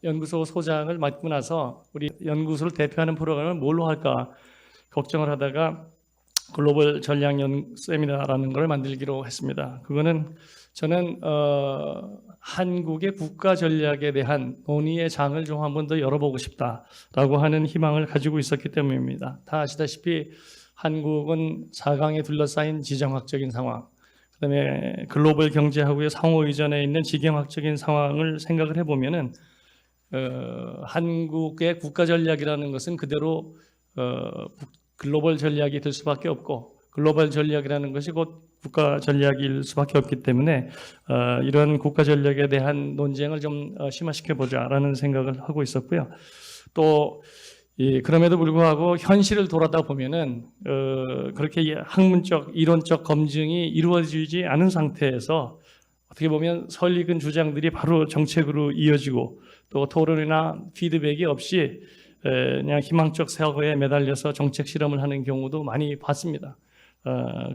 연구소 소장을 맡고 나서 우리 연구소를 대표하는 프로그램을 뭘로 할까 걱정을 하다가 글로벌 전략 세미나라는 걸 만들기로 했습니다. 그거는 저는 한국의 국가 전략에 대한 논의의 장을 좀 한 번 더 열어보고 싶다라고 하는 희망을 가지고 있었기 때문입니다. 다 아시다시피 한국은 4강에 둘러싸인 지정학적인 상황, 그다음에 글로벌 경제하고의 상호 의존에 있는 지경학적인 상황을 생각을 해보면은 한국의 국가 전략이라는 것은 그대로 글로벌 전략이 될 수밖에 없고, 글로벌 전략이라는 것이 곧 국가 전략일 수밖에 없기 때문에 이런 국가 전략에 대한 논쟁을 좀 심화시켜 보자라는 생각을 하고 있었고요. 또 그럼에도 불구하고 현실을 돌아다 보면은 그렇게 학문적 이론적 검증이 이루어지지 않은 상태에서 어떻게 보면 설익은 주장들이 바로 정책으로 이어지고, 또 토론이나 피드백이 없이 그냥 희망적 사고에 매달려서 정책 실험을 하는 경우도 많이 봤습니다.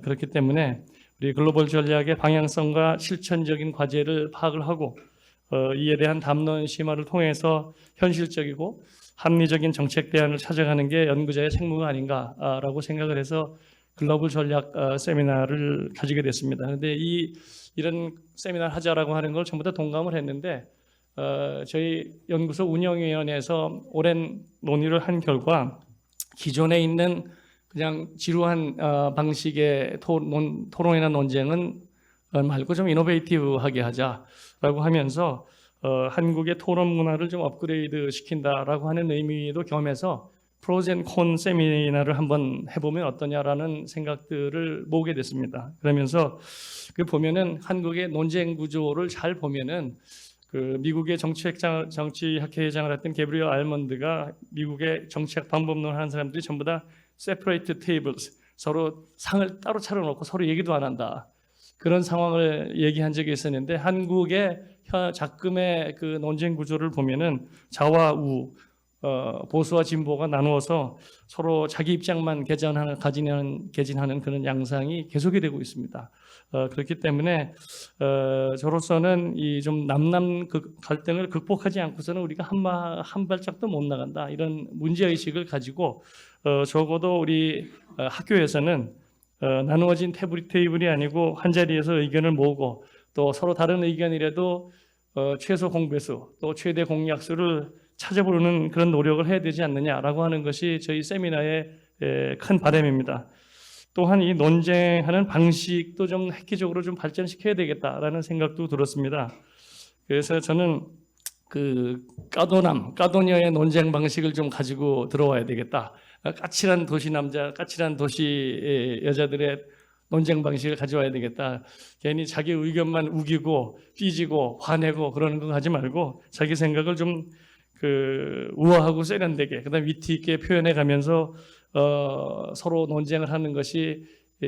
그렇기 때문에 우리 글로벌 전략의 방향성과 실천적인 과제를 파악을 하고 이에 대한 담론 심화를 통해서 현실적이고 합리적인 정책 대안을 찾아가는 게 연구자의 책무가 아닌가라고 생각을 해서 글로벌 전략 세미나를 가지게 됐습니다. 그런데 이런 세미나를 하자라고 하는 걸 전부 다 동감을 했는데 저희 연구소 운영위원회에서 오랜 논의를 한 결과 기존에 있는 그냥 지루한 방식의 토론이나 논쟁은 말고 좀 이노베이티브하게 하자라고 하면서 한국의 토론 문화를 좀 업그레이드 시킨다라고 하는 의미도 겸해서 프로젠 콘 세미나를 한번 해보면 어떠냐라는 생각들을 모으게 됐습니다. 그러면서 그 보면은 한국의 논쟁 구조를 잘 보면은 그 미국의 정치학회장을 했던 게브리얼 알먼드가 미국의 정치학 방법론을 하는 사람들이 전부 다 separate tables, 서로 상을 따로 차려놓고 서로 얘기도 안 한다, 그런 상황을 얘기한 적이 있었는데, 한국의 작금의 그 논쟁 구조를 보면은 좌와 우, 보수와 진보가 나누어서 서로 자기 입장만 개진하는 그런 양상이 계속이 되고 있습니다. 그렇기 때문에 저로서는 이 좀 남남 갈등을 극복하지 않고서는 우리가 한 발짝도 못 나간다, 이런 문제의식을 가지고 적어도 우리 학교에서는 나누어진 테이블이 아니고 한 자리에서 의견을 모으고, 또 서로 다른 의견이라도 최소 공배수 또 최대 공약수를 찾아보는 그런 노력을 해야 되지 않느냐라고 하는 것이 저희 세미나의 큰 바람입니다. 또한 이 논쟁하는 방식도 좀 획기적으로 좀 발전시켜야 되겠다라는 생각도 들었습니다. 그래서 저는 그 까도녀의 논쟁 방식을 좀 가지고 들어와야 되겠다. 까칠한 도시 남자, 까칠한 도시 여자들의 논쟁 방식을 가져와야 되겠다. 괜히 자기 의견만 우기고 삐지고 화내고 그러는 거 하지 말고 자기 생각을 좀 우아하고 세련되게, 그다음 위트 있게 표현해 가면서 서로 논쟁을 하는 것이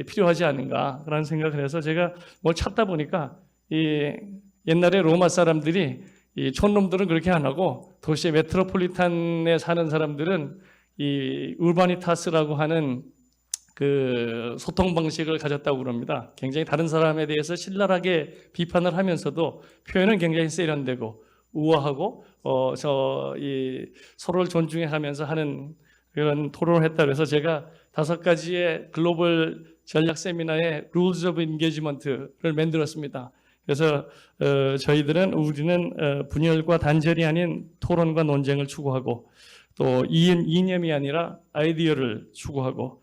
필요하지 않은가 그런 생각을 해서 제가 뭘 찾다 보니까 옛날에 로마 사람들이 이 촌놈들은 그렇게 안 하고 도시의 메트로폴리탄에 사는 사람들은 이 우르바니타스라고 하는 그 소통 방식을 가졌다고 그럽니다. 굉장히 다른 사람에 대해서 신랄하게 비판을 하면서도 표현은 굉장히 세련되고 우아하고 서로를 존중해가면서 하는 그런 토론을 했다 그래서 제가 5가지의 글로벌 전략 세미나의 Rules of Engagement를 만들었습니다. 그래서 우리는 분열과 단절이 아닌 토론과 논쟁을 추구하고, 또 이념이 아니라 아이디어를 추구하고,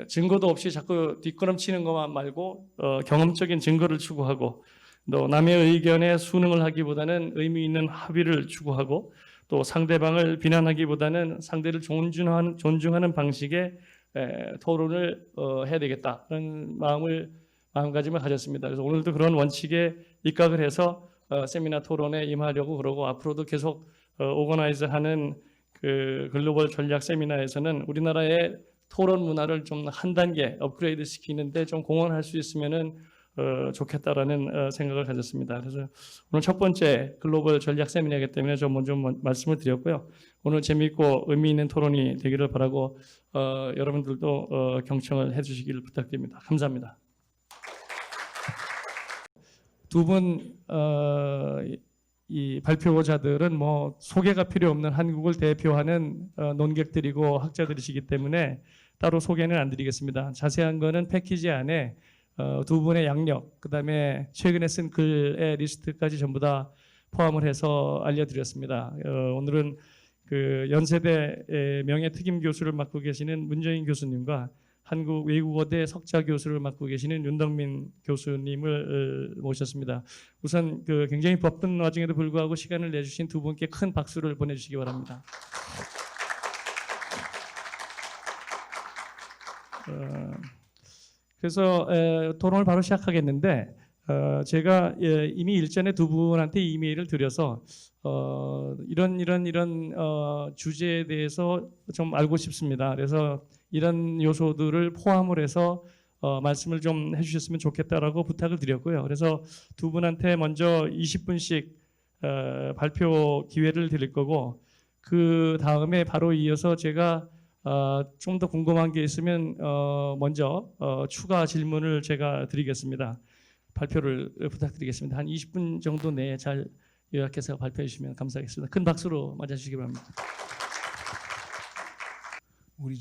증거도 없이 자꾸 뒷걸음치는 것만 말고 경험적인 증거를 추구하고, 또 남의 의견에 순응을 하기보다는 의미 있는 합의를 추구하고, 또 상대방을 비난하기보다는 상대를 존중하는 방식의 토론을 해야 되겠다, 그런 마음가짐을 가졌습니다. 그래서 오늘도 그런 원칙에 입각을 해서 세미나 토론에 임하려고 그러고, 앞으로도 계속 오거나이즈하는 그 글로벌 전략 세미나에서는 우리나라의 토론 문화를 좀 한 단계 업그레이드 시키는데 좀 공헌할 수 있으면은 좋겠다라는 생각을 가졌습니다. 그래서 오늘 첫 번째 글로벌 전략 세미나이기 때문에 좀 먼저 말씀을 드렸고요. 오늘 재미있고 의미 있는 토론이 되기를 바라고 여러분들도 경청을 해주시기를 부탁드립니다. 감사합니다. 두 분 이 발표자들은 뭐 소개가 필요 없는 한국을 대표하는 논객들이고 학자들이시기 때문에 따로 소개는 안 드리겠습니다. 자세한 거는 패키지 안에 두 분의 양력, 그다음에 최근에 쓴 글의 리스트까지 전부 다 포함을 해서 알려드렸습니다. 오늘은 그 연세대 명예특임 교수를 맡고 계시는 문정인 교수님과 한국 외국어대 석좌 교수를 맡고 계시는 윤덕민 교수님을 모셨습니다. 우선 그 굉장히 바쁜 와중에도 불구하고 시간을 내주신 두 분께 큰 박수를 보내주시기 바랍니다. 그래서 토론을 바로 시작하겠는데 제가 이미 일전에 두 분한테 이메일을 드려서 이런 주제에 대해서 좀 알고 싶습니다. 그래서 이런 요소들을 포함을 해서 말씀을 좀 해주셨으면 좋겠다라고 부탁을 드렸고요. 그래서 두 분한테 먼저 20분씩 발표 기회를 드릴 거고 그 다음에 바로 이어서 제가 좀 더 궁금한 게 있으면 먼저 추가 질문을 제가 드리겠습니다. 발표를 부탁드리겠습니다. 한 20분 정도 내에 잘 요약해서 발표해 주시면 감사하겠습니다. 큰 박수로 맞아주시기 바랍니다. 우리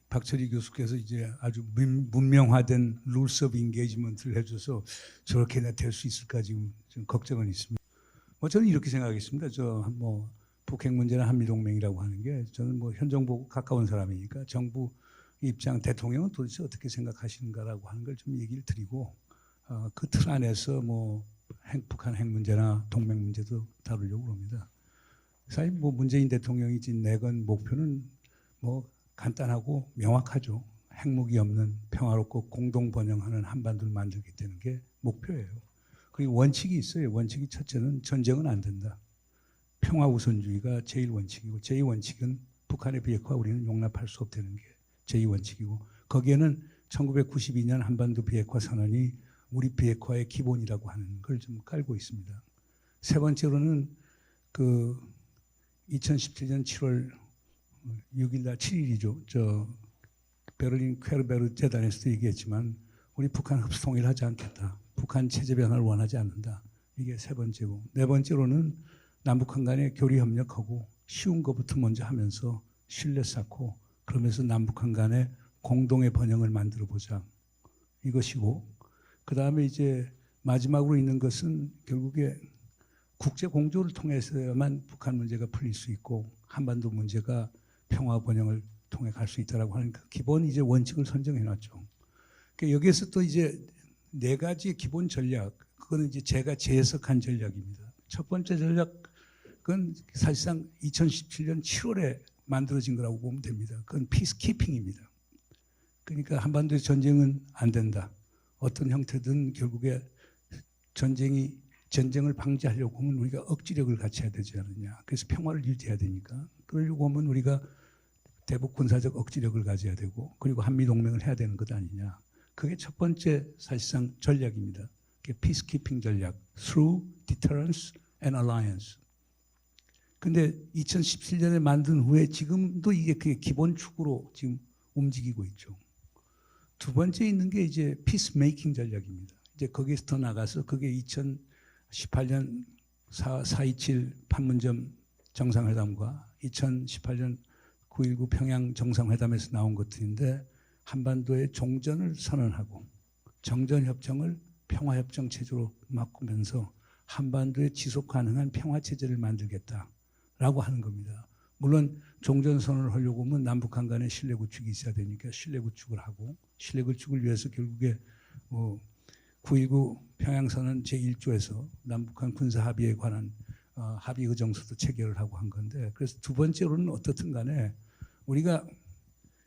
박철희 교수께서 이제 아주 문명화된 룰스 오브 인게이지먼트를 해줘서 저렇게나 될 수 있을까 지금 좀 걱정은 있습니다. 뭐 저는 이렇게 생각하겠습니다. 북핵 문제나 한미동맹이라고 하는 게 저는 현 정부 가까운 사람이니까 정부 입장, 대통령은 도대체 어떻게 생각하시는가라고 하는 걸 좀 얘기를 드리고 그 틀 안에서 북한 핵 문제나 동맹 문제도 다루려고 합니다. 사실 문재인 대통령이 내건 목표는 간단하고 명확하죠. 핵무기 없는 평화롭고 공동 번영하는 한반도를 만들게 되는 게 목표예요. 그리고 원칙이 있어요. 원칙이 첫째는 전쟁은 안 된다. 평화 우선주의가 제일 원칙이고 제2원칙은 북한의 비핵화 우리는 용납할 수 없다는 게 제2원칙이고 거기에는 1992년 한반도 비핵화 선언이 우리 비핵화의 기본이라고 하는 걸 좀 깔고 있습니다. 세 번째로는 2017년 7월 6일 7일이죠. 베를린 퀘르베르 재단에서도 얘기했지만 우리 북한 흡수 통일하지 않겠다. 북한 체제 변화를 원하지 않는다. 이게 세 번째고 네 번째로는 남북한 간에 교류 협력하고 쉬운 것부터 먼저 하면서 신뢰 쌓고 그러면서 남북한 간에 공동의 번영을 만들어 보자. 이것이고 그 다음에 이제 마지막으로 있는 것은 결국에 국제 공조를 통해서야만 북한 문제가 풀릴 수 있고 한반도 문제가 평화 번영을 통해 갈 수 있다라고 하는 그 기본 이제 원칙을 선정해 놨죠. 그러니까 여기에서 또 이제 네 가지의 기본 전략, 그거는 이제 제가 재해석한 전략입니다. 첫 번째 전략은 사실상 2017년 7월에 만들어진 거라고 보면 됩니다. 그건 피스키핑입니다. 그러니까 한반도의 전쟁은 안 된다. 어떤 형태든 결국에 전쟁을 방지하려고 하면 우리가 억지력을 갖춰야 되지 않느냐. 그래서 평화를 유지해야 되니까. 그러려고 하면 우리가 대북 군사적 억지력을 가져야 되고 그리고 한미동맹을 해야 되는 것 아니냐. 그게 첫 번째 사실상 전략입니다. 그게 피스키핑 전략. Through deterrence and alliance. 근데 2017년에 만든 후에 지금도 이게 그게 기본 축으로 지금 움직이고 있죠. 두 번째 있는 게 이제 피스메이킹 전략입니다. 이제 거기에서 더 나가서 그게 2018년 4.27 판문점 정상회담과 2018년 9.19 평양 정상회담에서 나온 것들인데 한반도의 종전을 선언하고 정전협정을 평화협정 체제로 바꾸면서 한반도의 지속 가능한 평화체제를 만들겠다라고 하는 겁니다. 물론 종전선언을 하려고 하면 남북한 간의 신뢰 구축이 있어야 되니까 신뢰 구축을 하고 신뢰 구축을 위해서 결국에 9.19 평양선언 제1조에서 남북한 군사합의에 관한 합의 의정서도 체결을 하고 한 건데 그래서 두 번째로는 어떻든 간에 우리가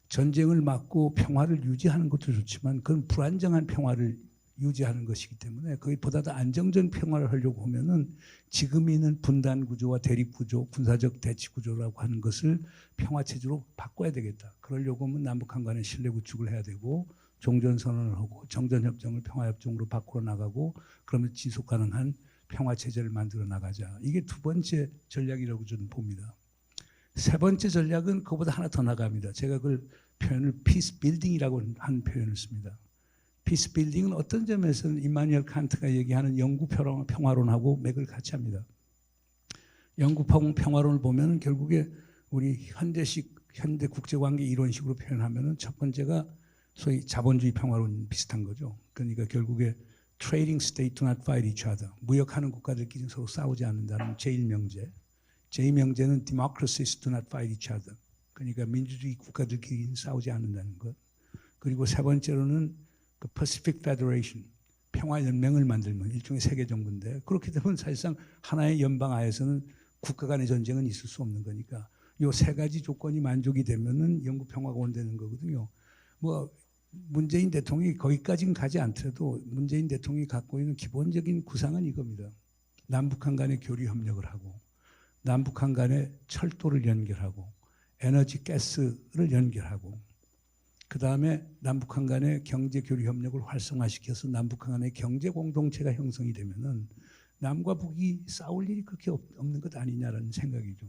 전쟁을 막고 평화를 유지하는 것도 좋지만 그건 불안정한 평화를 유지하는 것이기 때문에 거기보다 더 안정적 평화를 하려고 하면은 지금 있는 분단 구조와 대립 구조, 군사적 대치 구조라고 하는 것을 평화 체제로 바꿔야 되겠다. 그러려고 하면 남북한 간의 신뢰 구축을 해야 되고 종전 선언을 하고 정전 협정을 평화 협정으로 바꾸어 나가고 그러면 지속 가능한 평화 체제를 만들어 나가자. 이게 두 번째 전략이라고 저는 봅니다. 세 번째 전략은 그보다 하나 더 나갑니다. 제가 그걸 표현을 피스 빌딩이라고 하는 표현을 씁니다. 피스 빌딩은 어떤 점에서는 임마누엘 칸트가 얘기하는 영구 평화론하고 맥을 같이 합니다. 영국하고 평화론을 보면 결국에 우리 현대 국제관계 이런 식으로 표현하면은 첫 번째가 소위 자본주의 평화론 비슷한 거죠. 그러니까 결국에 trading state do not fight each other. 무역하는 국가들끼리 서로 싸우지 않는다는 제1명제. 제2명제는 democracies do not fight each other. 그러니까 민주주의 국가들끼리 싸우지 않는다는 것. 그리고 세 번째로는 그 Pacific Federation, 평화연맹을 만들면 일종의 세계정부인데 그렇게 되면 사실상 하나의 연방 하에서는 국가 간의 전쟁은 있을 수 없는 거니까 이 세 가지 조건이 만족이 되면은 영국 평화가 온다는 거거든요. 뭐 문재인 대통령이 거기까지는 가지 않더라도 문재인 대통령이 갖고 있는 기본적인 구상은 이겁니다. 남북한 간의 교류 협력을 하고 남북한 간의 철도를 연결하고 에너지 가스를 연결하고 그 다음에 남북한 간의 경제 교류 협력을 활성화시켜서 남북한 간의 경제 공동체가 형성이 되면은 남과 북이 싸울 일이 그렇게 없는 것 아니냐라는 생각이죠.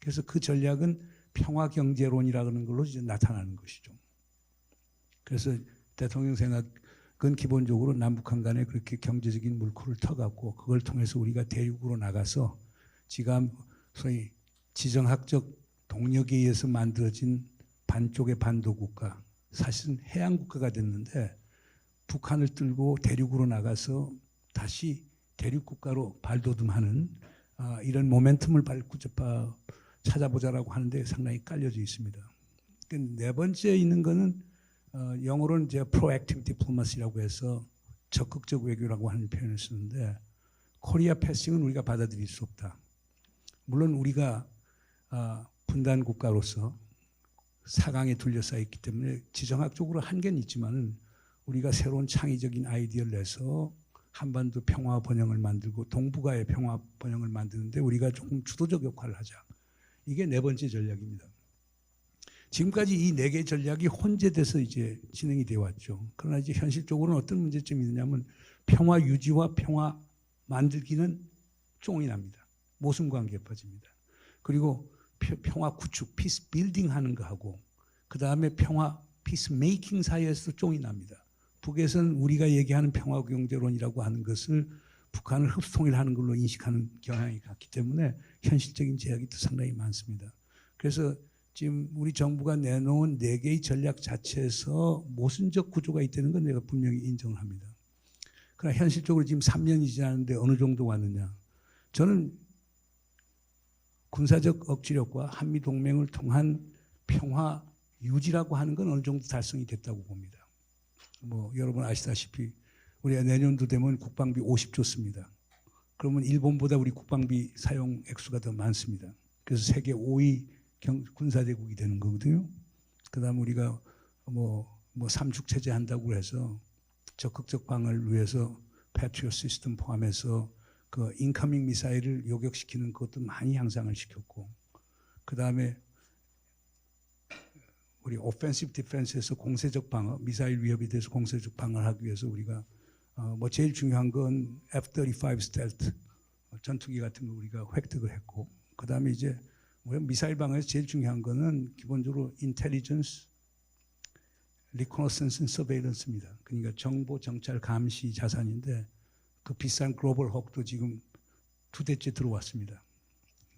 그래서 그 전략은 평화 경제론이라는 걸로 이제 나타나는 것이죠. 그래서 대통령 생각은 기본적으로 남북한 간에 그렇게 경제적인 물꼬를 터갖고 그걸 통해서 우리가 대륙으로 나가서 지금 소위 지정학적 동력에 의해서 만들어진 반쪽의 반도 국가, 사실은 해양 국가가 됐는데 북한을 뚫고 대륙으로 나가서 다시 대륙 국가로 발돋움하는 이런 모멘텀을 찾아보자라고 하는데 상당히 깔려져 있습니다. 네 번째 있는 거는 영어로는 이제 proactive diplomacy라고 해서 적극적 외교라고 하는 표현을 쓰는데 코리아 패싱은 우리가 받아들일 수 없다. 물론 우리가 분단 국가로서 사강에 둘러싸여 있기 때문에 지정학적으로 한계는 있지만은 우리가 새로운 창의적인 아이디어를 내서 한반도 평화 번영을 만들고 동북아의 평화 번영을 만드는데 우리가 조금 주도적 역할을 하자. 이게 네 번째 전략입니다. 지금까지 이 네 개 전략이 혼재돼서 이제 진행이 되어 왔죠. 그러나 이제 현실적으로는 어떤 문제점이 있느냐면 평화 유지와 평화 만들기는 쫑이 납니다. 모순 관계에 빠집니다. 그리고 평화 구축, 피스 빌딩 하는 거하고 그 다음에 평화 피스 메이킹 사이에서 쫑이 납니다. 북에서는 우리가 얘기하는 평화 경제론이라고 하는 것을 북한을 흡수통일하는 걸로 인식하는 경향이 같기 때문에 현실적인 제약이 또 상당히 많습니다. 그래서 지금 우리 정부가 내놓은 네 개의 전략 자체에서 모순적 구조가 있다는 건 내가 분명히 인정을 합니다. 그러나 현실적으로 지금 3년이 지났는데 어느 정도 왔느냐. 저는 군사적 억지력과 한미동맹을 통한 평화 유지라고 하는 건 어느 정도 달성이 됐다고 봅니다. 뭐 여러분 아시다시피 우리가 내년도 되면 국방비 50조 씁니다. 그러면 일본보다 우리 국방비 사용 액수가 더 많습니다. 그래서 세계 5위 군사대국이 되는 거거든요. 그 다음 우리가 뭐 삼축 체제 한다고 해서 적극적 방어를 위해서 패트리엇 시스템 포함해서 그 인커밍 미사일을 요격시키는 것도 많이 향상을 시켰고 그 다음에 우리 오펜시브 디펜스에서 공세적 방어, 미사일 위협에 대해서 공세적 방어를 하기 위해서 우리가 뭐 제일 중요한 건 F-35 스텔트 전투기 같은 거 우리가 획득을 했고 그 다음에 이제 미사일 방어에서 제일 중요한 거는 기본적으로 인텔리전스, 리코너센스, 서베일런스입니다. 그러니까 정보, 정찰, 감시 자산인데 그 비싼 글로벌 혹도 지금 2대째 들어왔습니다.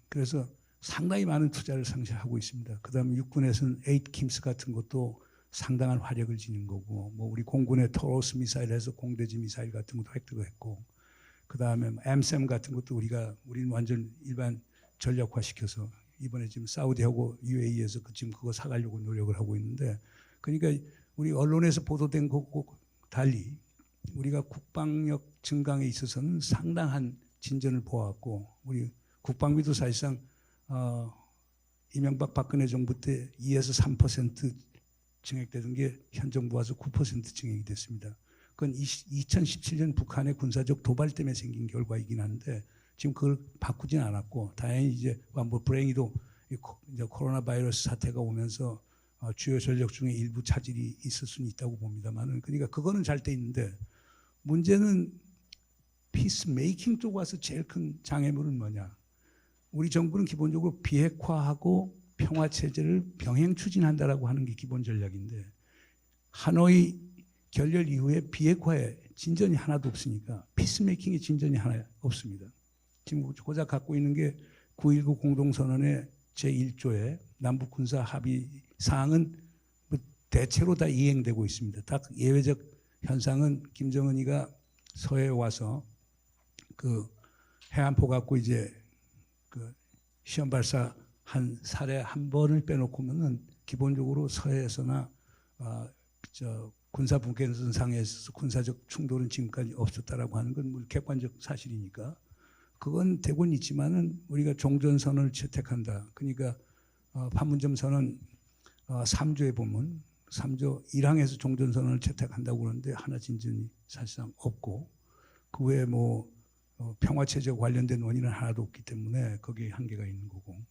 그래서 상당히 많은 투자를 상실하고 있습니다. 그 다음에 육군에서는 에이트킴스 같은 것도 상당한 화력을 지닌 거고 뭐 우리 공군의 토로스 미사일에서 공대지 미사일 같은 것도 획득을 했고 그 다음에 엠셈 같은 것도 우리는 완전 일반 전략화시켜서 이번에 지금 사우디하고 UAE에서 지금 그거 사가려고 노력을 하고 있는데 그러니까 우리 언론에서 보도된 것과 달리 우리가 국방력 증강에 있어서는 상당한 진전을 보았고 우리 국방비도 사실상 이명박 박근혜 정부 때 2에서 3% 증액되던 게 현 정부 와서 9% 증액이 됐습니다. 그건 2017년 북한의 군사적 도발 때문에 생긴 결과이긴 한데 지금 그걸 바꾸진 않았고 다행히 이제 뭐 불행히도 이제 코로나 바이러스 사태가 오면서 주요 전력 중에 일부 차질이 있을 수는 있다고 봅니다만은 그러니까 그거는 잘 돼 있는데 문제는 피스 메이킹 쪽 와서 제일 큰 장애물은 뭐냐? 우리 정부는 기본적으로 비핵화하고 평화 체제를 병행 추진한다라고 하는 게 기본 전략인데 하노이 결렬 이후에 비핵화에 진전이 하나도 없으니까 피스 메이킹의 진전이 하나 없습니다. 지금 고작 갖고 있는 게 9.19 공동선언의 제1조에 남북 군사 합의 사항은 뭐 대체로 다 이행되고 있습니다. 딱 예외적 현상은 김정은이가 서해에 와서 그 해안포 갖고 이제 그 시험 발사한 사례 한 번을 빼놓고는 기본적으로 서해에서나 군사 분계선상에 있어서 군사적 충돌은 지금까지 없었다라고 하는 건 뭐 객관적 사실이니까 그건 되고는 있지만은 우리가 종전선언을 채택한다. 그러니까 판문점 선언 3조에 보면 3조 1항에서 종전선언을 채택한다고 그러는데 하나 진전이 사실상 없고 그 외에 뭐 평화체제 관련된 원인은 하나도 없기 때문에 거기에 한계가 있는 거고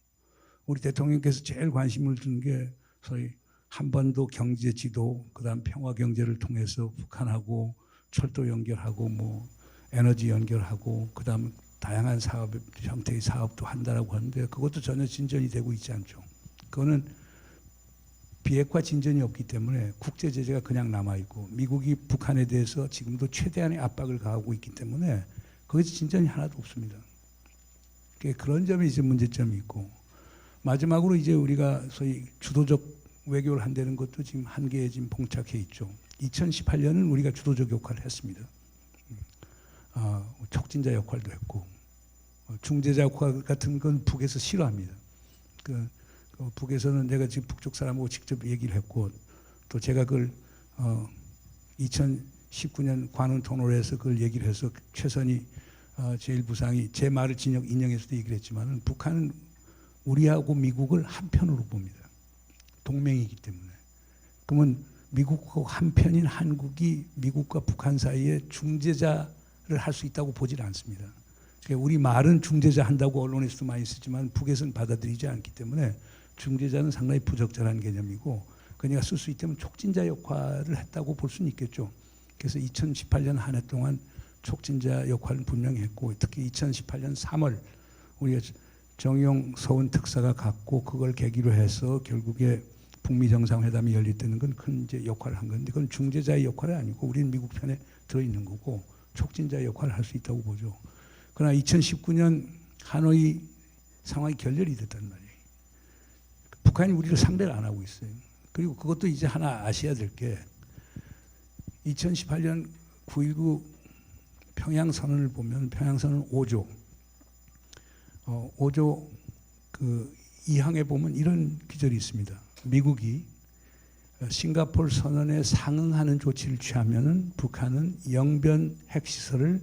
우리 대통령께서 제일 관심을 둔 게 소위 한반도 경제 지도 그다음 평화 경제를 통해서 북한하고 철도 연결하고 뭐 에너지 연결하고 그다음 다양한 사업 형태의 사업도 한다라고 하는데 그것도 전혀 진전이 되고 있지 않죠. 그거는 비핵화 진전이 없기 때문에 국제 제재가 그냥 남아 있고 미국이 북한에 대해서 지금도 최대한의 압박을 가하고 있기 때문에 거기서 진전이 하나도 없습니다. 그런 점이 이제 문제점이 있고 마지막으로 이제 우리가 소위 주도적 외교를 한다는 것도 지금 한계에 지금 봉착해 있죠. 2018년은 우리가 주도적 역할을 했습니다. 촉진자 역할도 했고 중재자 역할 같은 건 북에서 싫어합니다. 북에서는 내가 지금 북쪽 사람하고 직접 얘기를 했고 또 제가 그걸 2019년 관훈 토론회에서 그걸 얘기를 해서 최선희 제1부상이 제 말을 인용해서도 얘기를 했지만은 북한은 우리하고 미국을 한편으로 봅니다. 동맹이기 때문에. 그러면 미국하고 한편인 한국이 미국과 북한 사이에 중재자를 할 수 있다고 보질 않습니다. 그러니까 우리 말은 중재자 한다고 언론에서도 많이 쓰지만 북에서는 받아들이지 않기 때문에 중재자는 상당히 부적절한 개념이고 그러니까 쓸 수 있다면 촉진자 역할을 했다고 볼 수는 있겠죠. 그래서 2018년 한 해 동안 촉진자 역할은 분명히 했고 특히 2018년 3월 우리가 정용 서훈 특사가 갔고 그걸 계기로 해서 결국에 북미 정상회담이 열릴 때는 건 큰 이제 역할을 한 건데 그건 중재자의 역할이 아니고 우리는 미국 편에 들어 있는 거고 촉진자의 역할을 할 수 있다고 보죠. 그러나 2019년 하노이 상황이 결렬이 됐단 말이에요. 북한이 우리를 상대를 안 하고 있어요. 그리고 그것도 이제 하나 아셔야 될 게 2018년 9.19 평양선언을 보면 평양선언 5조 5조 그 2항에 보면 이런 기절이 있습니다. 미국이 싱가포르 선언에 상응하는 조치를 취하면은 북한은 영변 핵시설을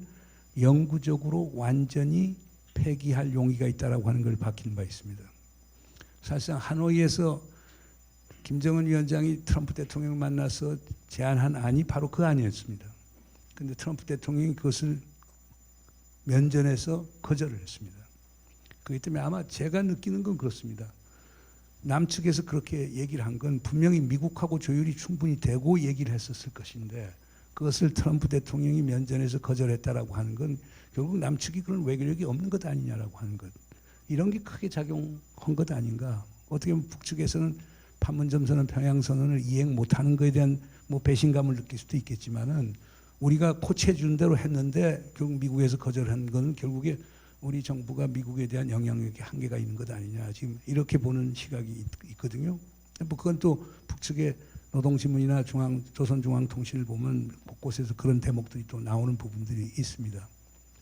영구적으로 완전히 폐기할 용의가 있다라고 하는 걸 밝힌 바 있습니다. 사실상 하노이에서 김정은 위원장이 트럼프 대통령을 만나서 제안한 안이 바로 그 안이었습니다. 그런데 트럼프 대통령이 그것을 면전에서 거절을 했습니다. 그렇기 때문에 아마 제가 느끼는 건 그렇습니다. 남측에서 그렇게 얘기를 한 건 분명히 미국하고 조율이 충분히 되고 얘기를 했었을 것인데 그것을 트럼프 대통령이 면전에서 거절했다라고 하는 건 결국 남측이 그런 외교력이 없는 것 아니냐라고 하는 것. 이런 게 크게 작용한 것 아닌가. 어떻게 보면 북측에서는 판문점 선언, 평양 선언을 이행 못하는 것에 대한 뭐 배신감을 느낄 수도 있겠지만은 우리가 코치해 준 대로 했는데 결국 미국에서 거절한 건 결국에 우리 정부가 미국에 대한 영향력이 한계가 있는 것 아니냐. 지금 이렇게 보는 시각이 있거든요. 뭐 그건 또 북측의 노동신문이나 조선중앙통신을 보면 곳곳에서 그런 대목들이 또 나오는 부분들이 있습니다.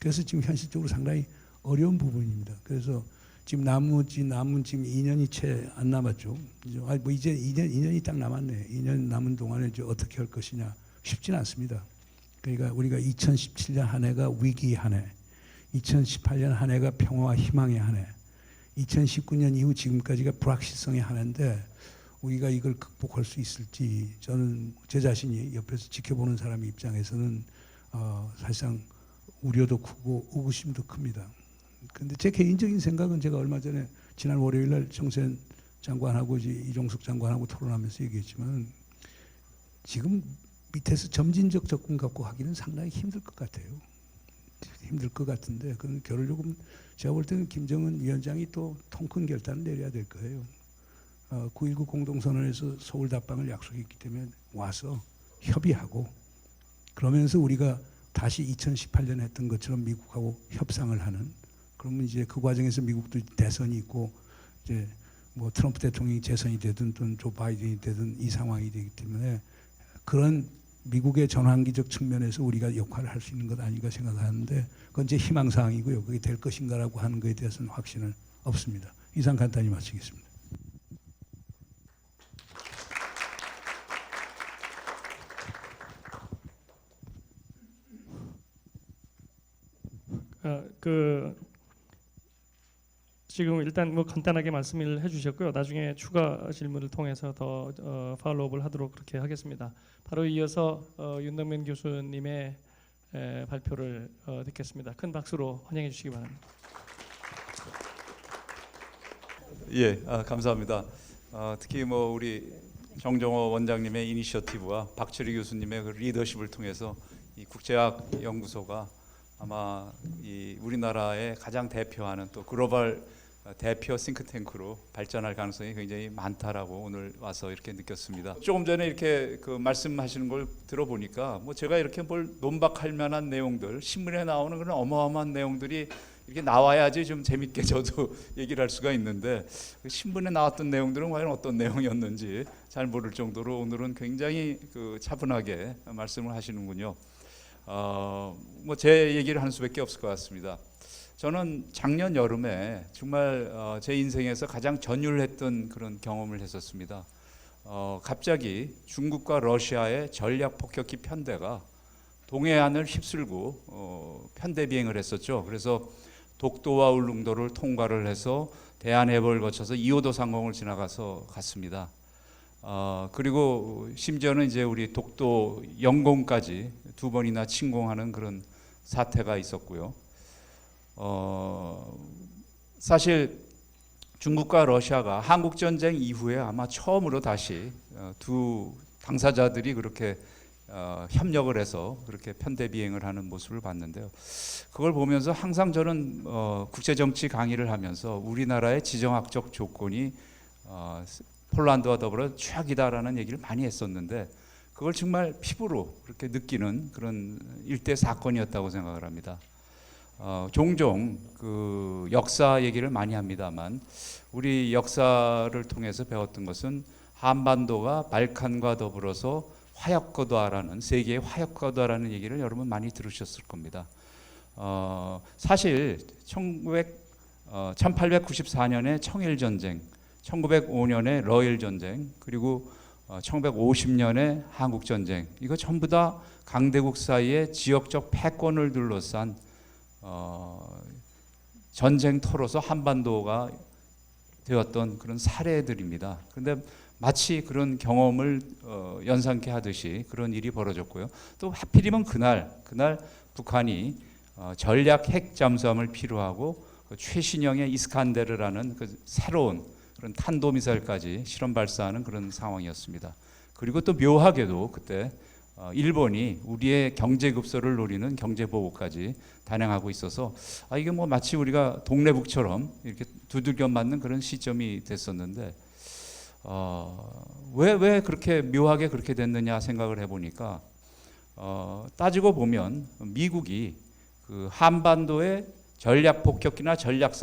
그래서 지금 현실적으로 상당히 어려운 부분입니다. 그래서 지금 남은 지금 2년이 채 안 남았죠. 이제 2년이 딱 남았네. 2년 남은 동안에 이제 어떻게 할 것이냐 쉽지는 않습니다. 그러니까 우리가 2017년 한 해가 위기 한 해, 2018년 한 해가 평화와 희망의 한 해, 2019년 이후 지금까지가 불확실성의 한 해인데 우리가 이걸 극복할 수 있을지 저는 제 자신이 옆에서 지켜보는 사람 입장에서는 사실상 우려도 크고 의구심도 큽니다. 그런데 제 개인적인 생각은 제가 얼마 전에 지난 월요일 날 정세현 장관하고 이종석 장관하고 토론하면서 얘기했지만 지금 밑에서 점진적 접근 갖고 하기는 상당히 힘들 것 같아요. 힘들 것 같은데 그건 결국은 제가 볼 때는 김정은 위원장이 또 통 큰 결단을 내려야 될 거예요. 9.19 공동선언에서 서울 답방을 약속했기 때문에 와서 협의하고 그러면서 우리가 다시 2018년 했던 것처럼 미국하고 협상을 하는 그러면 이제 그 과정에서 미국도 대선이 있고 이제 뭐 트럼프 대통령이 재선이 되든 또는 조 바이든이 되든 이 상황이 되기 때문에 그런 미국의 전환기적 측면에서 우리가 역할을 할 수 있는 것 아닌가 생각하는데 그건 제 희망사항이고요. 그게 될 것인가라고 하는 것에 대해서는 확신은 없습니다. 이상 간단히 마치겠습니다. 지금 일단 뭐 간단하게 말씀을 해주셨고요. 나중에 추가 질문을 통해서 더 팔로우업을 하도록 그렇게 하겠습니다. 바로 이어서 윤덕면 교수님의 발표를 듣겠습니다. 큰 박수로 환영해 주시기 바랍니다. 예, 감사합니다. 특히 뭐 우리 정정호 원장님의 이니셔티브와 박철희 교수님의 그 리더십을 통해서 이 국제학 연구소가 아마 이 우리나라의 가장 대표하는 또 글로벌 대표 싱크탱크로 발전할 가능성이 굉장히 많다라고 오늘 와서 이렇게 느꼈습니다. 조금 전에 이렇게 그 말씀하시는 걸 들어보니까 뭐 제가 이렇게 뭘 논박할 만한 내용들, 신문에 나오는 그런 어마어마한 내용들이 이렇게 나와야지 좀 재밌게 저도 얘기를 할 수가 있는데 그 신문에 나왔던 내용들은 과연 어떤 내용이었는지 잘 모를 정도로 오늘은 굉장히 그 차분하게 말씀을 하시는군요. 뭐 제 얘기를 하는 수밖에 없을 것 같습니다. 저는 작년 여름에 정말 제 인생에서 가장 전율했던 그런 경험을 했었습니다. 갑자기 중국과 러시아의 전략 폭격기 편대가 동해안을 휩쓸고 편대 비행을 했었죠. 그래서 독도와 울릉도를 통과를 해서 대한해협을 거쳐서 2호도 상공을 지나가서 갔습니다. 그리고 심지어는 이제 우리 독도 영공까지 2번이나 침공하는 그런 사태가 있었고요. 사실 중국과 러시아가 한국 전쟁 이후에 아마 처음으로 다시 두 당사자들이 그렇게 협력을 해서 그렇게 편대 비행을 하는 모습을 봤는데요. 그걸 보면서 항상 저는 국제 정치 강의를 하면서 우리나라의 지정학적 조건이 폴란드와 더불어 최악이다라는 얘기를 많이 했었는데 그걸 정말 피부로 그렇게 느끼는 그런 일대 사건이었다고 생각을 합니다. 종종 그 역사 얘기를 많이 합니다만 우리 역사를 통해서 배웠던 것은 한반도가 발칸과 더불어서 화약고도화라는 세계의 화약고도화라는 얘기를 여러분 많이 들으셨을 겁니다. 사실 1894년에 청일전쟁, 1905년에 러일전쟁, 그리고 1950년에 한국전쟁, 이거 전부 다 강대국 사이의 지역적 패권을 둘러싼 전쟁터로서 한반도가 되었던 그런 사례들입니다. 그런데 마치 그런 경험을 연상케 하듯이 그런 일이 벌어졌고요. 또 하필이면 그날 북한이 전략 핵 잠수함을 필요하고 그 최신형의 이스칸데르라는 그 새로운 그런 탄도미사일까지 실험 발사하는 그런 상황이었습니다. 그리고 또 묘하게도 그때 일본이 우리의 경제급소를 노리는 경제보고까지 단행하고 있어서 이게 뭐 마치 우리가 동래북처럼 이렇게 두들겨 맞는 그런 시점이 됐었는데 왜 그렇게 묘하게 그렇게 됐느냐 생각을 해보니까 따지고 보면 미국이 그 한반도의 전략 폭격기나 전략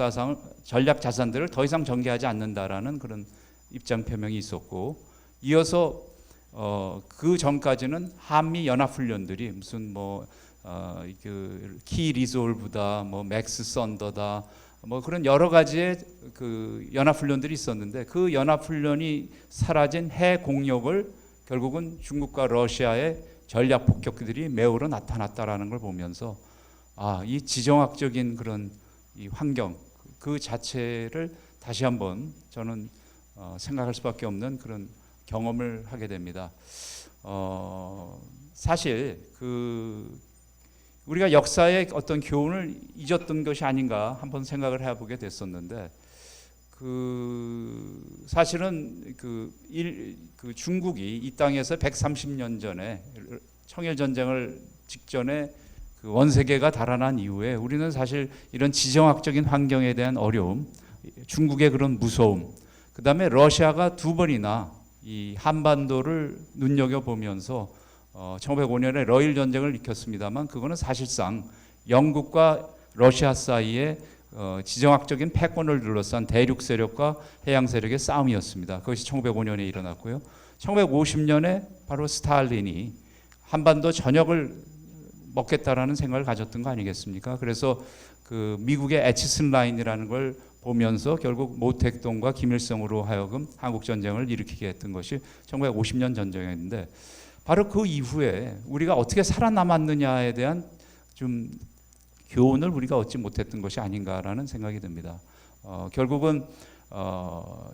자산들을 더 이상 전개하지 않는다라는 그런 입장 표명이 있었고 이어서 그 전까지는 한미 연합 훈련들이 무슨 키 리졸브다, 맥스 썬더다, 그런 여러 가지의 그 연합 훈련들이 있었는데 그 연합 훈련이 사라진 해 공력을 결국은 중국과 러시아의 전략 폭격기들이 매우러 나타났다라는 걸 보면서 이 지정학적인 그런 이 환경 그 자체를 다시 한번 저는 생각할 수밖에 없는 그런 경험을 하게 됩니다. 사실 우리가 역사의 어떤 교훈을 잊었던 것이 아닌가 한번 생각을 해보게 됐었는데 사실은 중국이 이 땅에서 130년 전에 청일 전쟁을 직전에 그 원세계가 달아난 이후에 우리는 사실 이런 지정학적인 환경에 대한 어려움, 중국의 그런 무서움, 그 다음에 러시아가 2번이나 이 한반도를 눈여겨보면서 1905년에 러일 전쟁을 일으켰습니다만 그거는 사실상 영국과 러시아 사이에 지정학적인 패권을 둘러싼 대륙 세력과 해양 세력의 싸움이었습니다. 그것이 1905년에 일어났고요. 1950년에 바로 스탈린이 한반도 전역을 먹겠다라는 생각을 가졌던 거 아니겠습니까? 그래서 그 미국의 에치슨 라인이라는 걸 보면서 결국 모택동과 김일성으로 하여금 한국 전쟁을 일으키게 했던 것이 1950년 전쟁이었는데, 바로 그 이후에 우리가 어떻게 살아남았느냐에 대한 좀 교훈을 우리가 얻지 못했던 것이 아닌가라는 생각이 듭니다. 결국은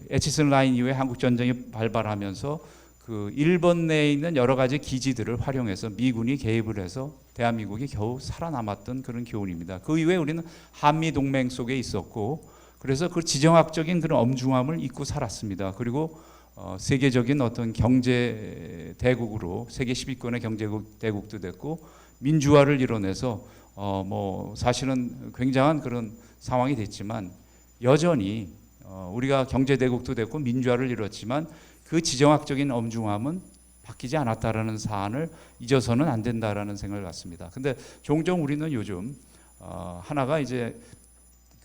에치슨 라인 이후에 한국 전쟁이 발발하면서 그 일본 내에 있는 여러 가지 기지들을 활용해서 미군이 개입을 해서 대한민국이 겨우 살아남았던 그런 교훈입니다. 그 이후에 우리는 한미 동맹 속에 있었고, 그래서 그 지정학적인 그런 엄중함을 잊고 살았습니다. 그리고 세계적인 어떤 경제 대국으로 세계 10위권의 경제 대국도 됐고, 민주화를 이뤄내서 뭐 사실은 굉장한 그런 상황이 됐지만, 여전히 우리가 경제 대국도 됐고 민주화를 이뤘지만 그 지정학적인 엄중함은 바뀌지 않았다라는 사안을 잊어서는 안 된다라는 생각을 갖습니다. 근데 종종 우리는 요즘 하나가 이제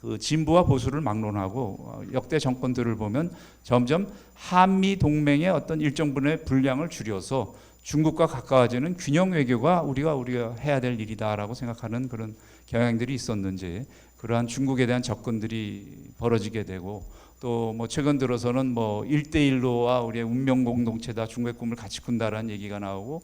그 진보와 보수를 막론하고 역대 정권들을 보면 점점 한미 동맹의 어떤 일정 분의 분량을 줄여서 중국과 가까워지는 균형 외교가 우리가 해야 될 일이다라고 생각하는 그런 경향들이 있었는지, 그러한 중국에 대한 접근들이 벌어지게 되고, 또 뭐 최근 들어서는 뭐 1대1로와 우리의 운명 공동체다, 중국의 꿈을 같이 꾼다라는 얘기가 나오고,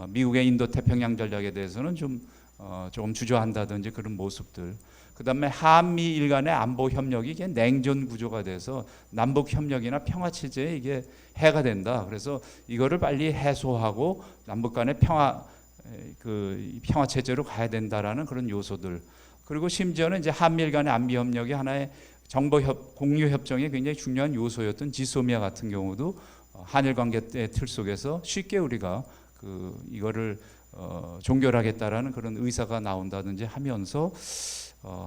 미국의 인도 태평양 전략에 대해서는 조금 주저한다든지 그런 모습들. 그다음에 한미 일간의 안보 협력이 이게 냉전 구조가 돼서 남북 협력이나 평화 체제에 이게 해가 된다. 그래서 이거를 빨리 해소하고 남북 간의 평화 체제로 가야 된다라는 그런 요소들. 그리고 심지어는 이제 한미일 간의 안보 협력이 하나의 정보 공유 협정의 굉장히 중요한 요소였던 지소미아 같은 경우도 한일 관계의 틀 속에서 쉽게 우리가 이거를 종결하겠다라는 그런 의사가 나온다든지 하면서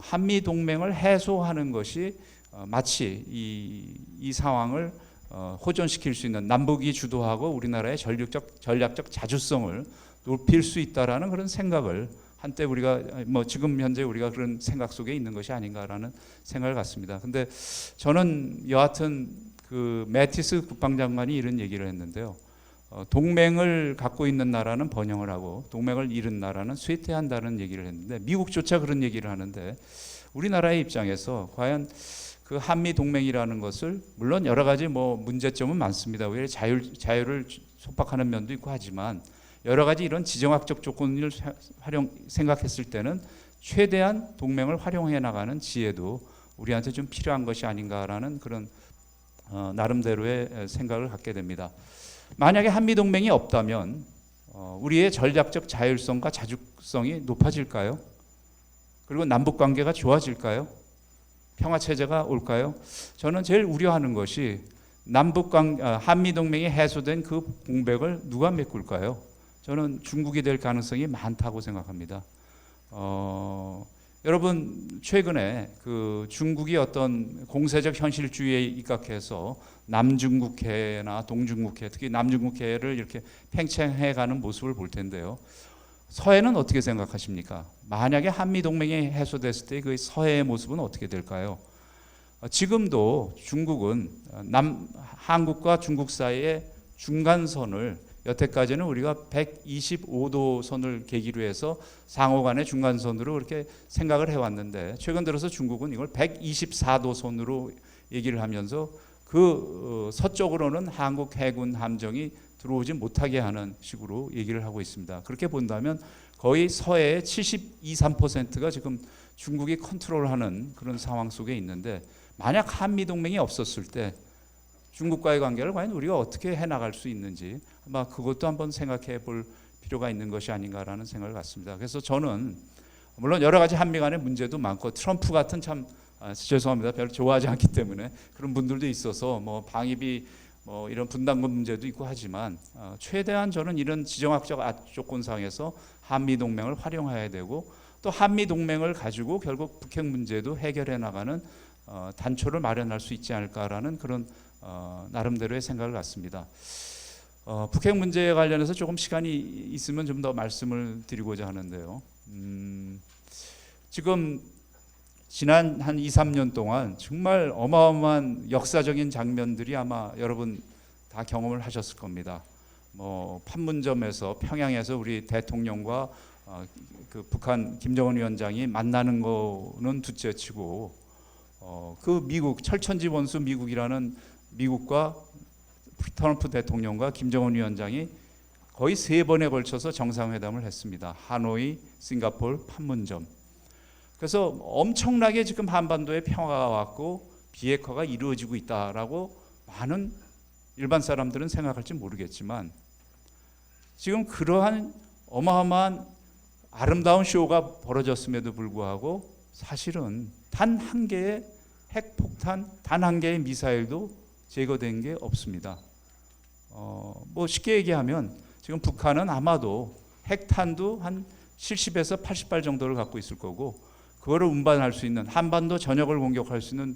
한미 동맹을 해소하는 것이 마치 이 상황을 호전시킬 수 있는, 남북이 주도하고 우리나라의 전략적 자주성을 높일 수 있다라는 그런 생각을 한때 우리가 뭐 지금 현재 우리가 그런 생각 속에 있는 것이 아닌가라는 생각을 갖습니다. 근데 저는 여하튼 그 매티스 국방장관이 이런 얘기를 했는데요. 동맹을 갖고 있는 나라는 번영을 하고 동맹을 잃은 나라는 쇠퇴한다는 얘기를 했는데, 미국조차 그런 얘기를 하는데, 우리나라의 입장에서 과연 그 한미 동맹이라는 것을, 물론 여러 가지 뭐 문제점은 많습니다. 왜 자유를 속박하는 면도 있고 하지만, 여러 가지 이런 지정학적 조건을 생각했을 때는 최대한 동맹을 활용해 나가는 지혜도 우리한테 좀 필요한 것이 아닌가라는 그런 나름대로의 생각을 갖게 됩니다. 만약에 한미동맹이 없다면 우리의 전략적 자율성과 자주성이 높아질까요? 그리고 남북관계가 좋아질까요? 평화체제가 올까요? 저는 제일 우려하는 것이 한미동맹이 해소된 그 공백을 누가 메꿀까요? 저는 중국이 될 가능성이 많다고 생각합니다. 여러분 최근에 그 중국이 어떤 공세적 현실주의에 입각해서 남중국해나 동중국해, 특히 남중국해를 이렇게 팽창해가는 모습을 볼 텐데요. 서해는 어떻게 생각하십니까? 만약에 한미 동맹이 해소됐을 때 그 서해의 모습은 어떻게 될까요? 지금도 중국은 한국과 중국 사이의 중간선을, 여태까지는 우리가 125도 선을 계기로 해서 상호간의 중간선으로 그렇게 생각을 해왔는데, 최근 들어서 중국은 이걸 124도 선으로 얘기를 하면서 그 서쪽으로는 한국 해군 함정이 들어오지 못하게 하는 식으로 얘기를 하고 있습니다. 그렇게 본다면 거의 서해의 72~3%가 지금 중국이 컨트롤하는 그런 상황 속에 있는데, 만약 한미동맹이 없었을 때 중국과의 관계를 과연 우리가 어떻게 해나갈 수 있는지, 아마 그것도 한번 생각해 볼 필요가 있는 것이 아닌가라는 생각을 갖습니다. 그래서 저는 물론 여러 가지 한미 간의 문제도 많고, 트럼프 같은 참 죄송합니다, 별로 좋아하지 않기 때문에 그런 분들도 있어서 뭐 방위비 뭐 이런 분담금 문제도 있고 하지만, 최대한 저는 이런 지정학적 조건상에서 한미 동맹을 활용해야 되고, 또 한미 동맹을 가지고 결국 북핵 문제도 해결해 나가는 단초를 마련할 수 있지 않을까라는 그런 나름대로의 생각을 갖습니다. 북핵 문제에 관련해서 조금 시간이 있으면 좀 더 말씀을 드리고자 하는데요. 지금 지난 한 2, 3년 동안 정말 어마어마한 역사적인 장면들이 아마 여러분 다 경험을 하셨을 겁니다. 뭐 판문점에서 평양에서 우리 대통령과 그 북한 김정은 위원장이 만나는 거는 둘째치고 그 미국 철천지 원수 미국이라는 미국과 트럼프 대통령과 김정은 위원장이 거의 3번에 걸쳐서 정상회담을 했습니다. 하노이, 싱가포르, 판문점. 그래서 엄청나게 지금 한반도에 평화가 왔고 비핵화가 이루어지고 있다라고 많은 일반 사람들은 생각할지 모르겠지만 지금 그러한 어마어마한 아름다운 쇼가 벌어졌음에도 불구하고 사실은 단 한 개의 핵폭탄, 단 한 개의 미사일도 제거된 게 없습니다. 뭐 쉽게 얘기하면 지금 북한은 아마도 핵탄도 한 70에서 80발 정도를 갖고 있을 거고 그거를 운반할 수 있는 한반도 전역을 공격할 수 있는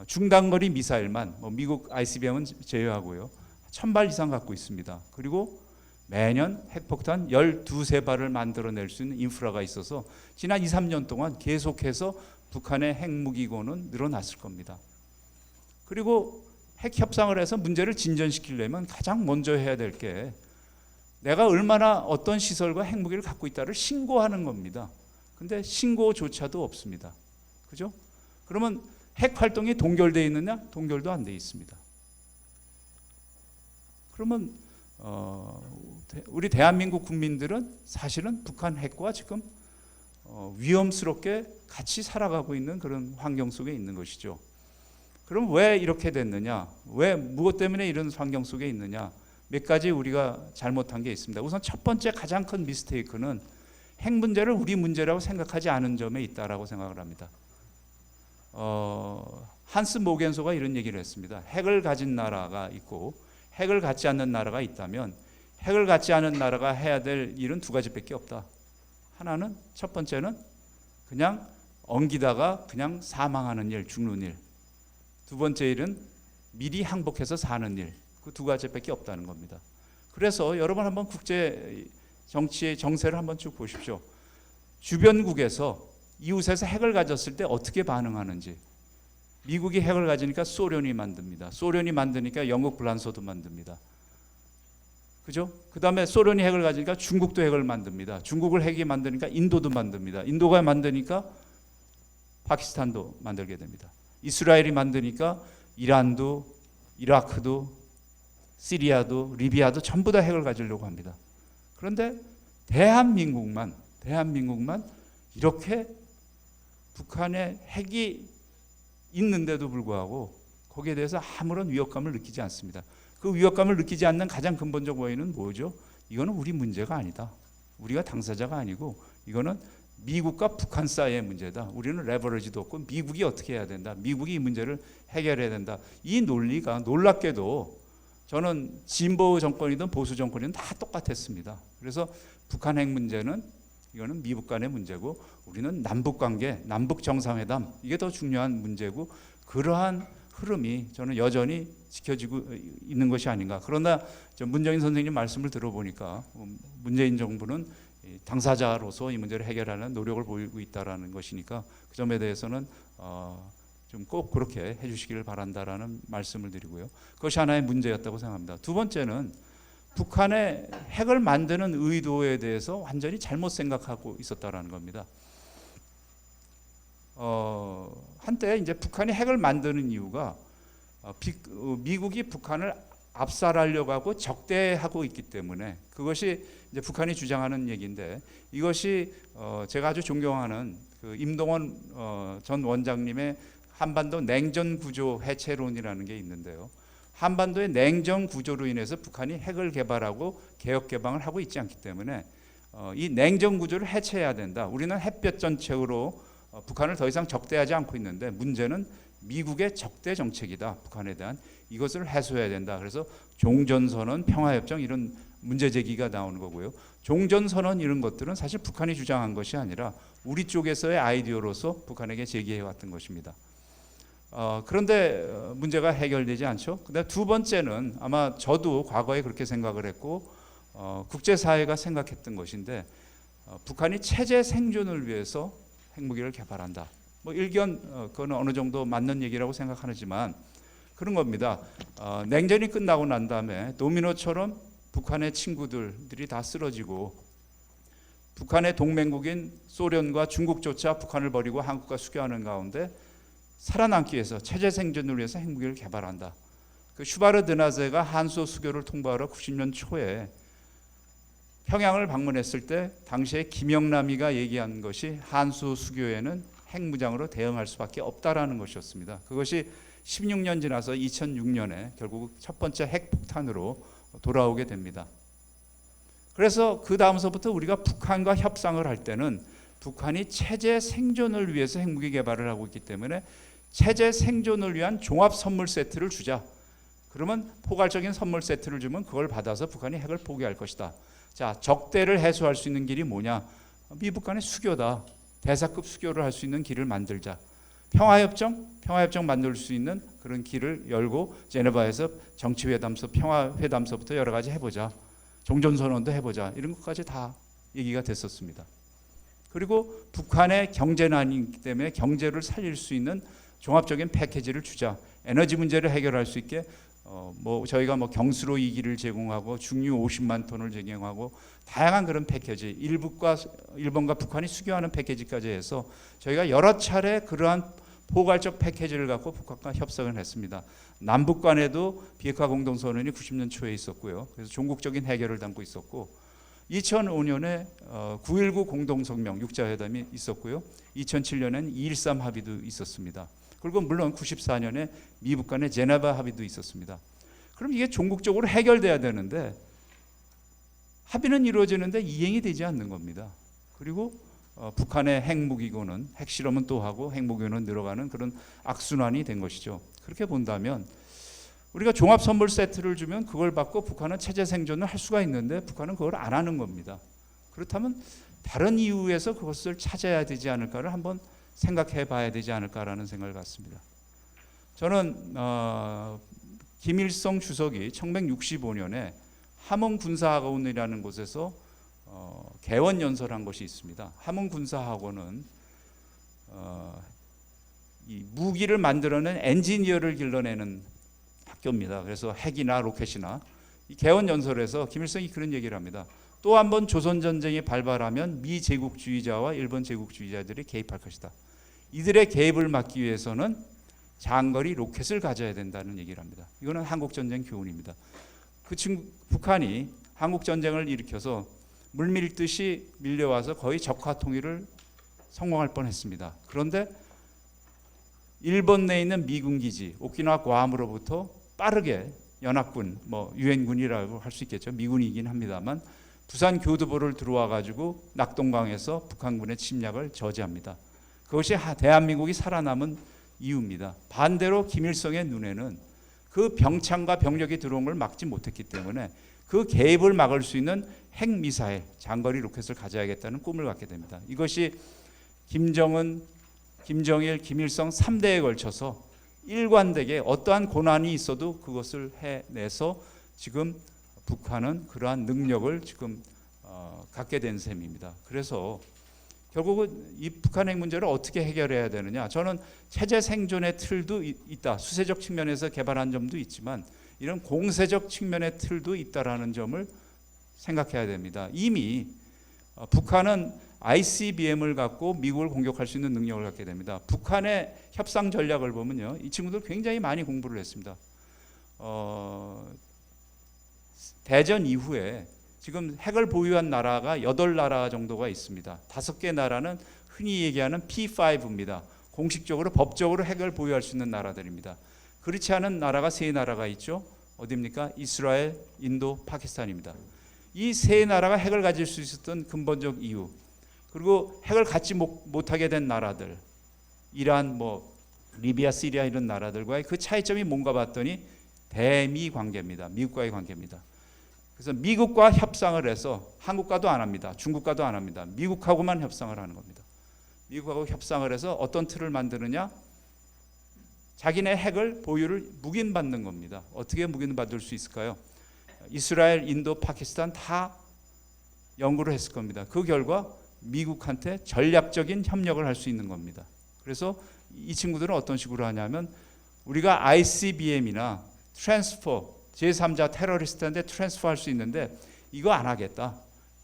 중단거리 미사일만 뭐 미국 ICBM은 제외하고요. 1000발 이상 갖고 있습니다. 그리고 매년 핵폭탄 12~13발을 만들어낼 수 있는 인프라가 있어서 지난 2, 3년 동안 계속해서 북한의 핵무기고는 늘어났을 겁니다. 그리고 핵 협상을 해서 문제를 진전시키려면 가장 먼저 해야 될 게 내가 얼마나 어떤 시설과 핵무기를 갖고 있다를 신고하는 겁니다. 근데 신고조차도 없습니다. 그죠? 그러면 핵 활동이 동결되어 있느냐? 동결도 안 되어 있습니다. 그러면 우리 대한민국 국민들은 사실은 북한 핵과 지금 위험스럽게 같이 살아가고 있는 그런 환경 속에 있는 것이죠. 그럼 왜 이렇게 됐느냐? 왜 무엇 때문에 이런 환경 속에 있느냐? 몇 가지 우리가 잘못한 게 있습니다. 우선 첫 번째 가장 큰 미스테이크는 핵 문제를 우리 문제라고 생각하지 않은 점에 있다라고 생각을 합니다. 한스 모겐소가 이런 얘기를 했습니다. 핵을 가진 나라가 있고 핵을 갖지 않는 나라가 있다면 핵을 갖지 않은 나라가 해야 될 일은 두 가지밖에 없다. 하나는 첫 번째는 그냥 엉기다가 그냥 사망하는 일, 죽는 일. 두 번째 일은 미리 항복해서 사는 일. 그 두 가지밖에 없다는 겁니다. 그래서 여러분 한번 국제 정치의 정세를 한번 쭉 보십시오. 주변국에서 이웃에서 핵을 가졌을 때 어떻게 반응하는지. 미국이 핵을 가지니까 소련이 만듭니다. 소련이 만드니까 영국 불란서도 만듭니다. 그죠? 그 다음에 소련이 핵을 가지니까 중국도 핵을 만듭니다. 중국을 핵이 만드니까 인도도 만듭니다. 인도가 만드니까 파키스탄도 만들게 됩니다. 이스라엘이 만드니까 이란도, 이라크도, 시리아도, 리비아도 전부 다 핵을 가지려고 합니다. 그런데 대한민국만 이렇게 북한의 핵이 있는데도 불구하고 거기에 대해서 아무런 위협감을 느끼지 않습니다. 그 위협감을 느끼지 않는 가장 근본적 원인은 뭐죠? 이거는 우리 문제가 아니다. 우리가 당사자가 아니고 이거는 미국과 북한 사이의 문제다. 우리는 레버리지도 없고 미국이 어떻게 해야 된다. 미국이 이 문제를 해결해야 된다. 이 논리가 놀랍게도 저는 진보 정권이든 보수 정권이든 다 똑같았습니다. 그래서 북한 핵 문제는 이거는 미국 간의 문제고 우리는 남북 관계, 남북 정상회담 이게 더 중요한 문제고 그러한 흐름이 저는 여전히 지켜지고 있는 것이 아닌가. 그러나 문정인 선생님 말씀을 들어보니까 문재인 정부는 당사자로서 이 문제를 해결하는 노력을 보이고 있다라는 것이니까 그 점에 대해서는 좀 꼭 그렇게 해주시기를 바란다라는 말씀을 드리고요. 그것이 하나의 문제였다고 생각합니다. 두 번째는 북한의 핵을 만드는 의도에 대해서 완전히 잘못 생각하고 있었다라는 겁니다. 한때 이제 북한이 핵을 만드는 이유가 미국이 북한을 압살하려고 하고 적대하고 있기 때문에 그것이 이제 북한이 주장하는 얘기인데 이것이 제가 아주 존경하는 그 임동원 전 원장님의 한반도 냉전 구조 해체론이라는 게 있는데요. 한반도의 냉전 구조로 인해서 북한이 핵을 개발하고 개혁 개방을 하고 있지 않기 때문에 이 냉전 구조를 해체해야 된다. 우리는 햇볕 정책으로 북한을 더 이상 적대하지 않고 있는데 문제는 미국의 적대 정책이다. 북한에 대한 이것을 해소해야 된다. 그래서 종전선언, 평화협정 이런 문제 제기가 나오는 거고요. 종전선언 이런 것들은 사실 북한이 주장한 것이 아니라 우리 쪽에서의 아이디어로서 북한에게 제기해왔던 것입니다. 그런데 문제가 해결되지 않죠. 근데 두 번째는 아마 저도 과거에 그렇게 생각을 했고 국제사회가 생각했던 것인데 북한이 체제 생존을 위해서 핵무기를 개발한다. 뭐 일견 그거는 어느 정도 맞는 얘기라고 생각하지만 그런 겁니다. 냉전이 끝나고 난 다음에 도미노처럼 북한의 친구들이 다 쓰러지고 북한의 동맹국인 소련과 중국조차 북한을 버리고 한국과 수교하는 가운데 살아남기 위해서 체제 생존을 위해서 핵무기를 개발한다. 그 슈바르드나제가 한소 수교를 통보하러 90년 초에 평양을 방문했을 때 당시에 김영남이가 얘기한 것이 한소 수교에는 핵무장으로 대응할 수밖에 없다라는 것이었습니다. 그것이 16년 지나서 2006년에 결국 첫 번째 핵폭탄으로 돌아오게 됩니다. 그래서 그 다음서부터 우리가 북한과 협상을 할 때는 북한이 체제 생존을 위해서 핵무기 개발을 하고 있기 때문에 체제 생존을 위한 종합 선물 세트를 주자. 그러면 포괄적인 선물 세트를 주면 그걸 받아서 북한이 핵을 포기할 것이다. 자, 적대를 해소할 수 있는 길이 뭐냐? 미북 간의 수교다. 대사급 수교를 할 수 있는 길을 만들자. 평화협정 만들 수 있는 그런 길을 열고 제네바에서 정치회담서, 평화회담서부터 여러 가지 해보자. 종전선언도 해보자. 이런 것까지 다 얘기가 됐었습니다. 그리고 북한의 경제난이기 때문에 경제를 살릴 수 있는 종합적인 패키지를 주자. 에너지 문제를 해결할 수 있게 저희가 경수로 2기를 제공하고 중유 50만 톤을 제공하고 다양한 그런 패키지, 일본과 북한이 수교하는 패키지까지 해서 저희가 여러 차례 그러한 포괄적 패키지를 갖고 북한과 협상을 했습니다. 남북 간에도 비핵화 공동선언이 90년 초에 있었고요. 그래서 종국적인 해결을 담고 있었고 2005년에 9.19 공동성명 6자회담이 있었고요. 2007년엔 2.13 합의도 있었습니다. 그리고 물론 94년에 미북 간의 제네바 합의도 있었습니다. 그럼 이게 종국적으로 해결돼야 되는데 합의는 이루어지는데 이행이 되지 않는 겁니다. 그리고 북한의 핵무기고는 핵실험은 또 하고 핵무기고는 늘어가는 그런 악순환이 된 것이죠. 그렇게 본다면 우리가 종합 선물 세트를 주면 그걸 받고 북한은 체제 생존을 할 수가 있는데 북한은 그걸 안 하는 겁니다. 그렇다면 다른 이유에서 그것을 찾아야 되지 않을까를 한번 생각해 봐야 되지 않을까라는 생각을 갖습니다. 저는 김일성 주석이 1965년에 함흥군사학원이라는 곳에서 개원연설한 것이 있습니다. 함흥군사학원은 이 무기를 만들어낸 엔지니어를 길러내는 학교입니다. 그래서 핵이나 로켓이나 이 개원연설에서 김일성이 그런 얘기를 합니다. 또 한 번 조선전쟁이 발발하면 미 제국주의자와 일본 제국주의자들이 개입할 것이다. 이들의 개입을 막기 위해서는 장거리 로켓을 가져야 된다는 얘기를 합니다. 이거는 한국전쟁 교훈입니다. 북한이 한국전쟁을 일으켜서 물밀듯이 밀려와서 거의 적화 통일을 성공할 뻔했습니다. 그런데 일본 내에 있는 미군 기지 오키나와 괌으로부터 빠르게 연합군, 유엔군이라고 할 수 있겠죠. 미군이긴 합니다만 부산 교두보를 들어와 가지고 낙동강에서 북한군의 침략을 저지합니다. 그것이 대한민국이 살아남은 이유입니다. 반대로 김일성의 눈에는 그 병창과 병력이 들어온 걸 막지 못했기 때문에 그 개입을 막을 수 있는 핵미사일, 장거리 로켓을 가져야겠다는 꿈을 갖게 됩니다. 이것이 김정은, 김정일, 김일성 3대에 걸쳐서 일관되게 어떠한 고난이 있어도 그것을 해내서 지금 북한은 그러한 능력을 지금 갖게 된 셈입니다. 그래서 결국은 이 북한 핵 문제를 어떻게 해결해야 되느냐. 저는 체제 생존의 틀도 있다. 수세적 측면에서 개발한 점도 있지만 이런 공세적 측면의 틀도 있다라는 점을 생각해야 됩니다. 이미 북한은 ICBM을 갖고 미국을 공격할 수 있는 능력을 갖게 됩니다. 북한의 협상 전략을 보면요, 이 친구들 굉장히 많이 공부를 했습니다. 대전 이후에 지금 핵을 보유한 나라가 8나라 정도가 있습니다. 5개 나라는 흔히 얘기하는 P5입니다. 공식적으로 법적으로 핵을 보유할 수 있는 나라들입니다. 그렇지 않은 나라가 3나라가 있죠. 어디입니까? 이스라엘, 인도, 파키스탄입니다. 이 3나라가 핵을 가질 수 있었던 근본적 이유, 그리고 핵을 갖지 못하게 된 나라들, 이란, 리비아, 시리아 이런 나라들과의 그 차이점이 뭔가 봤더니 대미 관계입니다. 미국과의 관계입니다. 그래서 미국과 협상을 해서 한국과도 안 합니다. 중국과도 안 합니다. 미국하고만 협상을 하는 겁니다. 미국하고 협상을 해서 어떤 틀을 만드느냐? 자기네 핵을 보유를 묵인받는 겁니다. 어떻게 묵인받을 수 있을까요? 이스라엘, 인도, 파키스탄 다 연구를 했을 겁니다. 그 결과 미국한테 전략적인 협력을 할 수 있는 겁니다. 그래서 이 친구들은 어떤 식으로 하냐면 우리가 ICBM이나 트랜스퍼 제3자 테러리스트한테 트랜스퍼 할 수 있는데 이거 안 하겠다.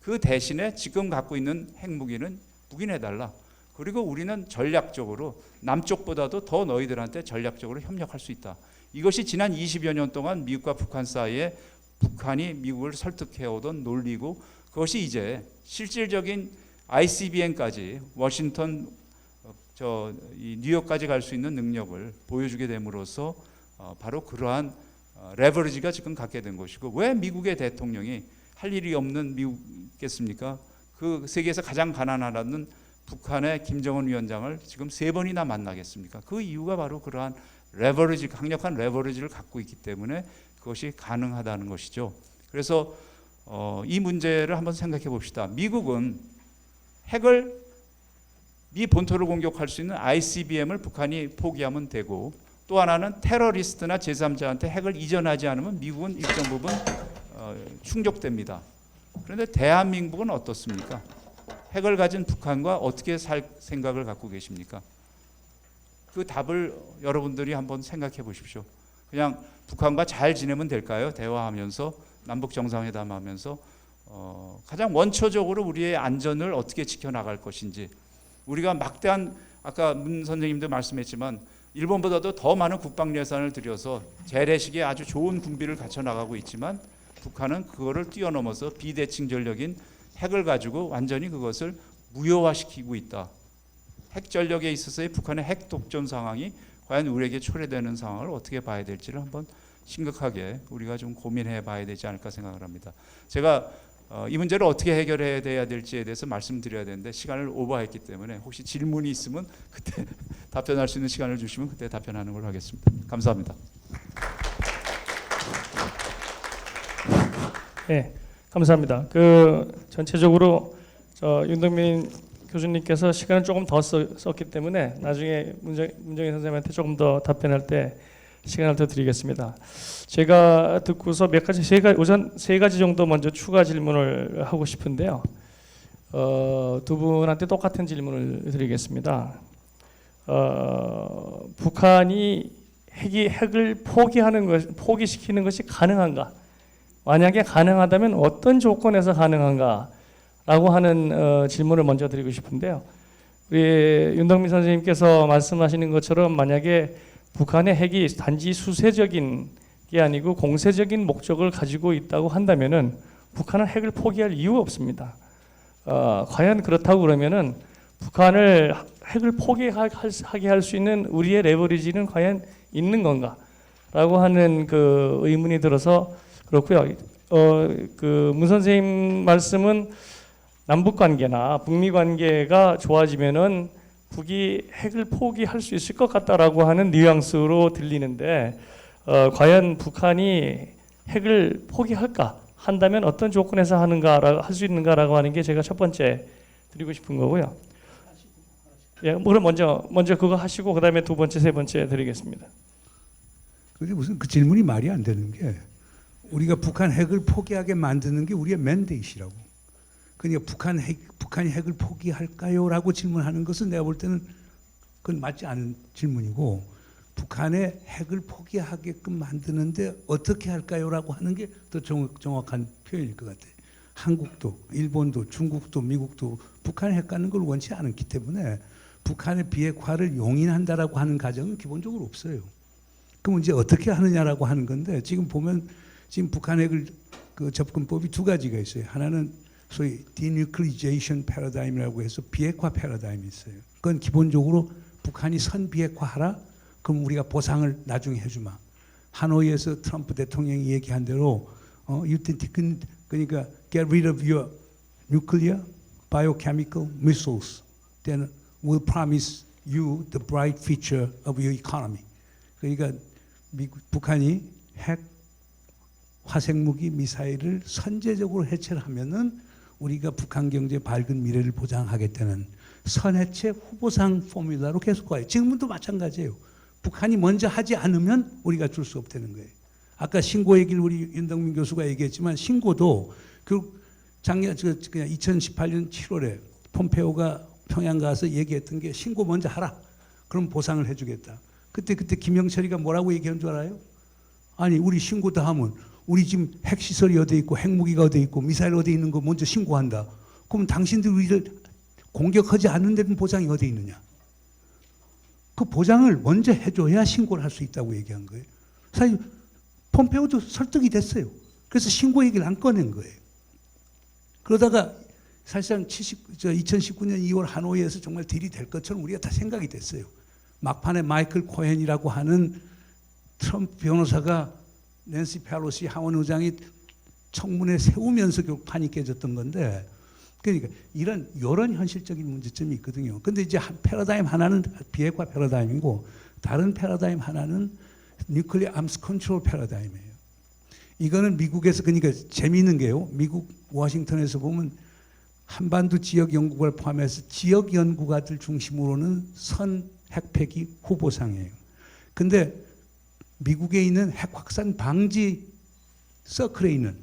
그 대신에 지금 갖고 있는 핵무기는 묵인해달라. 그리고 우리는 전략적으로 남쪽보다도 더 너희들한테 전략적으로 협력할 수 있다. 이것이 지난 20여 년 동안 미국과 북한 사이에 북한이 미국을 설득해오던 논리고 그것이 이제 실질적인 ICBM까지 워싱턴 이 뉴욕까지 갈 수 있는 능력을 보여주게 됨으로써 바로 그러한 레버리지가 지금 갖게 된 것이고 왜 미국의 대통령이 할 일이 없는 미국겠습니까? 그 세계에서 가장 가난하다는 북한의 김정은 위원장을 지금 3번이나 만나겠습니까? 그 이유가 바로 그러한 레버리지, 강력한 레버리지를 갖고 있기 때문에 그것이 가능하다는 것이죠. 그래서 이 문제를 한번 생각해 봅시다. 미국은 핵을 미 본토를 공격할 수 있는 ICBM을 북한이 포기하면 되고 또 하나는 테러리스트나 제3자한테 핵을 이전하지 않으면 미국은 일정 부분 충족됩니다. 그런데 대한민국은 어떻습니까? 핵을 가진 북한과 어떻게 살 생각을 갖고 계십니까? 그 답을 여러분들이 한번 생각해 보십시오. 그냥 북한과 잘 지내면 될까요? 대화하면서 남북 정상회담 하면서 가장 원초적으로 우리의 안전을 어떻게 지켜나갈 것인지 우리가 막대한 아까 문 선생님도 말씀했지만 일본보다도 더 많은 국방 예산을 들여서 재래식의 아주 좋은 군비를 갖춰 나가고 있지만 북한은 그거를 뛰어넘어서 비대칭 전력인 핵을 가지고 완전히 그것을 무효화시키고 있다. 핵 전력에 있어서의 북한의 핵 독점 상황이 과연 우리에게 초래되는 상황을 어떻게 봐야 될지를 한번 심각하게 우리가 좀 고민해 봐야 되지 않을까 생각을 합니다. 제가 이 문제를 어떻게 해결해야 될지에 대해서 말씀드려야 되는데 시간을 오버했기 때문에 혹시 질문이 있으면 그때 답변할 수 있는 시간을 주시면 그때 답변하는 걸로 하겠습니다. 감사합니다. 네, 감사합니다. 전체적으로 윤동민 교수님께서 시간을 조금 더 썼기 때문에 나중에 문정인 선생님한테 조금 더 답변할 때 시간을 더 드리겠습니다. 제가 듣고서 우선 세 가지 정도 먼저 추가 질문을 하고 싶은데요. 두 분한테 똑같은 질문을 드리겠습니다. 북한이 핵을 포기시키는 것이 가능한가? 만약에 가능하다면 어떤 조건에서 가능한가라고 하는 질문을 먼저 드리고 싶은데요. 우리 윤동민 선생님께서 말씀하시는 것처럼 만약에 북한의 핵이 단지 수세적인 게 아니고 공세적인 목적을 가지고 있다고 한다면은 북한은 핵을 포기할 이유가 없습니다. 과연 그렇다고 그러면은 북한을 핵을 포기하게 할 수 있는 우리의 레버리지는 과연 있는 건가라고 하는 그 의문이 들어서 그렇고요. 문 선생님 말씀은 남북 관계나 북미 관계가 좋아지면은 북이 핵을 포기할 수 있을 것 같다라고 하는 뉘앙스로 들리는데 과연 북한이 핵을 포기할까? 한다면 어떤 조건에서 할 수 있는가라고 하는 게 제가 첫 번째 드리고 싶은 거고요. 예, 그럼 먼저 그거 하시고 그다음에 두 번째, 세 번째 드리겠습니다. 근데 무슨 그 질문이 말이 안 되는 게 우리가 북한 핵을 포기하게 만드는 게 우리의 맨데이트라고. 그러니까 북한이 핵을 포기할까요?라고 질문하는 것은 내가 볼 때는 그건 맞지 않은 질문이고 북한의 핵을 포기하게끔 만드는데 어떻게 할까요?라고 하는 게 더 정확한 표현일 것 같아요. 한국도, 일본도, 중국도, 미국도 북한의 핵 갖는 걸 원치 않기 때문에 북한의 비핵화를 용인한다라고 하는 가정은 기본적으로 없어요. 그럼 이제 어떻게 하느냐라고 하는 건데 지금 보면 지금 북한 핵을 그 접근법이 두 가지가 있어요. 하나는 소위 denuclearization paradigm이라고 해서 비핵화 패러다임이 있어요. 그건 기본적으로 북한이 선비핵화하라. 그럼 우리가 보상을 나중에 해주마. 하노이에서 트럼프 대통령이 얘기한 대로 그러니까 get rid of your nuclear, biochemical missiles. Then we'll promise you the bright future of your economy. 그러니까 북한이 핵, 화생무기, 미사일을 선제적으로 해체를 하면은 우리가 북한 경제 밝은 미래를 보장하겠다는 선해체 후보상 포뮬라로 계속 가요. 지금도 마찬가지예요. 북한이 먼저 하지 않으면 우리가 줄 수 없다는 거예요. 아까 신고 얘기를 우리 윤동민 교수가 얘기했지만 신고도 작년 2018년 7월에 폼페오가 평양 가서 얘기했던 게 신고 먼저 하라. 그럼 보상을 해주겠다. 그때 김영철이가 뭐라고 얘기한 줄 알아요? 아니 우리 신고 다 하면 우리 지금 핵시설이 어디 있고 핵무기가 어디 있고 미사일 어디 있는 거 먼저 신고한다. 그럼 당신들 우리를 공격하지 않는 데는 보장이 어디 있느냐? 그 보장을 먼저 해줘야 신고를 할 수 있다고 얘기한 거예요. 사실 폼페오도 설득이 됐어요. 그래서 신고 얘기를 안 꺼낸 거예요. 그러다가 사실상 2019년 2월 하노이에서 정말 딜이 될 것처럼 우리가 다 생각이 됐어요. 막판에 마이클 코헨이라고 하는 트럼프 변호사가 낸시 펠로시 하원 의장이 청문회 세우면서 결국 판이 깨졌던 건데, 그러니까 이런 현실적인 문제점이 있거든요. 근데 이제 패러다임 하나는 비핵화 패러다임이고 다른 패러다임 하나는 뉴클리어 암스 컨트롤 패러다임이에요. 이거는 미국에서, 그러니까 재미있는 게요. 미국 워싱턴에서 보면 한반도 지역 연구가를 포함해서 지역 연구가들 중심으로는 선 핵폐기 후보상이에요. 근데 미국에 있는 핵 확산 방지 서클에 있는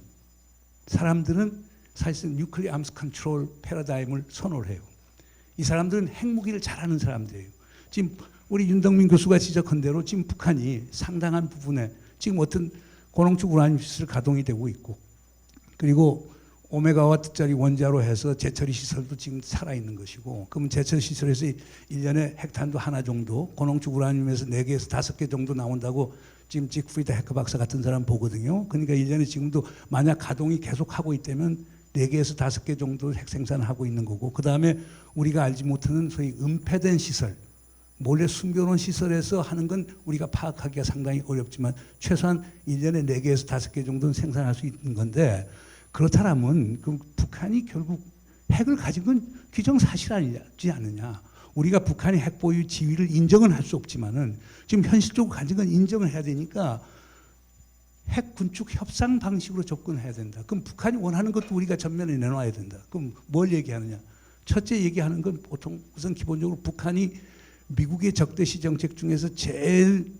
사람들은 사실상 뉴클리어 암스 컨트롤 패러다임을 선호를 해요. 이 사람들은 핵무기를 잘하는 사람들이에요. 지금 우리 윤덕민 교수가 지적한 대로 지금 북한이 상당한 부분에 지금 어떤 고농축 우라늄 시설 가동이 되고 있고, 그리고 오메가와트짜리 원자로 해서 재처리 시설도 지금 살아있는 것이고, 그러면 재처리 시설에서 1년에 핵탄두 하나 정도, 고농축 우라늄에서 4개에서 5개 정도 나온다고 지금 직프리드 해커 박사 같은 사람 보거든요. 그러니까 1년에 지금도 만약 가동이 계속 하고 있다면 4개에서 5개 정도 핵 생산을 하고 있는 거고, 그 다음에 우리가 알지 못하는 소위 은폐된 시설, 몰래 숨겨놓은 시설에서 하는 건 우리가 파악하기가 상당히 어렵지만 최소한 1년에 4개에서 5개 정도는 생산할 수 있는 건데, 그렇다면 그 북한이 결국 핵을 가진 건 기정사실이지 않느냐. 우리가 북한의 핵 보유 지위를 인정은 할 수 없지만은 지금 현실적으로 가진 건 인정을 해야 되니까 핵 군축 협상 방식으로 접근해야 된다. 그럼 북한이 원하는 것도 우리가 전면에 내놔야 된다. 그럼 뭘 얘기하느냐? 첫째 얘기하는 건 보통 우선 기본적으로 북한이 미국의 적대시 정책 중에서 제일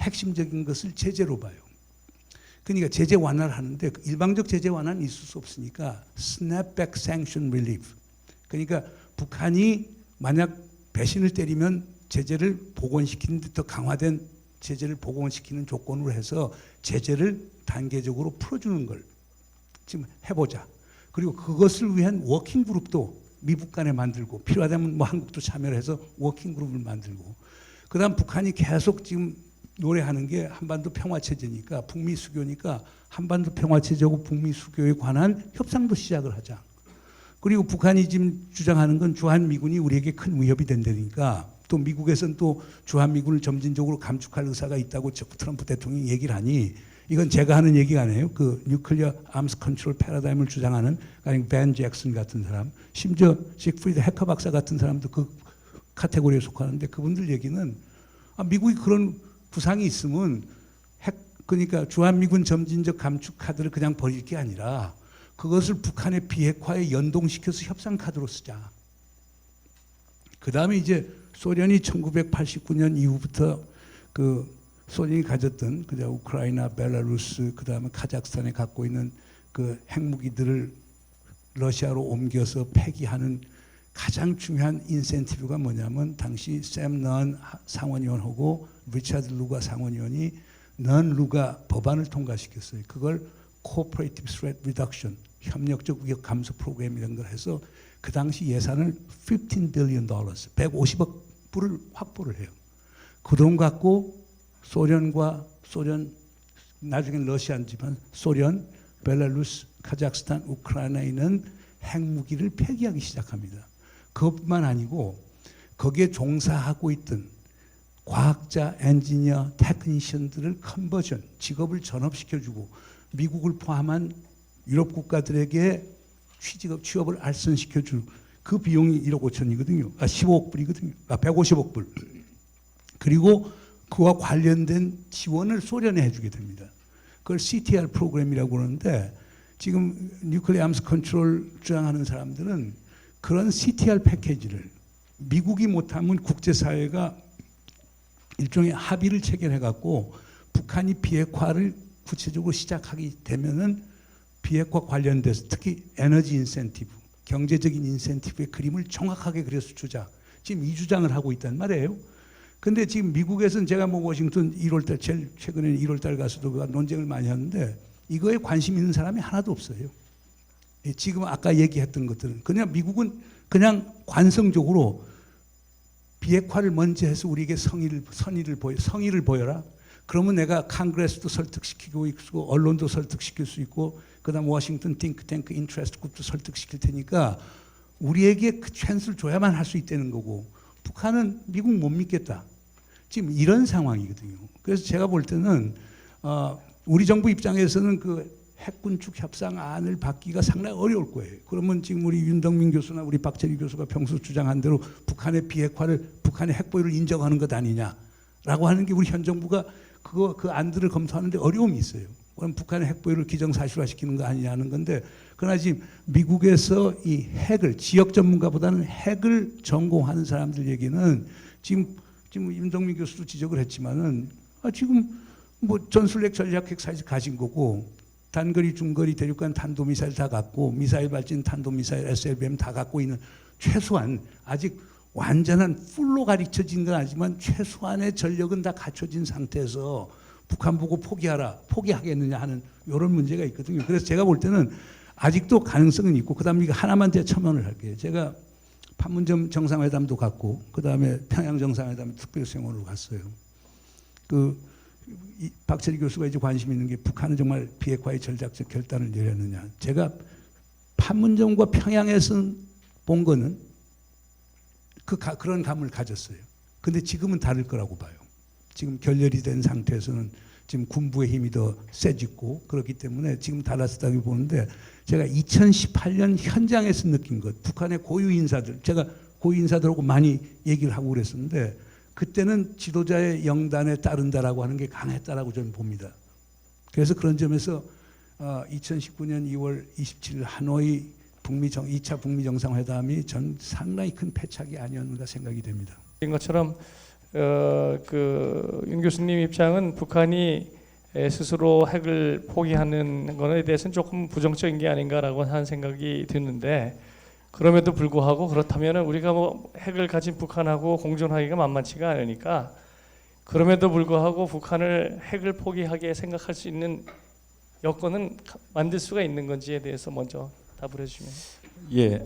핵심적인 것을 제재로 봐요. 그러니까 제재 완화를 하는데 일방적 제재 완화는 있을 수 없으니까 snapback sanction relief. 그러니까 북한이 만약 배신을 때리면 제재를 복원시키는 더 강화된 제재를 복원시키는 조건으로 해서 제재를 단계적으로 풀어주는 걸 지금 해보자. 그리고 그것을 위한 워킹 그룹도 미북 간에 만들고 필요하다면 뭐 한국도 참여를 해서 워킹 그룹을 만들고, 그다음 북한이 계속 지금 노래하는 게 한반도 평화 체제니까 북미 수교니까 한반도 평화 체제고 북미 수교에 관한 협상도 시작을 하자. 그리고 북한이 지금 주장하는 건 주한미군이 우리에게 큰 위협이 된다니까, 또 미국에서는 또 주한미군을 점진적으로 감축할 의사가 있다고 트럼프 대통령이 얘기를 하니, 이건 제가 하는 얘기가 아니에요. 그 뉴클리어 암스 컨트롤 패러다임을 주장하는 벤 잭슨 같은 사람, 심지어 직프리드 해커 박사 같은 사람도 그 카테고리에 속하는데, 그분들 얘기는 미국이 그런 부상이 있으면 그러니까 주한미군 점진적 감축 카드를 그냥 버릴 게 아니라 그것을 북한의 비핵화에 연동시켜서 협상 카드로 쓰자. 그 다음에 이제 소련이 1989년 이후부터 그 소련이 가졌던 그저 우크라이나, 벨라루스, 그 다음에 카자흐스탄에 갖고 있는 그 핵무기들을 러시아로 옮겨서 폐기하는 가장 중요한 인센티브가 뭐냐면, 당시 샘 넌 상원의원하고 리차드 루가 상원의원이 넌 루가 법안을 통과시켰어요. 그걸 Cooperative Threat Reduction, 협력적 위협 감소 프로그램 이런 걸 해서 그 당시 예산을 $15 billion, 150억 불을 확보를 해요. 그 돈 갖고 소련, 나중엔 러시아지만 소련, 벨라루스, 카자흐스탄, 우크라이나에 있는 핵무기를 폐기하기 시작합니다. 그것뿐만 아니고 거기에 종사하고 있던 과학자, 엔지니어, 테크니션들을 컨버전, 직업을 전업시켜주고 미국을 포함한 유럽 국가들에게 취업을 알선시켜줄 그 비용이 1억 5천이거든요. 15억 불이거든요. 150억 불. 그리고 그와 관련된 지원을 소련에 해주게 됩니다. 그걸 CTR 프로그램이라고 그러는데, 지금 뉴클리어 암스 컨트롤 주장하는 사람들은 그런 CTR 패키지를 미국이 못하면 국제사회가 일종의 합의를 체결해갖고 북한이 비핵화를 구체적으로 시작하게 되면은 비핵화 관련돼서 특히 에너지 인센티브, 경제적인 인센티브의 그림을 정확하게 그려서 주자. 지금 이 주장을 하고 있단 말이에요. 근데 지금 미국에서는 제가 뭐 워싱턴 1월달 제일 최근에 1월달 가서도 그 논쟁을 많이 하는데 이거에 관심 있는 사람이 하나도 없어요. 예, 지금 아까 얘기했던 것들은 그냥 미국은 그냥 관성적으로 비핵화를 먼저 해서 우리에게 성의를 보여라. 그러면 내가 컨그레스도 설득시키고 있고 언론도 설득시킬 수 있고 그다음 워싱턴 띵크탱크 인트레스트 그룹도 설득시킬 테니까 우리에게 그 찬스를 줘야만 할 수 있다는 거고 북한은 미국 못 믿겠다. 지금 이런 상황이거든요. 그래서 제가 볼 때는 우리 정부 입장에서는 그 핵군축 협상안을 받기가 상당히 어려울 거예요. 그러면 지금 우리 윤덕민 교수나 우리 박철희 교수가 평소 주장한 대로 북한의 비핵화를 북한의 핵보유를 인정하는 것 아니냐라고 하는 게 우리 현 정부가 그 안들을 검토하는데 어려움이 있어요. 그럼 북한의 핵보유를 기정사실화시키는 거 아니냐는 건데 그러나 지금 미국에서 이 핵을 지역 전문가보다는 핵을 전공하는 사람들 얘기는 지금 윤덕민 교수도 지적을 했지만은 지금 뭐 전술핵 전략핵 사실 가진 거고 단거리 중거리 대륙간 탄도미사일 다 갖고 미사일 발진 탄도미사일 SLBM 다 갖고 있는 최소한 아직 완전한 풀로 가르쳐진 건 아니지만 최소한의 전력은 다 갖춰진 상태에서 북한 보고 포기하겠느냐 하는 이런 문제가 있거든요. 그래서 제가 볼 때는 아직도 가능성은 있고 그다음에 이거 하나만 더 첨언을 할게요. 제가 판문점 정상회담도 갔고 그다음에 평양 정상회담 특별수행원으로 갔어요. 박철희 교수가 이제 관심 있는 게 북한은 정말 비핵화의 전략적 결단을 내렸느냐. 제가 판문점과 평양에서 본 거는 그런 감을 가졌어요. 근데 지금은 다를 거라고 봐요. 지금 결렬이 된 상태에서는 지금 군부의 힘이 더 세지고 그렇기 때문에 지금 달랐다고 보는데 제가 2018년 현장에서 느낀 것, 북한의 고유 인사들, 제가 고유 인사들하고 많이 얘기를 하고 그랬었는데 그때는 지도자의 영단에 따른다라고 하는 게 강했다라고 저는 봅니다. 그래서 그런 점에서 2019년 2월 27일 하노이 2차 북미 정상회담이 전 상당히 큰 패착이 아니었는가 생각이 됩니다. 인 것처럼 윤 교수님 입장은 북한이 스스로 핵을 포기하는 것에 대해서는 조금 부정적인 게 아닌가라고 하는 생각이 드는데 그럼에도 불구하고 그렇다면 우리가 뭐 핵을 가진 북한하고 공존하기가 만만치가 않으니까 그럼에도 불구하고 북한을 핵을 포기하게 생각할 수 있는 여건은 만들 수가 있는 건지에 대해서 먼저 답을 해주시면. 예,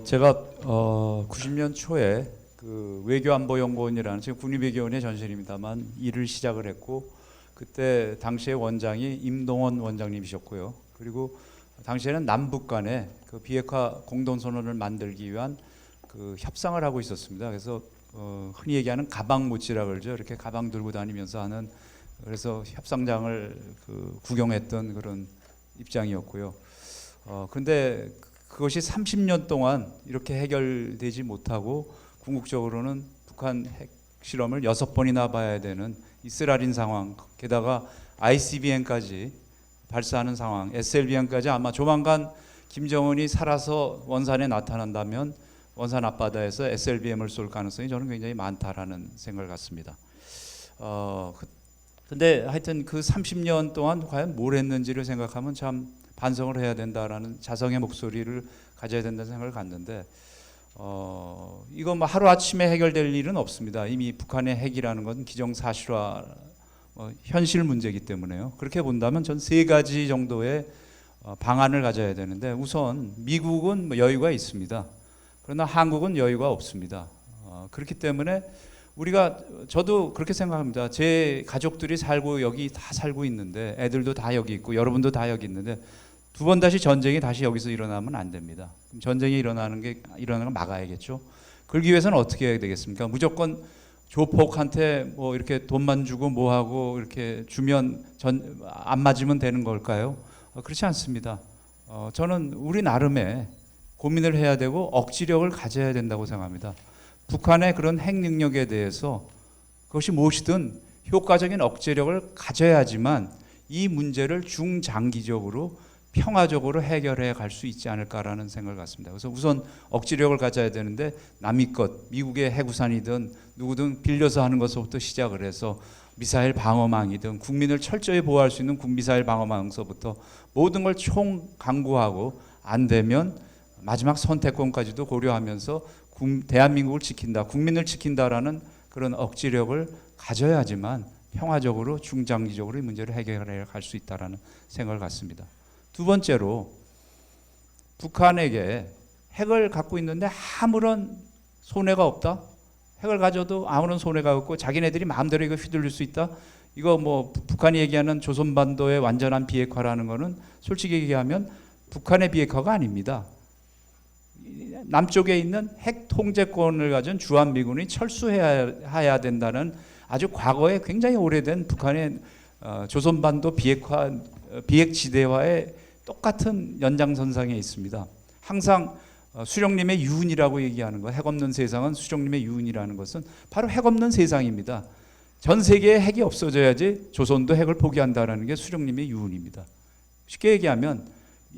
제가 90년 초에 그 외교안보연구원이라는 지금 국립외교원의 전신입니다만 일을 시작을 했고 그때 당시의 원장이 임동원 원장님이셨고요. 그리고 당시에는 남북 간에 그 비핵화 공동선언을 만들기 위한 그 협상을 하고 있었습니다. 그래서 흔히 얘기하는 가방 모찌라 그러죠. 이렇게 가방 들고 다니면서 하는 그래서 협상장을 구경했던 그런 입장이었고요. 근데 그것이 30년 동안 이렇게 해결되지 못하고 궁극적으로는 북한 핵 실험을 6번이나 봐야 되는 이 쓰라린 상황, 게다가 ICBM까지 발사하는 상황, SLBM까지 아마 조만간 김정은이 살아서 원산에 나타난다면 원산 앞바다에서 SLBM을 쏠 가능성이 저는 굉장히 많다라는 생각을 갖습니다. 근데 하여튼 그 30년 동안 과연 뭘 했는지를 생각하면 참 반성을 해야 된다라는 자성의 목소리를 가져야 된다는 생각을 갖는데 이거 뭐 하루아침에 해결될 일은 없습니다. 이미 북한의 핵이라는 건 기정사실화 현실 문제이기 때문에요. 그렇게 본다면 전 3가지 정도의 방안을 가져야 되는데 우선 미국은 뭐 여유가 있습니다. 그러나 한국은 여유가 없습니다. 그렇기 때문에 저도 그렇게 생각합니다. 제 가족들이 여기 다 살고 있는데 애들도 다 여기 있고 여러분도 다 여기 있는데 2번 다시 전쟁이 다시 여기서 일어나면 안 됩니다. 그럼 전쟁이 일어나는 거 막아야겠죠. 그러기 위해서는 어떻게 해야 되겠습니까? 무조건 조폭한테 뭐 이렇게 돈만 주고 뭐 하고 이렇게 주면 안 맞으면 되는 걸까요? 그렇지 않습니다. 저는 우리 나름의 고민을 해야 되고 억지력을 가져야 된다고 생각합니다. 북한의 그런 핵 능력에 대해서 그것이 무엇이든 효과적인 억제력을 가져야지만 이 문제를 중장기적으로 평화적으로 해결해 갈 수 있지 않을까라는 생각을 갖습니다. 그래서 우선 억지력을 가져야 되는데 남의 것, 미국의 핵우산이든 누구든 빌려서 하는 것부터 시작을 해서 미사일 방어망이든 국민을 철저히 보호할 수 있는 미사일 방어망서부터 모든 걸 총강구하고 안 되면 마지막 선택권까지도 고려하면서 대한민국을 지킨다, 국민을 지킨다라는 그런 억지력을 가져야지만 평화적으로 중장기적으로 이 문제를 해결해 갈 수 있다라는 생각을 갖습니다. 두 번째로 북한에게 핵을 갖고 있는데 아무런 손해가 없다. 핵을 가져도 아무런 손해가 없고 자기네들이 마음대로 이거 휘둘릴 수 있다. 이거 뭐 북한이 얘기하는 조선반도의 완전한 비핵화라는 거는 솔직히 얘기하면 북한의 비핵화가 아닙니다. 남쪽에 있는 핵 통제권을 가진 주한미군이 철수해야 된다는 아주 과거에 굉장히 오래된 북한의 조선반도 비핵지대와의 똑같은 연장선상에 있습니다. 항상 수령님의 유운이라고 얘기하는 것, 핵 없는 세상은 수령님의 유운이라는 것은 바로 핵 없는 세상입니다. 전 세계에 핵이 없어져야지 조선도 핵을 포기한다는 게 수령님의 유운입니다. 쉽게 얘기하면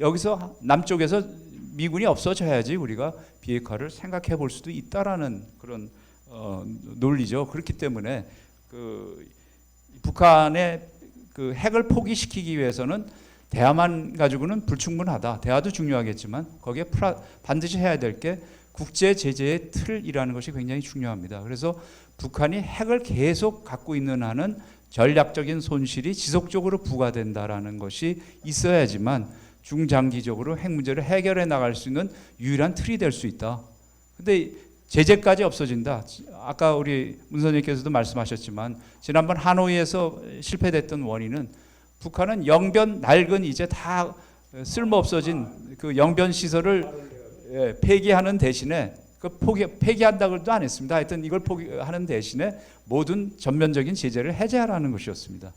여기서 남쪽에서 미군이 없어져야지 우리가 비핵화를 생각해 볼 수도 있다라는 그런 논리죠. 그렇기 때문에 북한의 그 핵을 포기시키기 위해서는 대화만 가지고는 불충분하다. 대화도 중요하겠지만 거기에 반드시 해야 될 게 국제 제재의 틀이라는 것이 굉장히 중요합니다. 그래서 북한이 핵을 계속 갖고 있는 한은 전략적인 손실이 지속적으로 부과된다라는 것이 있어야지만 중장기적으로 핵 문제를 해결해 나갈 수 있는 유일한 틀이 될 수 있다. 근데 제재까지 없어진다. 아까 우리 문 선생님께서도 말씀하셨지만 지난번 하노이에서 실패됐던 원인은 북한은 영변 낡은 이제 다 쓸모 없어진 그 영변 시설을 폐기하는 대신에 폐기한다고도 안 했습니다. 하여튼 이걸 포기하는 대신에 모든 전면적인 제재를 해제하라는 것이었습니다.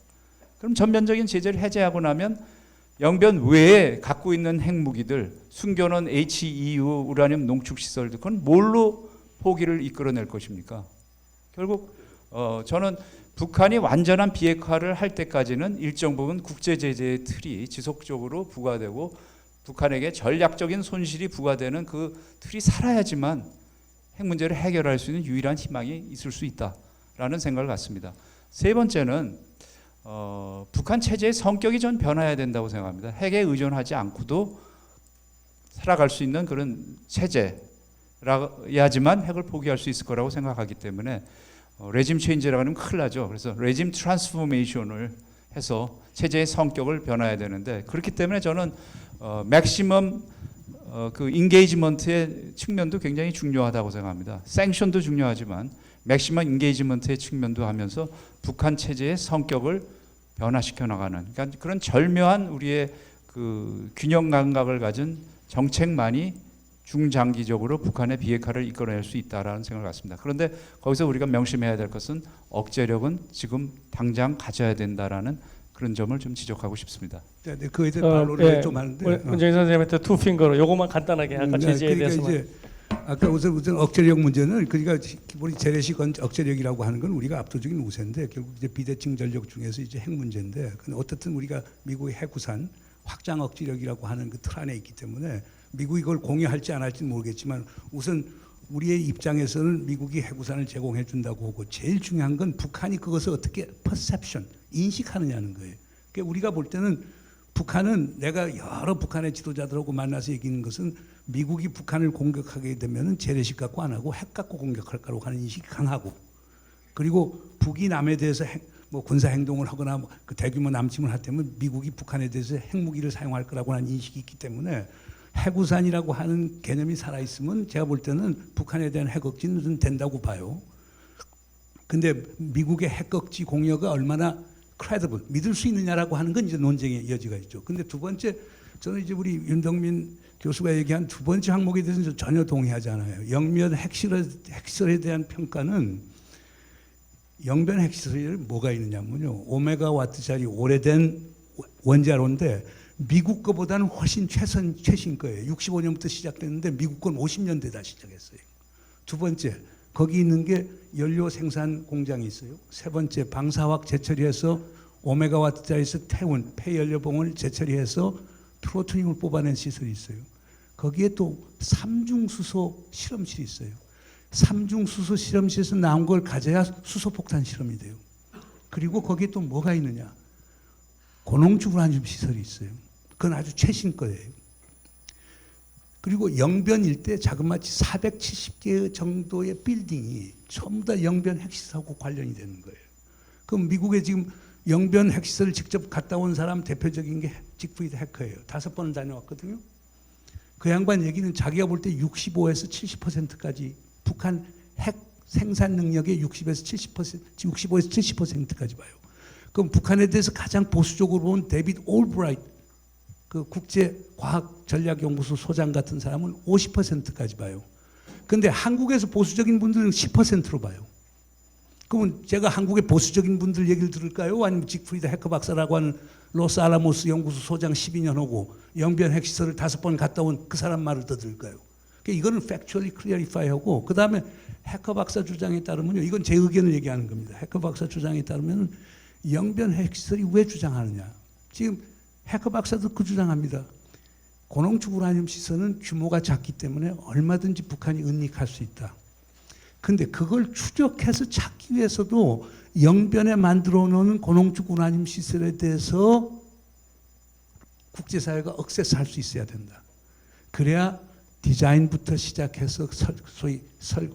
그럼 전면적인 제재를 해제하고 나면 영변 외에 갖고 있는 핵무기들, 숨겨놓은 HEU 우라늄 농축 시설들, 그건 뭘로 포기를 이끌어낼 것입니까? 결국 저는 북한이 완전한 비핵화를 할 때까지는 일정 부분 국제 제재의 틀이 지속적으로 부과되고 북한에게 전략적인 손실이 부과되는 그 틀이 살아야지만 핵 문제를 해결할 수 있는 유일한 희망이 있을 수 있다라는 생각을 갖습니다. 세 번째는 북한 체제의 성격이 전 변화해야 된다고 생각합니다. 핵에 의존하지 않고도 살아갈 수 있는 그런 체제라야지만 핵을 포기할 수 있을 거라고 생각하기 때문에 레짐 체인지라고 하면 큰일 나죠. 그래서 레짐 트랜스포메이션을 해서 체제의 성격을 변화해야 되는데 그렇기 때문에 저는 맥시멈 그 인게이지먼트의 측면도 굉장히 중요하다고 생각합니다. 생션도 중요하지만 맥시멈 인게이지먼트의 측면도 하면서 북한 체제의 성격을 변화시켜 나가는 그러니까 그런 절묘한 우리의 그 균형 감각을 가진 정책만이 중장기적으로 북한의 비핵화를 이끌어낼 수 있다라는 생각을 갖습니다. 그런데 거기서 우리가 명심해야 될 것은 억제력은 지금 당장 가져야 된다라는 그런 점을 좀 지적하고 싶습니다. 네, 그에 대해 반론을 좀 하는데 문재인 선생님한테 투 핑거로 요것만 간단하게 아까 제재에 그러니까 대해서만. 이제 아까 우선 억제력 문제는 그러니까 기본이 재래식 억제력이라고 하는 건 우리가 압도적인 우세인데 결국 이제 비대칭 전력 중에서 이제 핵 문제인데 근데 어떻든 우리가 미국의 핵우산 확장 억지력이라고 하는 그 틀 안에 있기 때문에 미국이 이걸 공유할지 안 할지는 모르겠지만 우선 우리의 입장에서는 미국이 핵우산을 제공해 준다고 하고 제일 중요한 건 북한이 그것을 어떻게 퍼셉션 인식하느냐는 거예요. 그러니까 우리가 볼 때는 북한은 내가 여러 북한의 지도자들하고 만나서 얘기하는 것은 미국이 북한을 공격하게 되면은 재래식 갖고 안 하고 핵 갖고 공격할 거라고 하는 인식이 강하고 그리고 북이 남에 대해서 뭐 군사 행동을 하거나 뭐 그 대규모 남침을 하다면 미국이 북한에 대해서 핵무기를 사용할 거라고 하는 인식이 있기 때문에 핵우산이라고 하는 개념이 살아있으면 제가 볼 때는 북한에 대한 핵억지는 된다고 봐요. 근데 미국의 핵억지 공여가 얼마나 credible, 믿을 수 있느냐라고 하는 건 이제 논쟁의 여지가 있죠. 근데 두 번째, 저는 이제 우리 윤덕민 교수가 얘기한 두 번째 항목에 대해서는 전혀 동의하지 않아요. 영변 핵시설에 대한 평가는 영변 핵시설에 뭐가 있느냐면요. 오메가와트짜리 오래된 원자로인데 미국 거보다는 훨씬 최신 거예요. 65년부터 시작됐는데 미국 건 50년대다 시작했어요. 두 번째, 거기 있는 게 연료 생산 공장이 있어요. 세 번째, 방사화학 재처리해서 오메가와트짜리에서 태운 폐연료봉을 재처리해서 플루토늄을 뽑아낸 시설이 있어요. 거기에 또 삼중수소 실험실이 있어요. 삼중수소 실험실에서 나온 걸 가져야 수소폭탄 실험이 돼요. 그리고 거기에 또 뭐가 있느냐? 고농축우라늄 시설이 있어요. 그건 아주 최신 거예요. 그리고 영변 일대 자그마치 470개 정도의 빌딩이 전부 다 영변 핵시설하고 관련이 되는 거예요. 그럼 미국에 지금 영변 핵시설을 직접 갔다 온 사람 대표적인 게 직프리드 해커예요. 5번을 다녀왔거든요. 그 양반 얘기는 자기가 볼 때 65에서 70%까지 북한 핵 생산 능력의 60에서 70%, 65에서 70%까지 봐요. 그럼 북한에 대해서 가장 보수적으로 본 데빗 올브라이트 그 국제과학전략연구소 소장 같은 사람은 50%까지 봐요. 근데 한국에서 보수적인 분들은 10%로 봐요. 그러면 제가 한국의 보수적인 분들 얘기를 들을까요? 아니면 직프리드 해커 박사라고 하는 로스알라모스 연구소 소장 12년 하고 영변 핵시설을 5번 갔다 온 그 사람 말을 더 들을까요? 그러니까 이거는 factually clarify 하고 그 다음에 해커 박사 주장에 따르면요. 이건 제 의견을 얘기하는 겁니다. 해커 박사 주장에 따르면 영변 핵시설이 왜 주장하느냐. 지금 해커 박사도 그 주장합니다. 고농축 우라늄 시설은 규모가 작기 때문에 얼마든지 북한이 은닉할 수 있다. 근데 그걸 추적해서 찾기 위해서도 영변에 만들어 놓은 고농축 우라늄 시설에 대해서 국제사회가 억세스할 수 있어야 된다. 그래야 디자인부터 시작해서 소위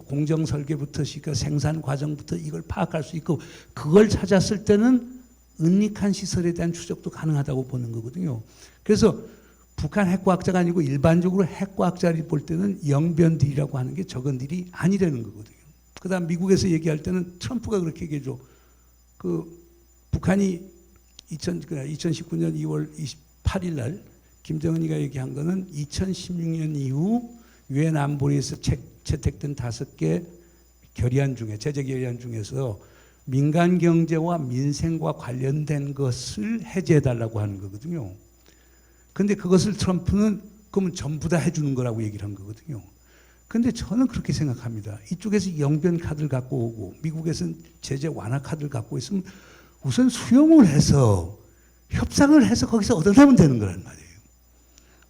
공정 설계부터 시작 생산 과정부터 이걸 파악할 수 있고 그걸 찾았을 때는 은닉한 시설에 대한 추적도 가능하다고 보는 거거든요. 그래서 북한 핵과학자가 아니고 일반적으로 핵과학자를 볼 때는 영변들이라고 하는 게 적은들이 아니라는 거거든요. 그다음 미국에서 얘기할 때는 트럼프가 그렇게 얘기해줘. 그 북한이 2019년 2월 28일 날 김정은이가 얘기한 거는 2016년 이후 유엔 안보리에서 채택된 5개 결의안 중에 제재 결의안 중에서 민간 경제와 민생과 관련된 것을 해제해 달라고 하는 거거든요. 근데 그것을 트럼프는 그러면 전부 다 해주는 거라고 얘기를 한 거거든요. 근데 저는 그렇게 생각합니다. 이쪽에서 영변 카드를 갖고 오고 미국에서는 제재 완화 카드를 갖고 있으면 우선 수용을 해서 협상을 해서 거기서 얻어내면 되는 거란 말이에요.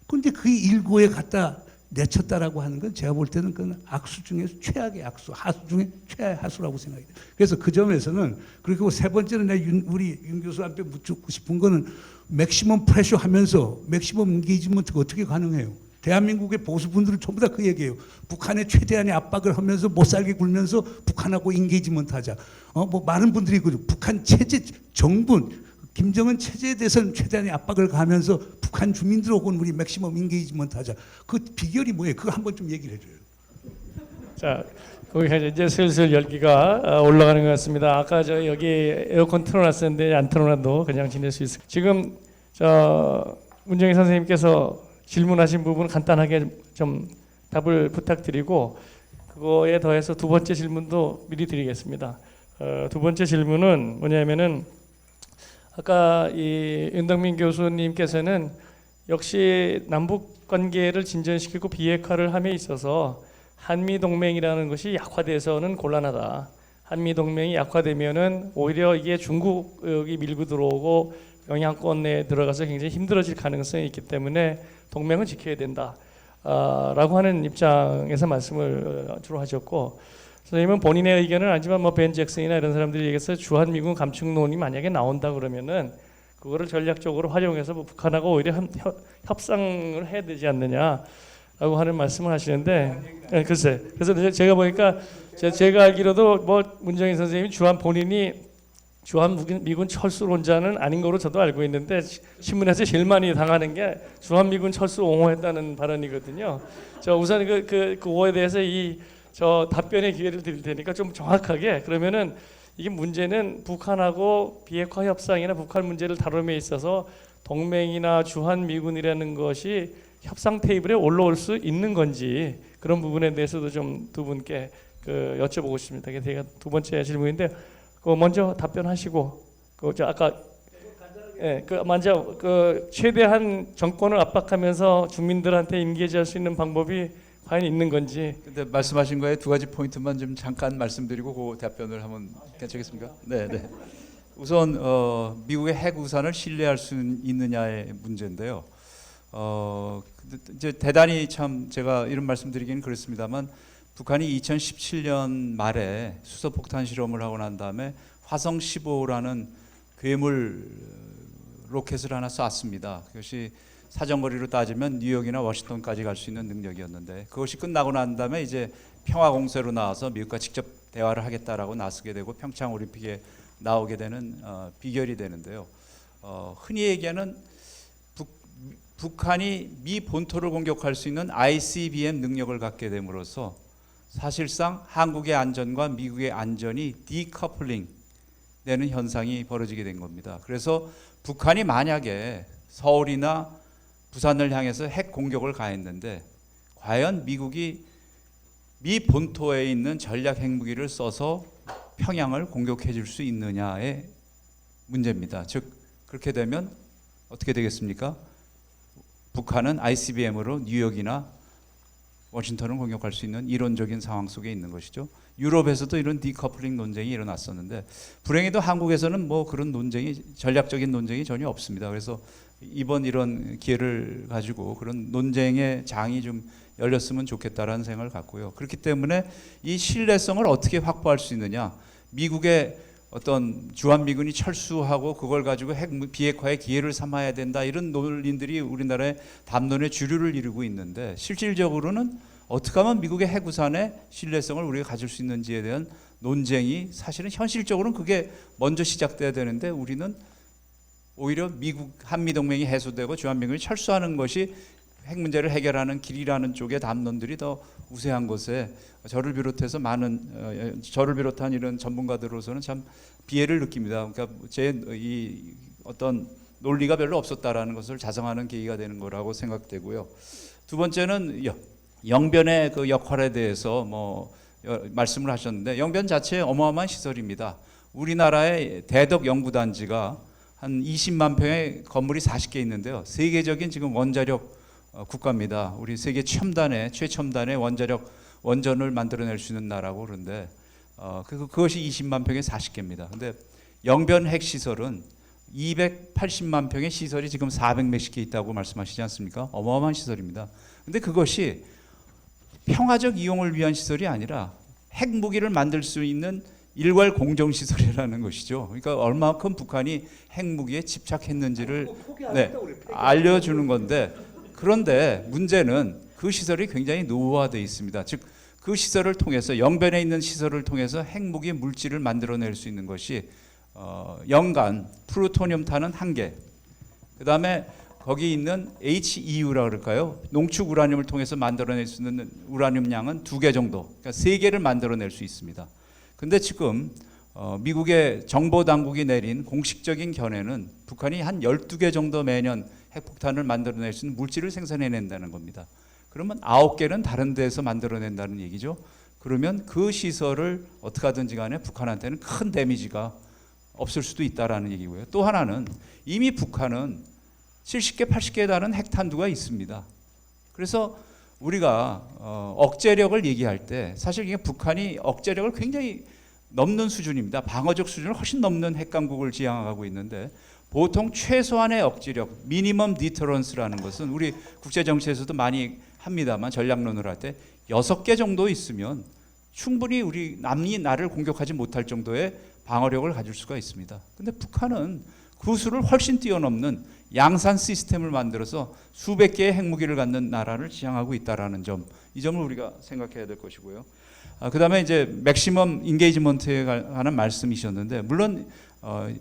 근데 그 일고에 갖다 내쳤다라고 하는 건 제가 볼 때는 그건 악수 중에서 최악의 악수, 하수 중에 최악의 하수라고 생각이 돼요. 그래서 그 점에서는 그리고 세 번째는 내가 우리 윤 교수한테 묻고 싶은 거는 맥시멈 프레셔 하면서 맥시멈 인게이지먼트가 어떻게 가능해요? 대한민국의 보수분들은 전부 다 그 얘기예요. 북한의 최대한의 압박을 하면서 못 살게 굴면서 북한하고 인게이지먼트 하자. 뭐 많은 분들이 그 북한 체제 정부 김정은 체제에 대해서는 최대한의 압박을 가하면서 북한 주민들하고는 우리 맥시멈 인게이지먼트 하자. 그 비결이 뭐예요? 그거 한번 좀 얘기를 해줘요. 자, 거기가 이제 슬슬 열기가 올라가는 것 같습니다. 아까 저 여기 에어컨 틀어놨었는데 안 틀어놔도 그냥 지낼 수 있어요. 지금 저 문정희 선생님께서 질문하신 부분 간단하게 좀 답을 부탁드리고 그거에 더해서 두 번째 질문도 미리 드리겠습니다. 두 번째 질문은 뭐냐면은 아까 이 윤덕민 교수님께서는 역시 남북 관계를 진전시키고 비핵화를 함에 있어서 한미 동맹이라는 것이 약화돼서는 곤란하다. 한미 동맹이 약화되면은 오히려 이게 중국이 밀고 들어오고 영향권 내에 들어가서 굉장히 힘들어질 가능성이 있기 때문에 동맹은 지켜야 된다. 라고 하는 입장에서 말씀을 주로 하셨고 선생님은 본인의 의견은 아니지만 뭐 벤 잭슨이나 이런 사람들이 얘기해서 주한미군 감축론이 만약에 나온다 그러면은 그거를 전략적으로 활용해서 뭐 북한하고 오히려 협상을 해야 되지 않느냐라고 하는 말씀을 하시는데 글쎄 그래서 제가 보니까 제가 알기로도 뭐 문정희 선생님이 주한미군 철수론자는 아닌 거로 저도 알고 있는데 신문에서 제일 많이 당하는 게 주한미군 철수 옹호했다는 발언이거든요. 저 우선 그 오해에 대해서 저 답변의 기회를 드릴 테니까 좀 정확하게 그러면은 이게 문제는 북한하고 비핵화 협상이나 북한 문제를 다룸에 있어서 동맹이나 주한미군이라는 것이 협상 테이블에 올라올 수 있는 건지 그런 부분에 대해서도 좀 두 분께 여쭤보고 싶습니다. 그게 제가 두 번째 질문인데 먼저 답변하시고 아까 먼저 최대한 정권을 압박하면서 주민들한테 인게이지할 수 있는 방법이 과연 있는 건지. 근데 말씀하신 거에 두 가지 포인트만 좀 잠깐 말씀드리고 그 답변을 하면 괜찮겠습니까? 네. 우선 미국의 핵 우산을 신뢰할 수 있느냐의 문제인데요. 이제 대단히 참 제가 이런 말씀드리기는 그렇습니다만 북한이 2017년 말에 수소폭탄 실험을 하고 난 다음에 화성 15라는 괴물 로켓을 하나 쐈습니다. 그것이 사정거리로 따지면 뉴욕이나 워싱턴까지 갈 수 있는 능력이었는데 그것이 끝나고 난 다음에 이제 평화 공세로 나와서 미국과 직접 대화를 하겠다라고 나서게 되고 평창 올림픽에 나오게 되는 비결이 되는데요. 흔히 얘기하는 북한이 미 본토를 공격할 수 있는 ICBM 능력을 갖게 됨으로써 사실상 한국의 안전과 미국의 안전이 디커플링 되는 현상이 벌어지게 된 겁니다. 그래서 북한이 만약에 서울이나 부산을 향해서 핵 공격을 가했는데 과연 미국이 미 본토에 있는 전략 핵무기를 써서 평양을 공격해 줄 수 있느냐의 문제입니다. 즉 그렇게 되면 어떻게 되겠습니까? 북한은 ICBM으로 뉴욕이나 워싱턴을 공격할 수 있는 이론적인 상황 속에 있는 것이죠. 유럽에서도 이런 디커플링 논쟁이 일어났었는데 불행히도 한국에서는 뭐 그런 논쟁이 전략적인 논쟁이 전혀 없습니다. 그래서 이번 이런 기회를 가지고 그런 논쟁의 장이 좀 열렸으면 좋겠다라는 생각을 갖고요. 그렇기 때문에 이 신뢰성을 어떻게 확보할 수 있느냐? 미국의 어떤 주한미군이 철수하고 그걸 가지고 핵 비핵화의 기회를 삼아야 된다 이런 논리들이 우리나라의 담론의 주류를 이루고 있는데 실질적으로는 어떻게 하면 미국의 핵우산의 신뢰성을 우리가 가질 수 있는지에 대한 논쟁이 사실은 현실적으로는 그게 먼저 시작돼야 되는데 우리는 오히려 미국 한미동맹이 해소되고 주한미군이 철수하는 것이 핵 문제를 해결하는 길이라는 쪽의 담론들이 더 우세한 것에 저를 비롯한 이런 전문가들로서는 참 비애를 느낍니다. 그러니까 제 이 어떤 논리가 별로 없었다라는 것을 자성하는 계기가 되는 거라고 생각되고요. 두 번째는 영변의 그 역할에 대해서 말씀을 하셨는데 영변 자체 어마어마한 시설입니다. 우리나라의 대덕 연구단지가 한 20만 평의 건물이 40개 있는데요. 세계적인 지금 원자력 국가입니다. 우리 세계 최첨단의 원전을 만들어낼 수 있는 나라고 그런데 그것이 20만 평에 40개입니다. 근데 영변 핵시설은 280만 평의 시설이 지금 400몇십 개 있다고 말씀하시지 않습니까? 어마어마한 시설입니다. 근데 그것이 평화적 이용을 위한 시설이 아니라 핵무기를 만들 수 있는 일괄 공정시설이라는 것이죠. 그러니까 얼마큼 북한이 핵무기에 집착했는지를 알려주는 건데 그런데 문제는 그 시설이 굉장히 노후화되어 있습니다. 즉 그 시설을 통해서 영변에 있는 시설을 통해서 핵무기 물질을 만들어낼 수 있는 것이 연간 플루토늄 탄은 1개, 그 다음에 거기 있는 HEU라 그럴까요? 농축 우라늄을 통해서 만들어낼 수 있는 우라늄 양은 2개 정도, 그러니까 3개를 만들어낼 수 있습니다. 근데 지금 미국의 정보 당국이 내린 공식적인 견해는 북한이 한 12개 정도 매년 핵폭탄을 만들어낼 수 있는 물질을 생산해낸다는 겁니다. 그러면 9개는 다른 데서 만들어낸다는 얘기죠. 그러면 그 시설을 어떻게 하든지 간에 북한한테는 큰 데미지가 없을 수도 있다라는 얘기고요. 또 하나는 이미 북한은 70개, 80개에 달하는 핵탄두가 있습니다. 그래서 우리가 억제력을 얘기할 때 사실 이게 북한이 억제력을 굉장히 넘는 수준입니다. 방어적 수준을 훨씬 넘는 핵강국을 지향하고 있는데 보통 최소한의 억지력, 미니멈 디터런스라는 것은 우리 국제정치에서도 많이 합니다만 전략론을 할 때 6개 정도 있으면 충분히 우리 남이 나를 공격하지 못할 정도의 방어력을 가질 수가 있습니다. 근데 북한은 그 수를 훨씬 뛰어넘는 양산 시스템을 만들어서 수백 개의 핵무기를 갖는 나라를 지향하고 있다라는 점, 이 점을 우리가 생각해야 될 것이고요. 그다음에 이제 맥시멈 인게이지먼트에 관한 말씀이셨는데 물론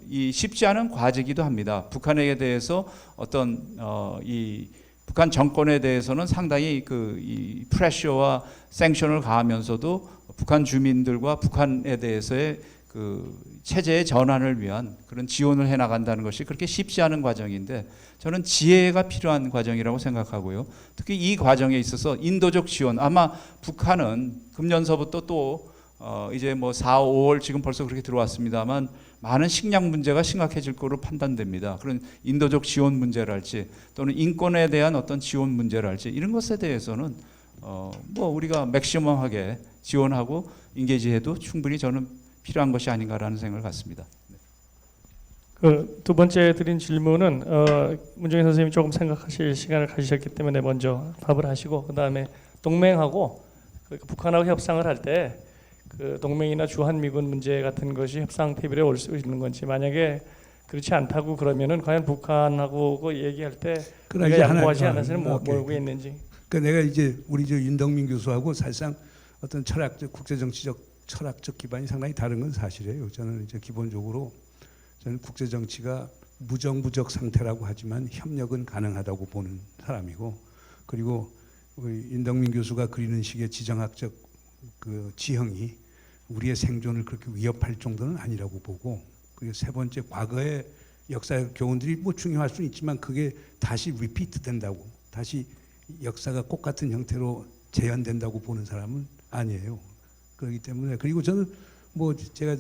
이 쉽지 않은 과제이기도 합니다. 북한에 대해서 어떤 이 북한 정권에 대해서는 상당히 이 프레셔와 생션을 가하면서도 북한 주민들과 북한에 대해서의 그 체제의 전환을 위한 그런 지원을 해 나간다는 것이 그렇게 쉽지 않은 과정인데 저는 지혜가 필요한 과정이라고 생각하고요. 특히 이 과정에 있어서 인도적 지원, 아마 북한은 금년서부터 또 이제 4, 5월 지금 벌써 그렇게 들어왔습니다만 많은 식량 문제가 심각해질 거로 판단됩니다. 그런 인도적 지원 문제랄지 또는 인권에 대한 어떤 지원 문제랄지 이런 것에 대해서는 우리가 맥시멈하게 지원하고 인게이지해도 충분히 저는 필요한 것이 아닌가라는 생각을 갖습니다. 그 두 번째 드린 질문은 문정인 선생님이 조금 생각하실 시간을 가지셨기 때문에 먼저 답을 하시고 그 다음에 동맹하고 북한하고 협상을 할 때 그 동맹이나 주한미군 문제 같은 것이 협상 테이블에 올 수 있는 건지 만약에 그렇지 않다고 그러면은 과연 북한하고 그 얘기할 때 그러나 우리가 이제 양보하지 하나- 않아서는 오케이. 뭐고 있는지. 그러니까 내가 이제 우리 저 윤덕민 교수하고 사실상 어떤 철학적 국제정치적 철학적 기반이 상당히 다른 건 사실이에요. 저는 이제 기본적으로 저는 국제정치가 무정부적 상태라고 하지만 협력은 가능하다고 보는 사람이고, 그리고 우리 윤덕민 교수가 그리는 식의 지정학적 그 지형이 우리의 생존을 그렇게 위협할 정도는 아니라고 보고, 그리고 세 번째, 과거의 역사의 교훈들이 뭐 중요할 수는 있지만 그게 다시 리피트 된다고, 다시 역사가 똑같은 형태로 재현된다고 보는 사람은 아니에요. 그렇기 때문에, 그리고 저는 뭐 제가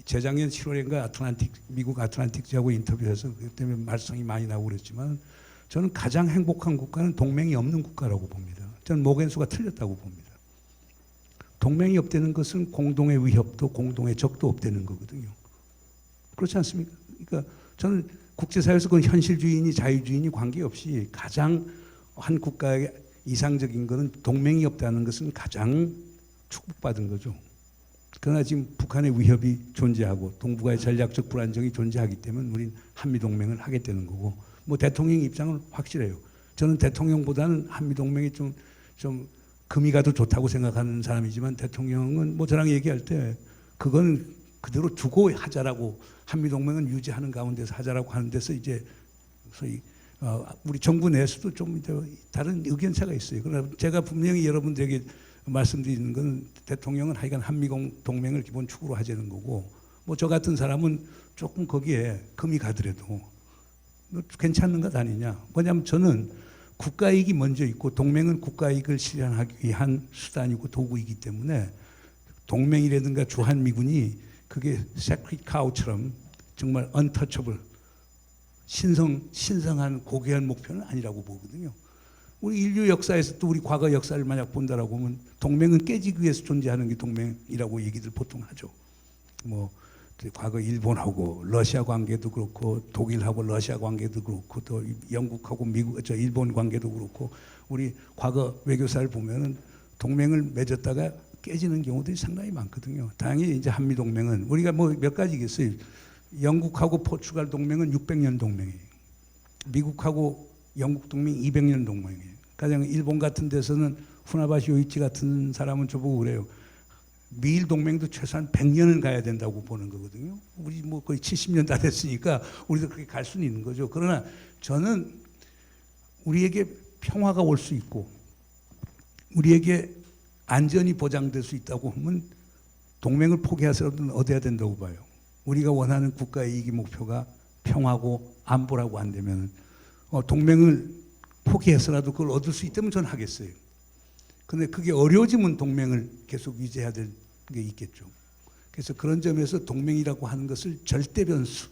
재작년 7월인가 미국 아틀란틱지하고 인터뷰해서 그것 때문에 말썽이 많이 나고 그랬지만, 저는 가장 행복한 국가는 동맹이 없는 국가라고 봅니다. 저는 모겐수가 틀렸다고 봅니다. 동맹이 없다는 것은 공동의 위협도 공동의 적도 없다는 거거든요. 그렇지 않습니까? 그러니까 저는 국제사회에서 그건 현실주의니 자유주의니 관계없이 가장 한 국가의 이상적인 것은 동맹이 없다는 것은 가장 축복받은 거죠. 그러나 지금 북한의 위협이 존재하고 동북아의 전략적 불안정이 존재하기 때문에 우린 한미동맹을 하게 되는 거고, 뭐 대통령 입장은 확실해요. 저는 대통령보다는 한미동맹이 좀 금이 가도 좋다고 생각하는 사람이지만, 대통령은 뭐 저랑 얘기할 때 그건 그대로 두고 하자라고, 한미동맹은 유지하는 가운데서 하자라고 하는 데서 이제 소위 우리 정부 내에서도 좀 다른 의견차가 있어요. 그러나 제가 분명히 여러분들에게 말씀드리는 건, 대통령은 하여간 한미동맹을 기본 축으로 하자는 거고, 뭐 저 같은 사람은 조금 거기에 금이 가더라도 괜찮은 것 아니냐. 뭐냐면 저는 국가이익이 먼저 있고, 동맹은 국가이익을 실현하기 위한 수단이고 도구이기 때문에, 동맹이라든가 주한미군이 그게 sacred cow처럼 정말 untouchable, 신성한 고귀한 목표는 아니라고 보거든요. 우리 인류 역사에서 또 우리 과거 역사를 만약 본다라고 하면 동맹은 깨지기 위해서 존재하는 게 동맹이라고 얘기들 보통 하죠. 뭐 과거 일본하고 러시아 관계도 그렇고, 독일하고 러시아 관계도 그렇고, 또 영국하고 일본 관계도 그렇고, 우리 과거 외교사를 보면은 동맹을 맺었다가 깨지는 경우들이 상당히 많거든요. 다행히 이제 한미 동맹은 우리가 뭐 몇 가지겠어요. 영국하고 포르투갈 동맹은 600년 동맹이에요. 미국하고 영국 동맹 200년 동맹이에요. 가령 일본 같은 데서는 후나바시 요이치 같은 사람은 저보고 그래요. 미일 동맹도 최소한 100년은 가야 된다고 보는 거거든요. 우리 뭐 거의 70년 다 됐으니까 우리도 그렇게 갈 수는 있는 거죠. 그러나 저는 우리에게 평화가 올 수 있고 우리에게 안전이 보장될 수 있다고 하면 동맹을 포기해서라도 얻어야 된다고 봐요. 우리가 원하는 국가의 이익 목표가 평화고 안보라고 한다면 동맹을 포기해서라도 그걸 얻을 수 있다면 저는 하겠어요. 그런데 그게 어려워지면 동맹을 계속 유지해야 될 게 있겠죠. 그래서 그런 점에서 동맹이라고 하는 것을 절대 변수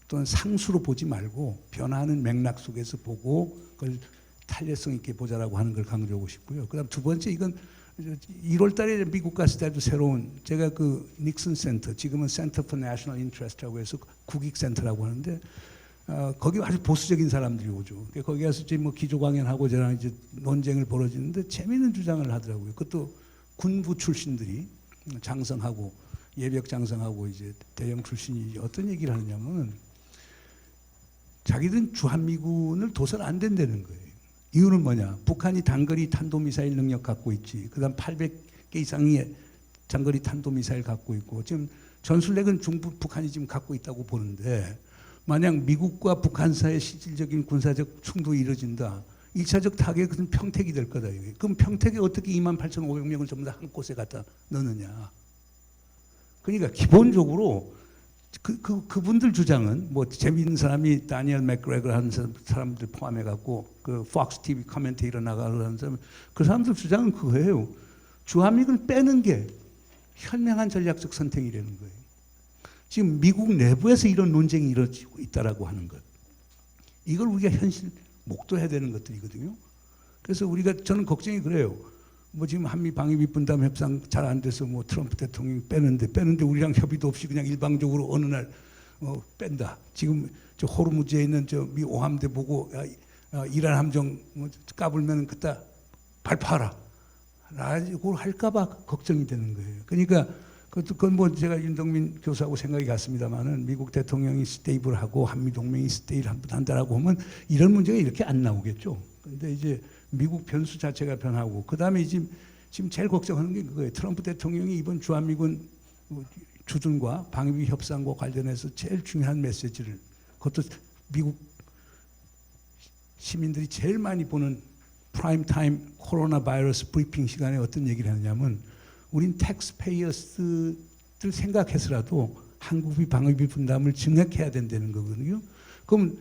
또는 상수로 보지 말고 변화하는 맥락 속에서 보고 그걸 탄력성 있게 보자라고 하는 걸 강조하고 싶고요. 그다음 두 번째, 이건 1월 달에 미국 갔을 때도 새로운, 제가 그 닉슨 센터, 지금은 Center for National Interest라고 해서 국익센터라고 하는데 거기 아주 보수적인 사람들이 오죠. 거기 가서 이제 뭐 기조강연하고 저랑 이제 논쟁을 벌어지는데 재미있는 주장을 하더라고요. 그것도 군부 출신들이 장성하고 예벽 장성하고 이제 대형 출신이 어떤 얘기를 하느냐면, 자기들은 주한미군을 둬서는 안 된다는 거예요. 이유는 뭐냐? 북한이 단거리 탄도미사일 능력 갖고 있지. 그다음 800개 이상의 장거리 탄도미사일 갖고 있고, 지금 전술핵은 북한이 지금 갖고 있다고 보는데, 만약 미국과 북한 사이의 실질적인 군사적 충돌이 이루어진다. 2차적 타격은 평택이 될 거다. 그럼 평택에 어떻게 28,500명을 전부 다 한 곳에 갖다 넣느냐. 그러니까 기본적으로 그분들 주장은, 뭐 재미있는 사람이 다니엘 맥그레거 하는 사람들 포함해갖고 그 폭스 TV 커멘테이터 나가는 사람, 그 사람들 주장은 그거예요. 주한미군을 빼는 게 현명한 전략적 선택이라는 거예요. 지금 미국 내부에서 이런 논쟁이 이루어지고 있다라고 하는 것, 이걸 우리가 현실 목도해야 되는 것들이거든요. 그래서 저는 걱정이 그래요. 뭐 지금 한미 방위비 분담 협상 잘 안 돼서 뭐 트럼프 대통령이 빼는데 우리랑 협의도 없이 그냥 일방적으로 어느 날 뺀다. 지금 저 호르무즈에 있는 저 미 오함대 보고 이란 함정 까불면 그따 발파하라 라고 할까봐 걱정이 되는 거예요. 그러니까 그건 뭐 제가 윤덕민 교수하고 생각이 같습니다만은 미국 대통령이 스테이블하고 한미 동맹이 스테이블한다라고 하면 이런 문제가 이렇게 안 나오겠죠. 그런데 이제 미국 변수 자체가 변하고 그 다음에 지금 제일 걱정하는 게 그거예요. 트럼프 대통령이 이번 주한미군 주둔과 방위비 협상과 관련해서 제일 중요한 메시지를 그것도 미국 시민들이 제일 많이 보는 프라임 타임 코로나 바이러스 브리핑 시간에 어떤 얘기를 하느냐면 우린 텍스페이어스들 생각해서라도 한국비 방위비 분담을 증액해야 된다는 거거든요. 그럼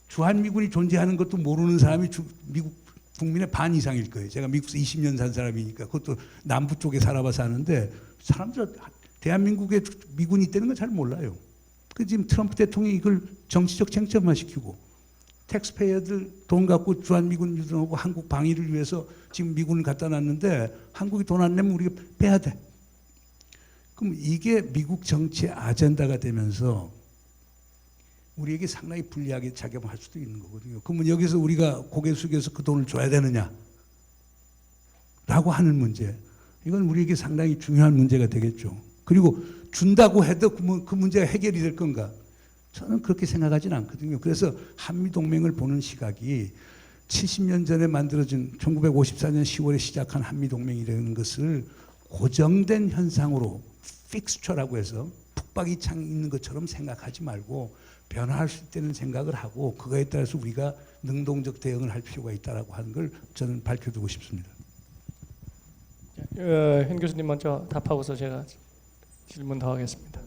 주한미군이 존재하는 것도 모르는 사람이 미국 국민의 반 이상일 거예요. 제가 미국에서 20년 산 사람이니까 그것도 남부 쪽에 살아봐서 아는데 사람들 대한민국에 미군이 있다는 건 잘 몰라요. 그 지금 트럼프 대통령이 이걸 정치적 쟁점화 시키고 텍스페이어들 돈 갖고 주한미군 유동하고 한국 방위를 위해서 지금 미군을 갖다 놨는데 한국이 돈 안 내면 우리가 빼야 돼. 그럼 이게 미국 정치의 아젠다가 되면서 우리에게 상당히 불리하게 작용할 수도 있는 거거든요. 그러면 여기서 우리가 고개 숙여서 그 돈을 줘야 되느냐 라고 하는 문제, 이건 우리에게 상당히 중요한 문제가 되겠죠. 그리고 준다고 해도 그 문제가 해결이 될 건가? 저는 그렇게 생각하지는 않거든요. 그래서 한미동맹을 보는 시각이 70년 전에 만들어진 1954년 10월에 시작한 한미동맹이라는 것을 고정된 현상으로 픽스처라고 해서 북박이창 있는 것처럼 생각하지 말고 변화할 수 있다는 생각을 하고 그거에 따라서 우리가 능동적 대응을 할 필요가 있다라고 하는 걸 저는 밝혀두고 싶습니다. 현 교수님 먼저 답하고서 제가 질문 더 하겠습니다.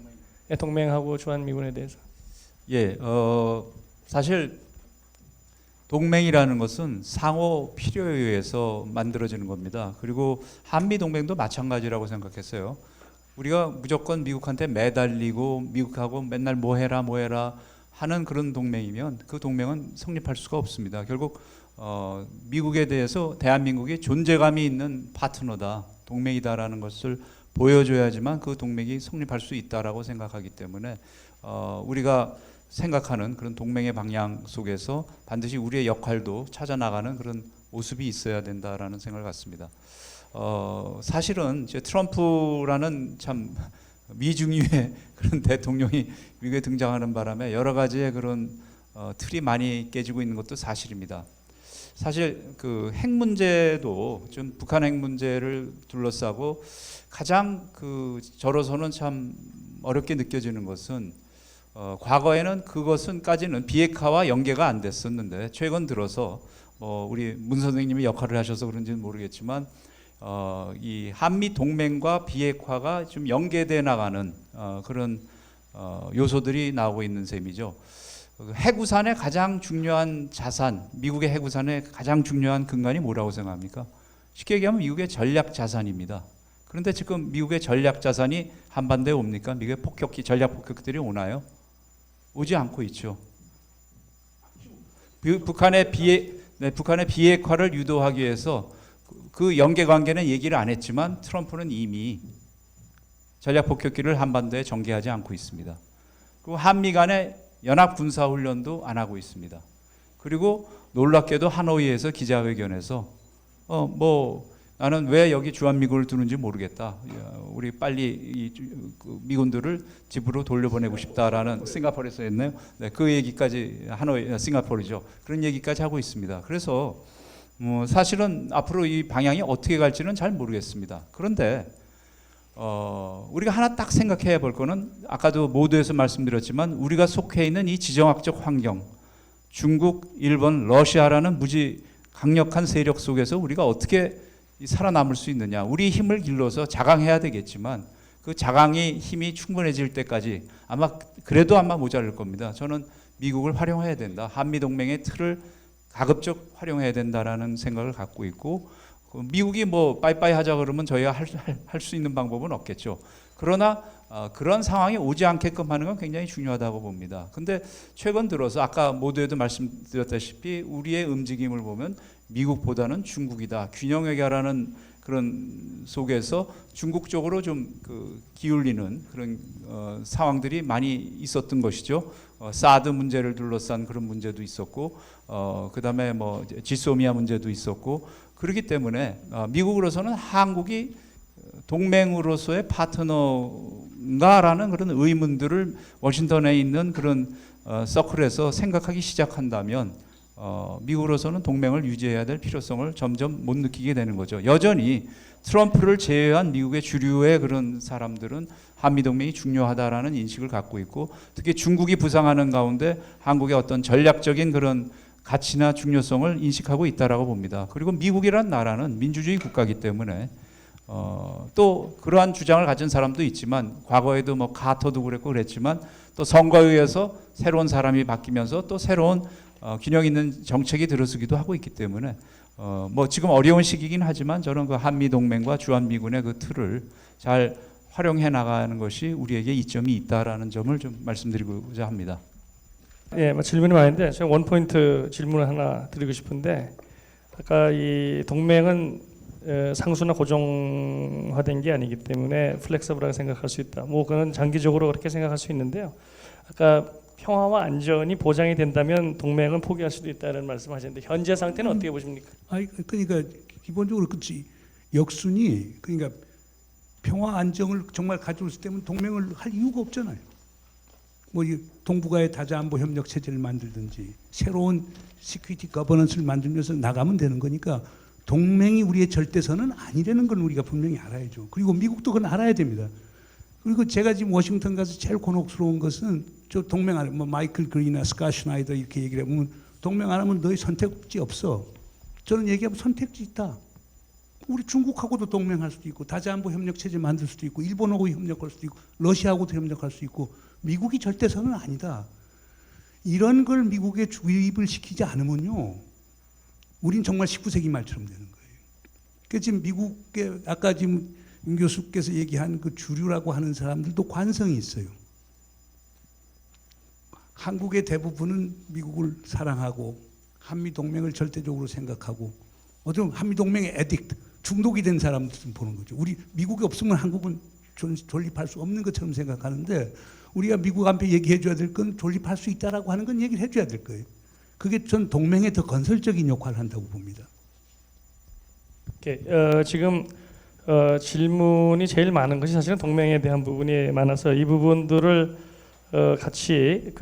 동맹하고 주한미군에 대해서. 예, 사실 동맹이라는 것은 상호 필요에 의해서 만들어지는 겁니다. 그리고 한미 동맹도 마찬가지라고 생각했어요. 우리가 무조건 미국한테 매달리고 미국하고 맨날 뭐 해라 하는 그런 동맹이면 그 동맹은 성립할 수가 없습니다. 결국 미국에 대해서 대한민국이 존재감이 있는 파트너다, 동맹이다라는 것을 보여줘야지만 그 동맹이 성립할 수 있다라고 생각하기 때문에 우리가 생각하는 그런 동맹의 방향 속에서 반드시 우리의 역할도 찾아나가는 그런 모습이 있어야 된다라는 생각을 갖습니다. 사실은 이제 트럼프라는 참 미중유의 그런 대통령이 미국에 등장하는 바람에 여러 가지의 그런 틀이 많이 깨지고 있는 것도 사실입니다. 사실 그 핵 문제도 좀 북한 핵 문제를 둘러싸고 가장 저로서는 참 어렵게 느껴지는 것은 과거에는 그것은까지는 비핵화와 연계가 안 됐었는데 최근 들어서 우리 문 선생님이 역할을 하셔서 그런지는 모르겠지만 이 한미 동맹과 비핵화가 좀 연계돼 나가는 그런 요소들이 나오고 있는 셈이죠. 해구산의 가장 중요한 자산, 미국의 해구산의 가장 중요한 근간이 뭐라고 생각합니까? 쉽게 얘기하면 미국의 전략 자산입니다. 그런데 지금 미국의 전략 자산이 한반도에 옵니까? 미국의 폭격기, 전략 폭격기들이 오나요? 오지 않고 있죠. 북한의 비핵화를 유도하기 위해서 그 연계관계는 얘기를 안 했지만 트럼프는 이미 전략 폭격기를 한반도에 전개하지 않고 있습니다. 그리고 한미 간의 연합 군사 훈련도 안 하고 있습니다. 그리고 놀랍게도 하노이에서 기자회견에서 나는 왜 여기 주한미군을 두는지 모르겠다. 우리 빨리 이 미군들을 집으로 돌려보내고 싶다라는, 싱가포르에서 했네요. 네, 그 얘기까지 싱가포르죠. 그런 얘기까지 하고 있습니다. 그래서 사실은 앞으로 이 방향이 어떻게 갈지는 잘 모르겠습니다. 그런데 우리가 하나 딱 생각해야 볼 거는 아까도 모두에서 말씀드렸지만 우리가 속해 있는 이 지정학적 환경, 중국, 일본, 러시아라는 무지 강력한 세력 속에서 우리가 어떻게 살아남을 수 있느냐. 우리 힘을 길러서 자강해야 되겠지만 그 자강이 힘이 충분해질 때까지 그래도 아마 모자랄 겁니다. 저는 미국을 활용해야 된다. 한미동맹의 틀을 가급적 활용해야 된다라는 생각을 갖고 있고, 미국이 빠이빠이 하자 그러면 저희가 할 수 있는 방법은 없겠죠. 그러나 그런 상황이 오지 않게끔 하는 건 굉장히 중요하다고 봅니다. 근데 최근 들어서 아까 모두에도 말씀드렸다시피 우리의 움직임을 보면 미국보다는 중국이다. 균형외교라는 그런 속에서 중국 쪽으로 좀 기울리는 그런 상황들이 많이 있었던 것이죠. 사드 문제를 둘러싼 그런 문제도 있었고, 그다음에 지소미아 문제도 있었고, 그렇기 때문에 미국으로서는 한국이 동맹으로서의 파트너인가라는 그런 의문들을 워싱턴에 있는 그런 서클에서 생각하기 시작한다면 미국으로서는 동맹을 유지해야 될 필요성을 점점 못 느끼게 되는 거죠. 여전히 트럼프를 제외한 미국의 주류의 그런 사람들은 한미동맹이 중요하다라는 인식을 갖고 있고, 특히 중국이 부상하는 가운데 한국의 어떤 전략적인 그런 가치나 중요성을 인식하고 있다라고 봅니다. 그리고 미국이란 나라는 민주주의 국가이기 때문에 또 그러한 주장을 가진 사람도 있지만, 과거에도 뭐 카터도 그랬지만 또 선거에 의해서 새로운 사람이 바뀌면서 또 새로운 균형 있는 정책이 들어서기도 하고 있기 때문에 뭐 지금 어려운 시기이긴 하지만 저는 그 한미 동맹과 주한미군의 그 틀을 잘 활용해 나가는 것이 우리에게 이점이 있다라는 점을 좀 말씀드리고자 합니다. 예, 질문이 많은데 제가 원포인트 질문을 하나 드리고 싶은데, 아까 이 동맹은 상수나 고정화된 게 아니기 때문에 플렉서블하게 생각할 수 있다. 뭐 그건 장기적으로 그렇게 생각할 수 있는데요. 아까 평화와 안전이 보장이 된다면 동맹은 포기할 수도 있다는 말씀하셨는데 현재 상태는 어떻게 보십니까? 그러니까 기본적으로 그렇지. 역순이, 그러니까 평화 안정을 정말 가져올 때면 동맹을 할 이유가 없잖아요. 뭐 동북아의 다자안보 협력 체제를 만들든지 새로운 시큐리티 거버넌스를 만들면서 나가면 되는 거니까 동맹이 우리의 절대선은 아니라는 걸 우리가 분명히 알아야죠. 그리고 미국도 그건 알아야 됩니다. 그리고 제가 지금 워싱턴 가서 제일 곤혹스러운 것은 저 동맹 안 하면 뭐 마이클 그린이나 스캇 슈나이더 이렇게 얘기를 해보면 동맹 안 하면 너희 선택지 없어. 저는 얘기하면 선택지 있다. 우리 중국하고도 동맹할 수도 있고 다자안보 협력 체제 만들 수도 있고 일본하고 협력할 수도 있고 러시아하고도 협력할 수 있고 미국이 절대선은 아니다. 이런 걸 미국에 주입을 시키지 않으면요, 우린 정말 19세기 말처럼 되는 거예요. 그러니까 지금 미국의 아까 지금 윤 교수께서 얘기한 그 주류라고 하는 사람들도 관성이 있어요. 한국의 대부분은 미국을 사랑하고 한미 동맹을 절대적으로 생각하고 어떤 한미 동맹의 에딕트, 중독이 된 사람들은 보는 거죠. 우리 미국이 없으면 한국은 존립할 수 없는 것처럼 생각하는데, 우리가 미국 앞에 얘기해 줘야 될 건 존립할 수 있다라고 하는 건 얘기를 해줘야 될 거예요. 그게 전 동맹의 더 건설적인 역할을 한다고 봅니다. 지금 질문이 제일 많은 것이 사실은 동맹에 대한 부분이 많아서 이 부분들을 같이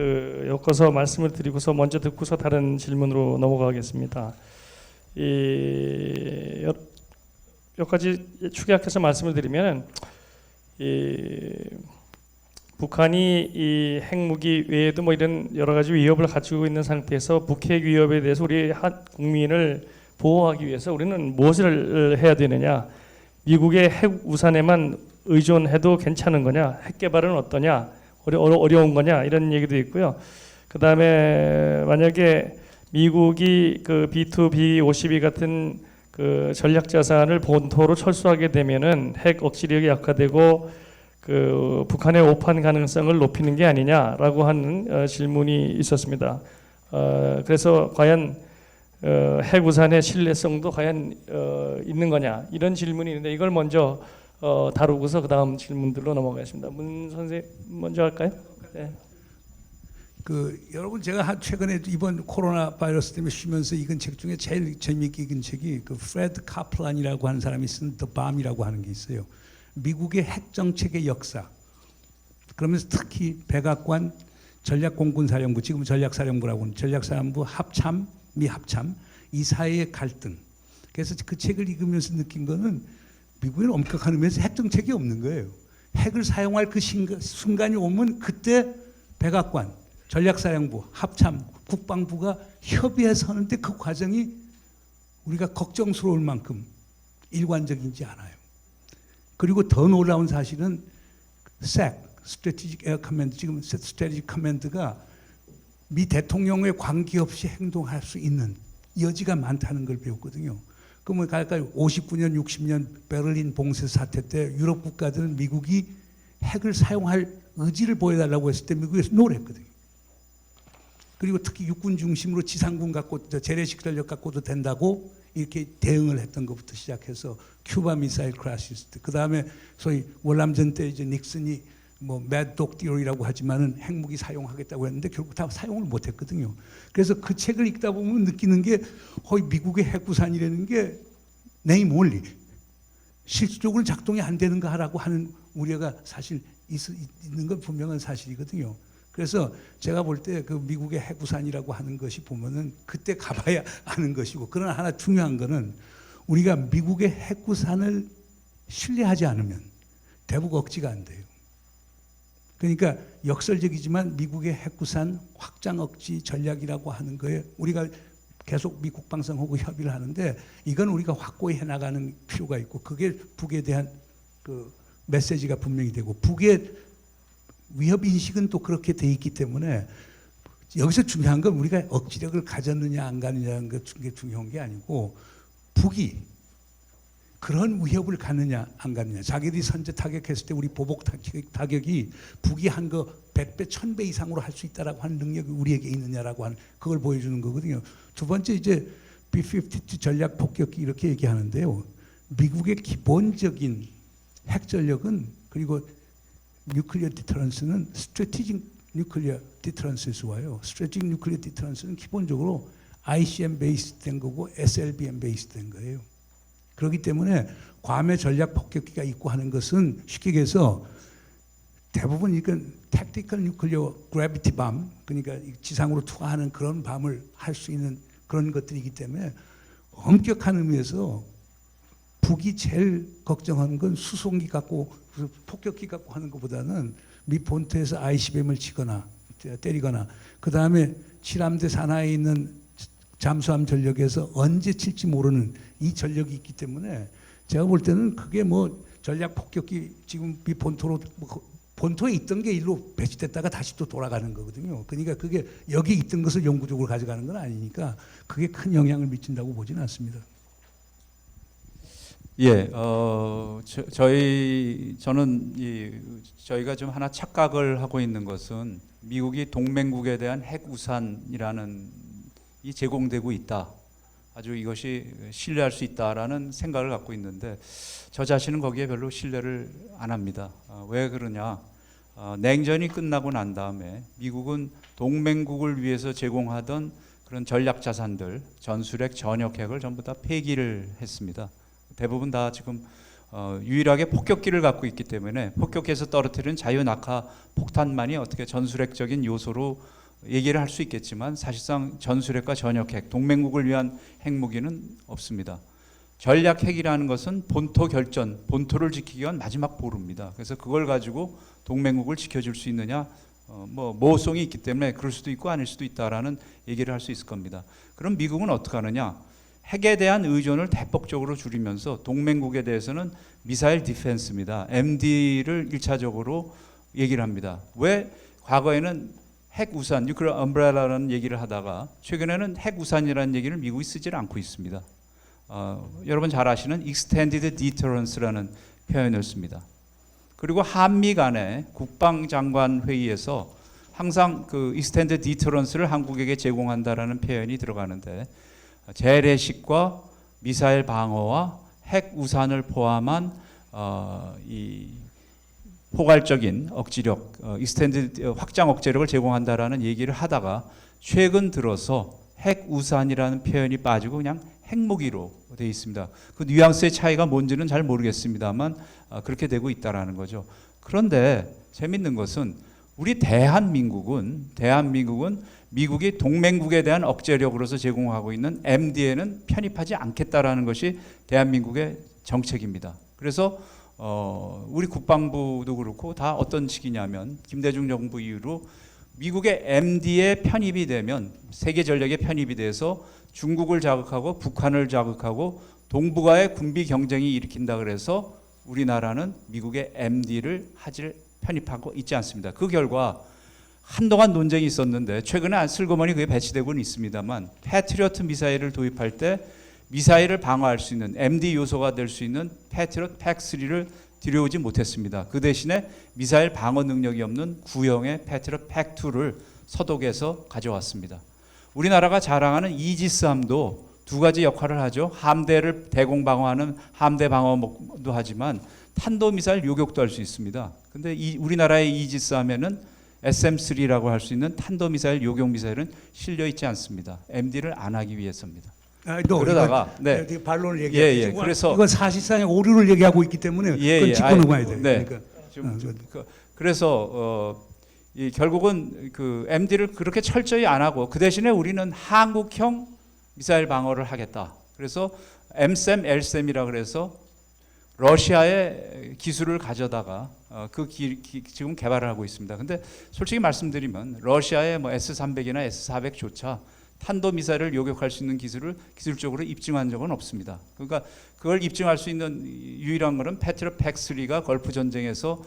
엮어서 말씀을 드리고서 먼저 듣고서 다른 질문으로 넘어가겠습니다. 몇 가지 축약해서 말씀을 드리면, 북한이 이 핵무기 외에도 뭐 이런 여러 가지 위협을 가지고 있는 상태에서 북핵 위협에 대해서 우리 한 국민을 보호하기 위해서 우리는 무엇을 해야 되느냐? 미국의 핵 우산에만 의존해도 괜찮은 거냐? 핵 개발은 어떠냐? 어려운 거냐? 이런 얘기도 있고요. 그 다음에 만약에 미국이 그 B2B 52 같은 그 전략 자산을 본토로 철수하게 되면은 핵 억지력이 약화되고 그 북한의 오판 가능성을 높이는 게 아니냐라고 하는 질문이 있었습니다. 그래서 과연 핵 우산의 신뢰성도 과연 있는 거냐, 이런 질문이 있는데 이걸 먼저 다루고서 그 다음 질문들로 넘어가겠습니다. 문 선생님 먼저 할까요? 네. 여러분, 제가 최근에 이번 코로나 바이러스 때문에 쉬면서 읽은 책 중에 제일 재미있게 읽은 책이 그 프레드 카플란이라고 하는 사람이 쓴 The Bomb이라고 하는 게 있어요. 미국의 핵 정책의 역사. 그러면서 특히 백악관 전략공군사령부, 지금 전략사령부라고 하는 전략사령부 합참, 미합참 이 사이의 갈등. 그래서 그 책을 읽으면서 느낀 거는 미국에는 엄격한 의미에서 핵 정책이 없는 거예요. 핵을 사용할 그 순간이 오면 그때 백악관, 전략사령부, 합참, 국방부가 협의해 서는데 그 과정이 우리가 걱정스러울 만큼 일관적이지 않아요. 그리고 더 놀라운 사실은 SAC, Strategic Air Command, 지금 Strategic Command가 미 대통령에 관계없이 행동할 수 있는 여지가 많다는 걸 배웠거든요. 그러면 가까이 59년, 60년 베를린 봉쇄 사태 때 유럽 국가들은 미국이 핵을 사용할 의지를 보여달라고 했을 때 미국에서 노랬거든요. 그리고 특히 육군 중심으로 지상군 갖고 재래식 전력 갖고도 된다고 이렇게 대응을 했던 것부터 시작해서 큐바 미사일 크라시스, 그 다음에 소위 월남전 때 이제 닉슨이 뭐 매독 디오리라고 하지만은 핵무기 사용하겠다고 했는데 결국 다 사용을 못했거든요. 그래서 그 책을 읽다 보면 느끼는 게 거의 미국의 핵우산이라는 게 네임 올리, 실질적으로 작동이 안 되는가라고 하는 우려가 사실 있는 건 분명한 사실이거든요. 그래서 제가 볼 때 그 미국의 핵우산이라고 하는 것이 보면은 그때 가봐야 아는 것이고, 그러나 하나 중요한 거는 우리가 미국의 핵우산을 신뢰하지 않으면 대북 억지가 안 돼요. 그러니까 역설적이지만 미국의 핵우산 확장 억지 전략이라고 하는 거에 우리가 계속 미 국방성하고 협의를 하는데, 이건 우리가 확고히 해나가는 필요가 있고, 그게 북에 대한 그 메시지가 분명히 되고, 북의 위협 인식은 또 그렇게 돼 있기 때문에 여기서 중요한 건 우리가 억지력을 가졌느냐 안 가느냐는 게 중요한 게 아니고, 북이 그런 위협을 가느냐 안 가느냐. 자기들이 선제 타격했을 때 우리 보복 타격이 북이 한 거 100배, 1000배 이상으로 할 수 있다라고 하는 능력이 우리에게 있느냐라고 하는 그걸 보여주는 거거든요. 두 번째 이제 B-52 전략 폭격기 이렇게 얘기하는데요. 미국의 기본적인 핵 전력은, 그리고 뉴클리어 디터런스는 스트래티직 뉴클리어 디터런스에서 와요. 스트래티직 뉴클리어 디터런스는 기본적으로 ICM 베이스 된 거고 SLBM 베이스 된 거예요. 그렇기 때문에 괌의 전략 폭격기가 있고 하는 것은 쉽게 얘기해서 대부분 이건 택티컬 뉴클리어 그래비티 밤, 그러니까 지상으로 투하하는 그런 밤을 할 수 있는 그런 것들이기 때문에 엄격한 의미에서 북이 제일 걱정하는 건 수송기 갖고 폭격기 갖고 하는 것보다는 미 본토에서 ICBM을 치거나 때리거나, 그 다음에 칠함대 산하에 있는 잠수함 전력에서 언제 칠지 모르는 이 전력이 있기 때문에 제가 볼 때는 그게 뭐 전략 폭격기 지금 미 본토로 본토에 있던 게 일로 배치됐다가 다시 또 돌아가는 거거든요. 그러니까 그게 여기 있던 것을 영구적으로 가져가는 건 아니니까 그게 큰 영향을 미친다고 보지는 않습니다. 예, 저희가 좀 하나 착각을 하고 있는 것은 미국이 동맹국에 대한 핵우산이라는 이 제공되고 있다. 아주 이것이 신뢰할 수 있다라는 생각을 갖고 있는데, 저 자신은 거기에 별로 신뢰를 안 합니다. 왜 그러냐? 냉전이 끝나고 난 다음에 미국은 동맹국을 위해서 제공하던 그런 전략 자산들, 전술핵, 전역핵을 전부 다 폐기를 했습니다. 대부분 다 지금 유일하게 폭격기를 갖고 있기 때문에 폭격기에서 떨어뜨리는 자유낙하 폭탄만이 어떻게 전술핵적인 요소로 얘기를 할 수 있겠지만, 사실상 전술핵과 전역핵, 동맹국을 위한 핵무기는 없습니다. 전략핵이라는 것은 본토 결전, 본토를 지키기 위한 마지막 보루입니다. 그래서 그걸 가지고 동맹국을 지켜줄 수 있느냐, 모호성이 있기 때문에 그럴 수도 있고 아닐 수도 있다라는 얘기를 할 수 있을 겁니다. 그럼 미국은 어떻게 하느냐? 핵에 대한 의존을 대폭적으로 줄이면서 동맹국에 대해서는 미사일 디펜스입니다. MD를 1차적으로 얘기를 합니다. 왜 과거에는 핵우산, 뉴클리어 엄브렐라라는 얘기를 하다가 최근에는 핵우산이라는 얘기를 미국이 쓰질 않고 있습니다. 여러분 잘 아시는 Extended Deterrence라는 표현을 씁니다. 그리고 한미 간의 국방장관 회의에서 항상 그 Extended Deterrence를 한국에게 제공한다라는 표현이 들어가는데, 재래식과 미사일 방어와 핵우산을 포함한 이 포괄적인 억지력, 익스텐드 확장 억제력을 제공한다라는 얘기를 하다가 최근 들어서 핵우산이라는 표현이 빠지고 그냥 핵무기로 되어 있습니다. 그 뉘앙스의 차이가 뭔지는 잘 모르겠습니다만 그렇게 되고 있다라는 거죠. 그런데 재밌는 것은 우리 대한민국은 미국이 동맹국에 대한 억제력으로서 제공하고 있는 MD에는 편입하지 않겠다라는 것이 대한민국의 정책입니다. 그래서 우리 국방부도 그렇고 다 어떤 식이냐면, 김대중 정부 이후로 미국의 MD에 편입이 되면, 세계 전력에 편입이 돼서 중국을 자극하고 북한을 자극하고 동북아의 군비 경쟁이 일으킨다 그래서 우리나라는 미국의 MD를 편입하고 있지 않습니다. 그 결과 한동안 논쟁이 있었는데 최근에 슬그머니 그게 배치되고는 있습니다만, 패트리어트 미사일을 도입할 때 미사일을 방어할 수 있는 MD 요소가 될 수 있는 패트리어트 팩3를 들여오지 못했습니다. 그 대신에 미사일 방어 능력이 없는 구형의 패트리어트 팩2를 서독에서 가져왔습니다. 우리나라가 자랑하는 이지스함도 두 가지 역할을 하죠. 함대를 대공 방어하는 함대 방어도 하지만 탄도미사일 요격도 할 수 있습니다. 근데 우리나라의 이지스함에는 SM3라고 할 수 있는 탄도미사일 요격 미사일은 실려 있지 않습니다. MD를 안 하기 위해서입니다. 그러다가 네. 반론을 얘기해. 예, 예. 그래서 이건 사실상의 오류를 얘기하고 있기 때문에 예, 그건 예. 짚고 넘어야 돼. 네. 그러니까 그래서 이 결국은 그 MD를 그렇게 철저히 안 하고 그 대신에 우리는 한국형 미사일 방어를 하겠다. 그래서 MSAM, LSAM이라 그래서 러시아의 기술을 가져다가 지금 개발을 하고 있습니다. 근데 솔직히 말씀드리면 러시아의 뭐 S-300이나 S-400조차 탄도 미사일을 요격할 수 있는 기술을 기술적으로 입증한 적은 없습니다. 그러니까 그걸 입증할 수 있는 유일한 것은 패트리엇 팩3가 걸프 전쟁에서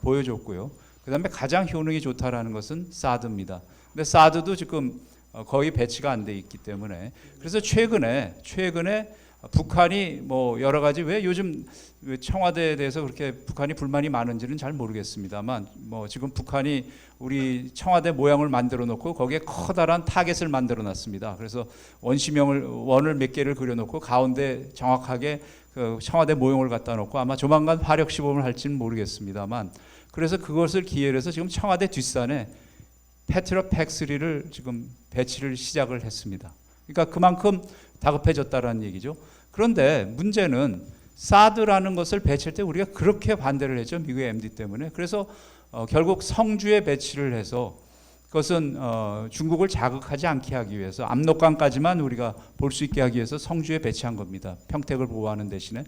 보여줬고요. 그다음에 가장 효능이 좋다라는 것은 사드입니다. 근데 사드도 지금 거의 배치가 안 돼 있기 때문에 그래서 최근에 북한이 뭐 여러 가지 왜 요즘 청와대에 대해서 그렇게 북한이 불만이 많은지는 잘 모르겠습니다만 뭐 지금 북한이 우리 청와대 모양을 만들어 놓고 거기에 커다란 타겟을 만들어 놨습니다. 그래서 원을 몇 개를 그려 놓고 가운데 정확하게 그 청와대 모형을 갖다 놓고 아마 조만간 화력 시범을 할지는 모르겠습니다만 그래서 그것을 기회로 해서 지금 청와대 뒷산에 패트리엇 팩3를 지금 배치를 시작을 했습니다. 그러니까 그만큼 다급해졌다라는 얘기죠. 그런데 문제는 사드라는 것을 배치할 때 우리가 그렇게 반대를 했죠. 미국의 MD 때문에. 그래서 결국 성주에 배치를 해서 그것은 중국을 자극하지 않게 하기 위해서 압록강까지만 우리가 볼 수 있게 하기 위해서 성주에 배치한 겁니다. 평택을 보호하는 대신에.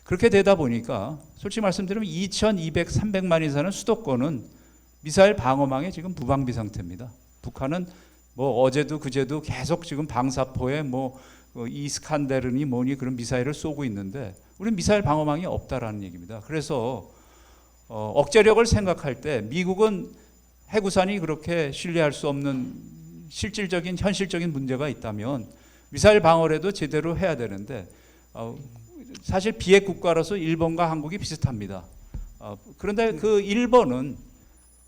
그렇게 되다 보니까 솔직히 말씀드리면 2,200, 300만이 사는 수도권은 미사일 방어망에 지금 무방비 상태입니다. 북한은 뭐 어제도 그제도 계속 지금 방사포에 뭐 이스칸데르니 뭐니 그런 미사일을 쏘고 있는데 우리는 미사일 방어망이 없다라는 얘기입니다. 그래서 억제력을 생각할 때 미국은 해구산이 그렇게 신뢰할 수 없는 실질적인 현실적인 문제가 있다면 미사일 방어라도 제대로 해야 되는데 사실 비핵 국가로서 일본과 한국이 비슷합니다. 그런데 그 일본은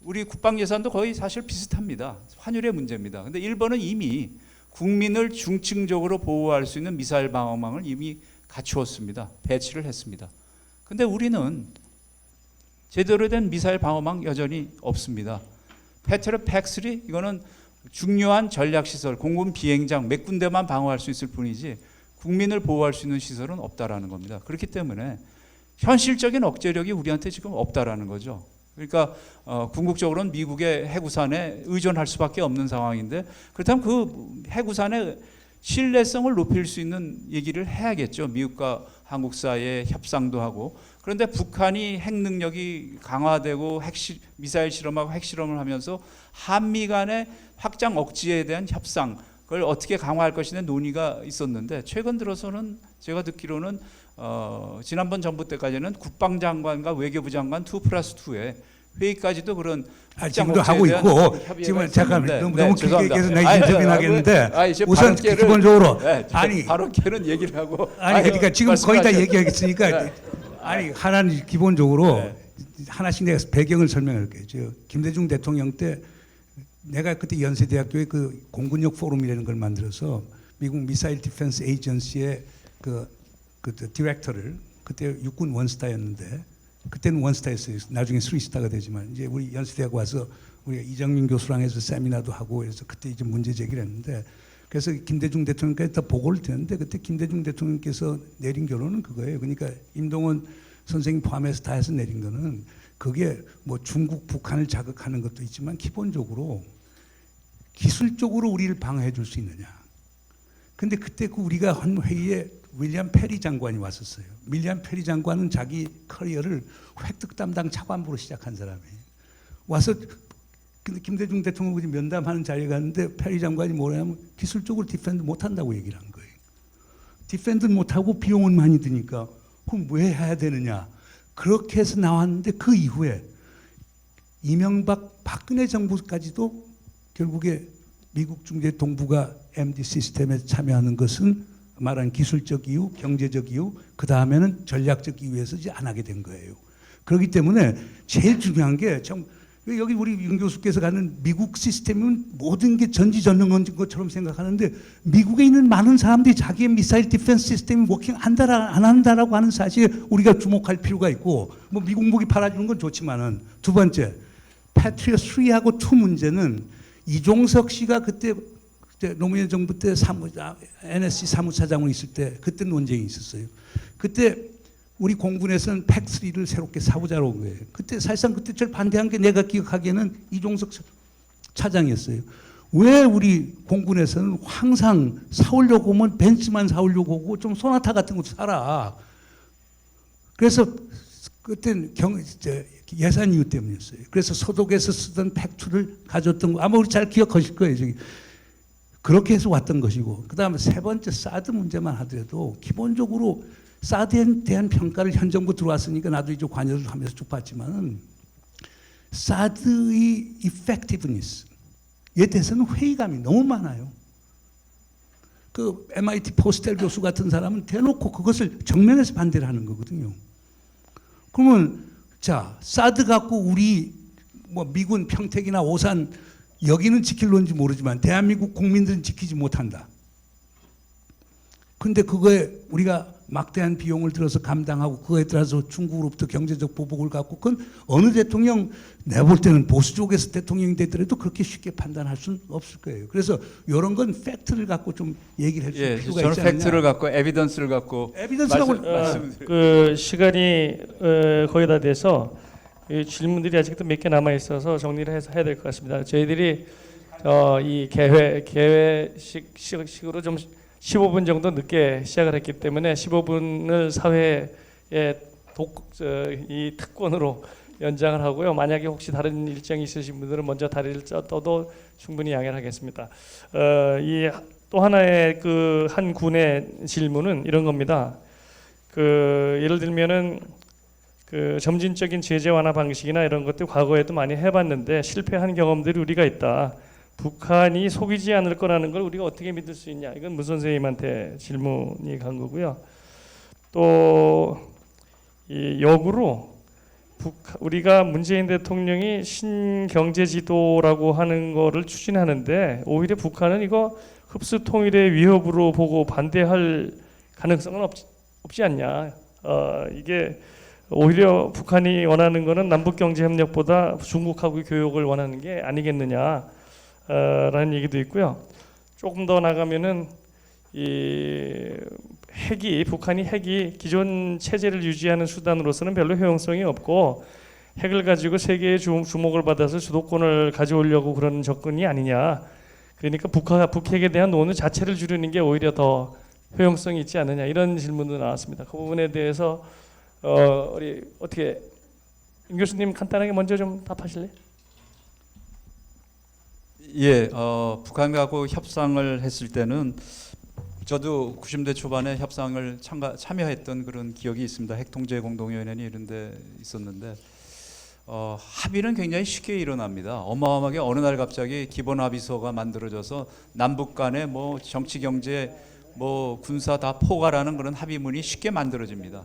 우리 국방 예산도 거의 사실 비슷합니다. 환율의 문제입니다. 그런데 일본은 이미 국민을 중층적으로 보호할 수 있는 미사일 방어망을 이미 갖추었습니다. 배치를 했습니다. 그런데 우리는 제대로 된 미사일 방어망 여전히 없습니다. 패트리엇 팩3 이거는 중요한 전략시설, 공군 비행장 몇 군데만 방어할 수 있을 뿐이지 국민을 보호할 수 있는 시설은 없다라는 겁니다. 그렇기 때문에 현실적인 억제력이 우리한테 지금 없다라는 거죠. 그러니까 궁극적으로는 미국의 해구산에 의존할 수밖에 없는 상황인데 그렇다면 그 해구산의 신뢰성을 높일 수 있는 얘기를 해야겠죠. 미국과 한국 사이에 협상도 하고. 그런데 북한이 핵 능력이 강화되고 미사일 실험하고 핵 실험을 하면서 한미 간의 확장 억지에 대한 협상 그걸 어떻게 강화할 것이냐 논의가 있었는데 최근 들어서는 제가 듣기로는 지난번 정부 때까지는 국방장관과 외교부 장관 2+2에 회의까지도 그런 지금도 하고 있고 지금 잠깐 너무 길게 얘기해서 내가 인터뷰하겠는데 우선 기본적으로 발언権얘기를 하고 그러니까 지금 거의 다 얘기하겠으니까 하나는 기본적으로 하나씩 내가 배경을 설명할게요. 김대중 대통령 때 내가 그때 연세대학교에 그 공군력 포럼이라는 걸 만들어서 미국 미사일 디펜스 에이전시의 그 디렉터를 그때 육군 원스타였는데 그때는 원스타였어요. 나중에 스리스타가 되지만 이제 우리 연세대학 와서 우리가 이정민 교수랑 해서 세미나도 하고 그래서 그때 이제 문제 제기를 했는데 그래서 김대중 대통령께서 다 보고를 드렸는데 그때 김대중 대통령께서 내린 결론은 그거예요. 그러니까 임동원 선생님 포함해서 다 해서 내린 거는 그게 뭐 중국, 북한을 자극하는 것도 있지만 기본적으로 기술적으로 우리를 방어해 줄 수 있느냐. 근데 그때 그 우리가 한 회의에 윌리엄 페리 장관이 왔었어요. 윌리엄 페리 장관은 자기 커리어를 획득 담당 차관부로 시작한 사람이에요. 와서 근데 김대중 대통령이 면담하는 자리에 갔는데 페리 장관이 뭐냐면 기술적으로 디펜드 못한다고 얘기를 한 거예요. 디펜드 못하고 비용은 많이 드니까 그럼 왜 해야 되느냐. 그렇게 해서 나왔는데 그 이후에 이명박 박근혜 정부까지도 결국에 미국 중재 동부가 MD 시스템에 참여하는 것은 말한 기술적 이유, 경제적 이유, 그 다음에는 전략적 이유에서 이제 안 하게 된 거예요. 그렇기 때문에 제일 중요한 게 여기 우리 윤 교수께서 가는 미국 시스템은 모든 게 전지전능한 것처럼 생각하는데 미국에 있는 많은 사람들이 자기의 미사일 디펜스 시스템이 워킹 안 한다라고 하는 사실에 우리가 주목할 필요가 있고 뭐 미국 무기 팔아주는 건 좋지만은 두 번째 패트리엇 3하고 2 문제는 이종석 씨가 그때 노무현 정부 때 NSC 사무차장으로 있을 때 그때 논쟁이 있었어요. 그때 우리 공군에서는 팩3를 새롭게 사고자로 온 거예요. 그때 사실상 그때 제일 반대한 게 내가 기억하기에는 이종석 차장이었어요. 왜 우리 공군에서는 항상 사오려고 하면 벤츠만 사오려고 하고 좀 소나타 같은 것도 사라. 그래서 그때는 예산 이유 때문이었어요. 그래서 소독에서 쓰던 팩2를 가졌던 거 아마 우리 잘 기억하실 거예요. 저기. 그렇게 해서 왔던 것이고 그 다음에 세 번째 사드 문제만 하더라도 기본적으로 사드에 대한 평가를 현 정부 들어왔으니까 나도 이제 관여를 하면서 쭉 봤지만은 사드의 effectiveness에 대해서는 회의감이 너무 많아요. 그 MIT 포스텔 교수 같은 사람은 대놓고 그것을 정면에서 반대를 하는 거거든요. 그러면 자 사드 갖고 우리 뭐 미군 평택이나 오산 여기는 지킬런지 모르지만 대한민국 국민들은 지키지 못한다. 근데 그거에 우리가 막대한 비용을 들어서 감당하고 그거에 따라서 중국으로부터 경제적 보복을 갖고 그건 어느 대통령 내가 볼 때는 보수 쪽에서 대통령이 되더라도 그렇게 쉽게 판단할 수는 없을 거예요. 그래서 이런 건 팩트를 갖고 좀 얘기를 해줄 예, 필요가 저는 있지 않느냐. 팩트를 갖고 에비던스를 갖고 에비던스라고 그 시간이 거의 다 돼서 이 질문들이 아직도 몇 개 남아 있어서 정리를 해서 해야 될 것 같습니다. 저희들이 이 계획식으로 좀 15분 정도 늦게 시작을 했기 때문에 15분을 사회의 이 특권으로 연장을 하고요. 만약에 혹시 다른 일정이 있으신 분들은 먼저 다리를 떠도 충분히 양해를 하겠습니다. 이 또 하나의 그 한 군의 질문은 이런 겁니다. 그 예를 들면은 그 점진적인 제재 완화 방식이나 이런 것들 과거에도 많이 해봤는데 실패한 경험들이 우리가 있다. 북한이 속이지 않을 거라는 걸 우리가 어떻게 믿을 수 있냐? 이건 문 선생님한테 질문이 간 거고요. 또 이 역으로 우리가 문재인 대통령이 신경제지도라고 하는 거를 추진하는데 오히려 북한은 이거 흡수 통일의 위협으로 보고 반대할 가능성은 없지 않냐? 이게 오히려 북한이 원하는 거는 남북 경제 협력보다 중국하고 교역을 원하는 게 아니겠느냐? 라는 얘기도 있고요. 조금 더 나가면은 이 북한이 핵이 기존 체제를 유지하는 수단으로서는 별로 효용성이 없고 핵을 가지고 세계의 주목을 받아서 주도권을 가져오려고 그러는 접근이 아니냐. 그러니까 북핵에 대한 논의 자체를 줄이는 게 오히려 더 효용성이 있지 않느냐 이런 질문도 나왔습니다. 그 부분에 대해서 우리 어떻게 임 교수님 간단하게 먼저 좀 답하실래요? 예, 북한하고 협상을 했을 때는 저도 90대 초반에 협상을 참여했던 그런 기억이 있습니다. 핵통제 공동위원회 이런 데 있었는데 합의는 굉장히 쉽게 일어납니다. 어마어마하게 어느 날 갑자기 기본 합의서가 만들어져서 남북 간에 뭐 정치 경제 뭐 군사 다 포괄하는 그런 합의문이 쉽게 만들어집니다.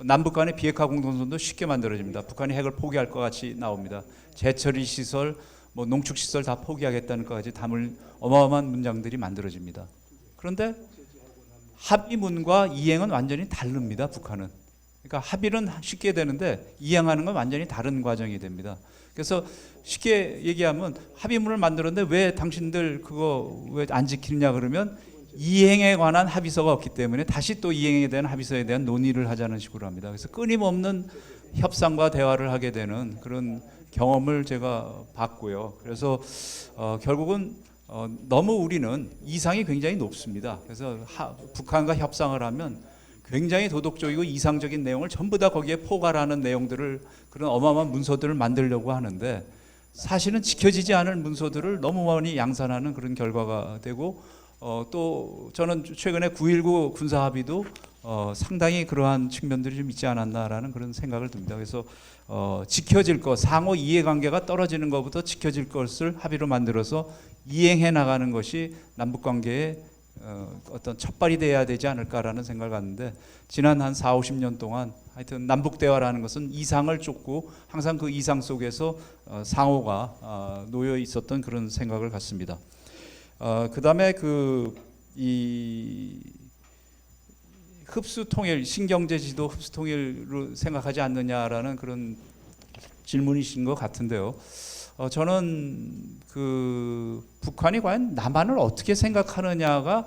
남북 간의 비핵화 공동선도 쉽게 만들어집니다. 북한이 핵을 포기할 것 같이 나옵니다. 재처리 시설 뭐 농축 시설 다 포기하겠다는 것까지 담을 어마어마한 문장들이 만들어집니다. 그런데 합의문과 이행은 완전히 다릅니다. 북한은. 그러니까 합의는 쉽게 되는데 이행하는 건 완전히 다른 과정이 됩니다. 그래서 쉽게 얘기하면 합의문을 만들었는데 왜 당신들 그거 왜 안 지키느냐 그러면 이행에 관한 합의서가 없기 때문에 다시 또 이행에 대한 합의서에 대한 논의를 하자는 식으로 합니다. 그래서 끊임없는 협상과 대화를 하게 되는 그런 경험을 제가 봤고요. 그래서 결국은 너무 우리는 이상이 굉장히 높습니다. 그래서 북한과 협상을 하면 굉장히 도덕적이고 이상적인 내용을 전부 다 거기에 포괄하는 내용들을 그런 어마어마한 문서들을 만들려고 하는데 사실은 지켜지지 않을 문서들을 너무 많이 양산하는 그런 결과가 되고 또 저는 최근에 9.19 군사합의도 상당히 그러한 측면들이 좀 있지 않았나라는 그런 생각을 듭니다. 그래서 지켜질 것, 상호 이해관계가 떨어지는 것부터 지켜질 것을 합의로 만들어서 이행해 나가는 것이 남북관계의 어떤 첫발이 돼야 되지 않을까라는 생각을 갖는데 지난 한 4, 50년 동안 하여튼 남북대화라는 것은 이상을 쫓고 항상 그 이상 속에서 상호가 놓여 있었던 그런 생각을 갖습니다. 그 다음에 이 흡수통일, 신경제지도 흡수통일로 생각하지 않느냐라는 그런 질문이신 것 같은데요. 저는 그 북한이 과연 남한을 어떻게 생각하느냐가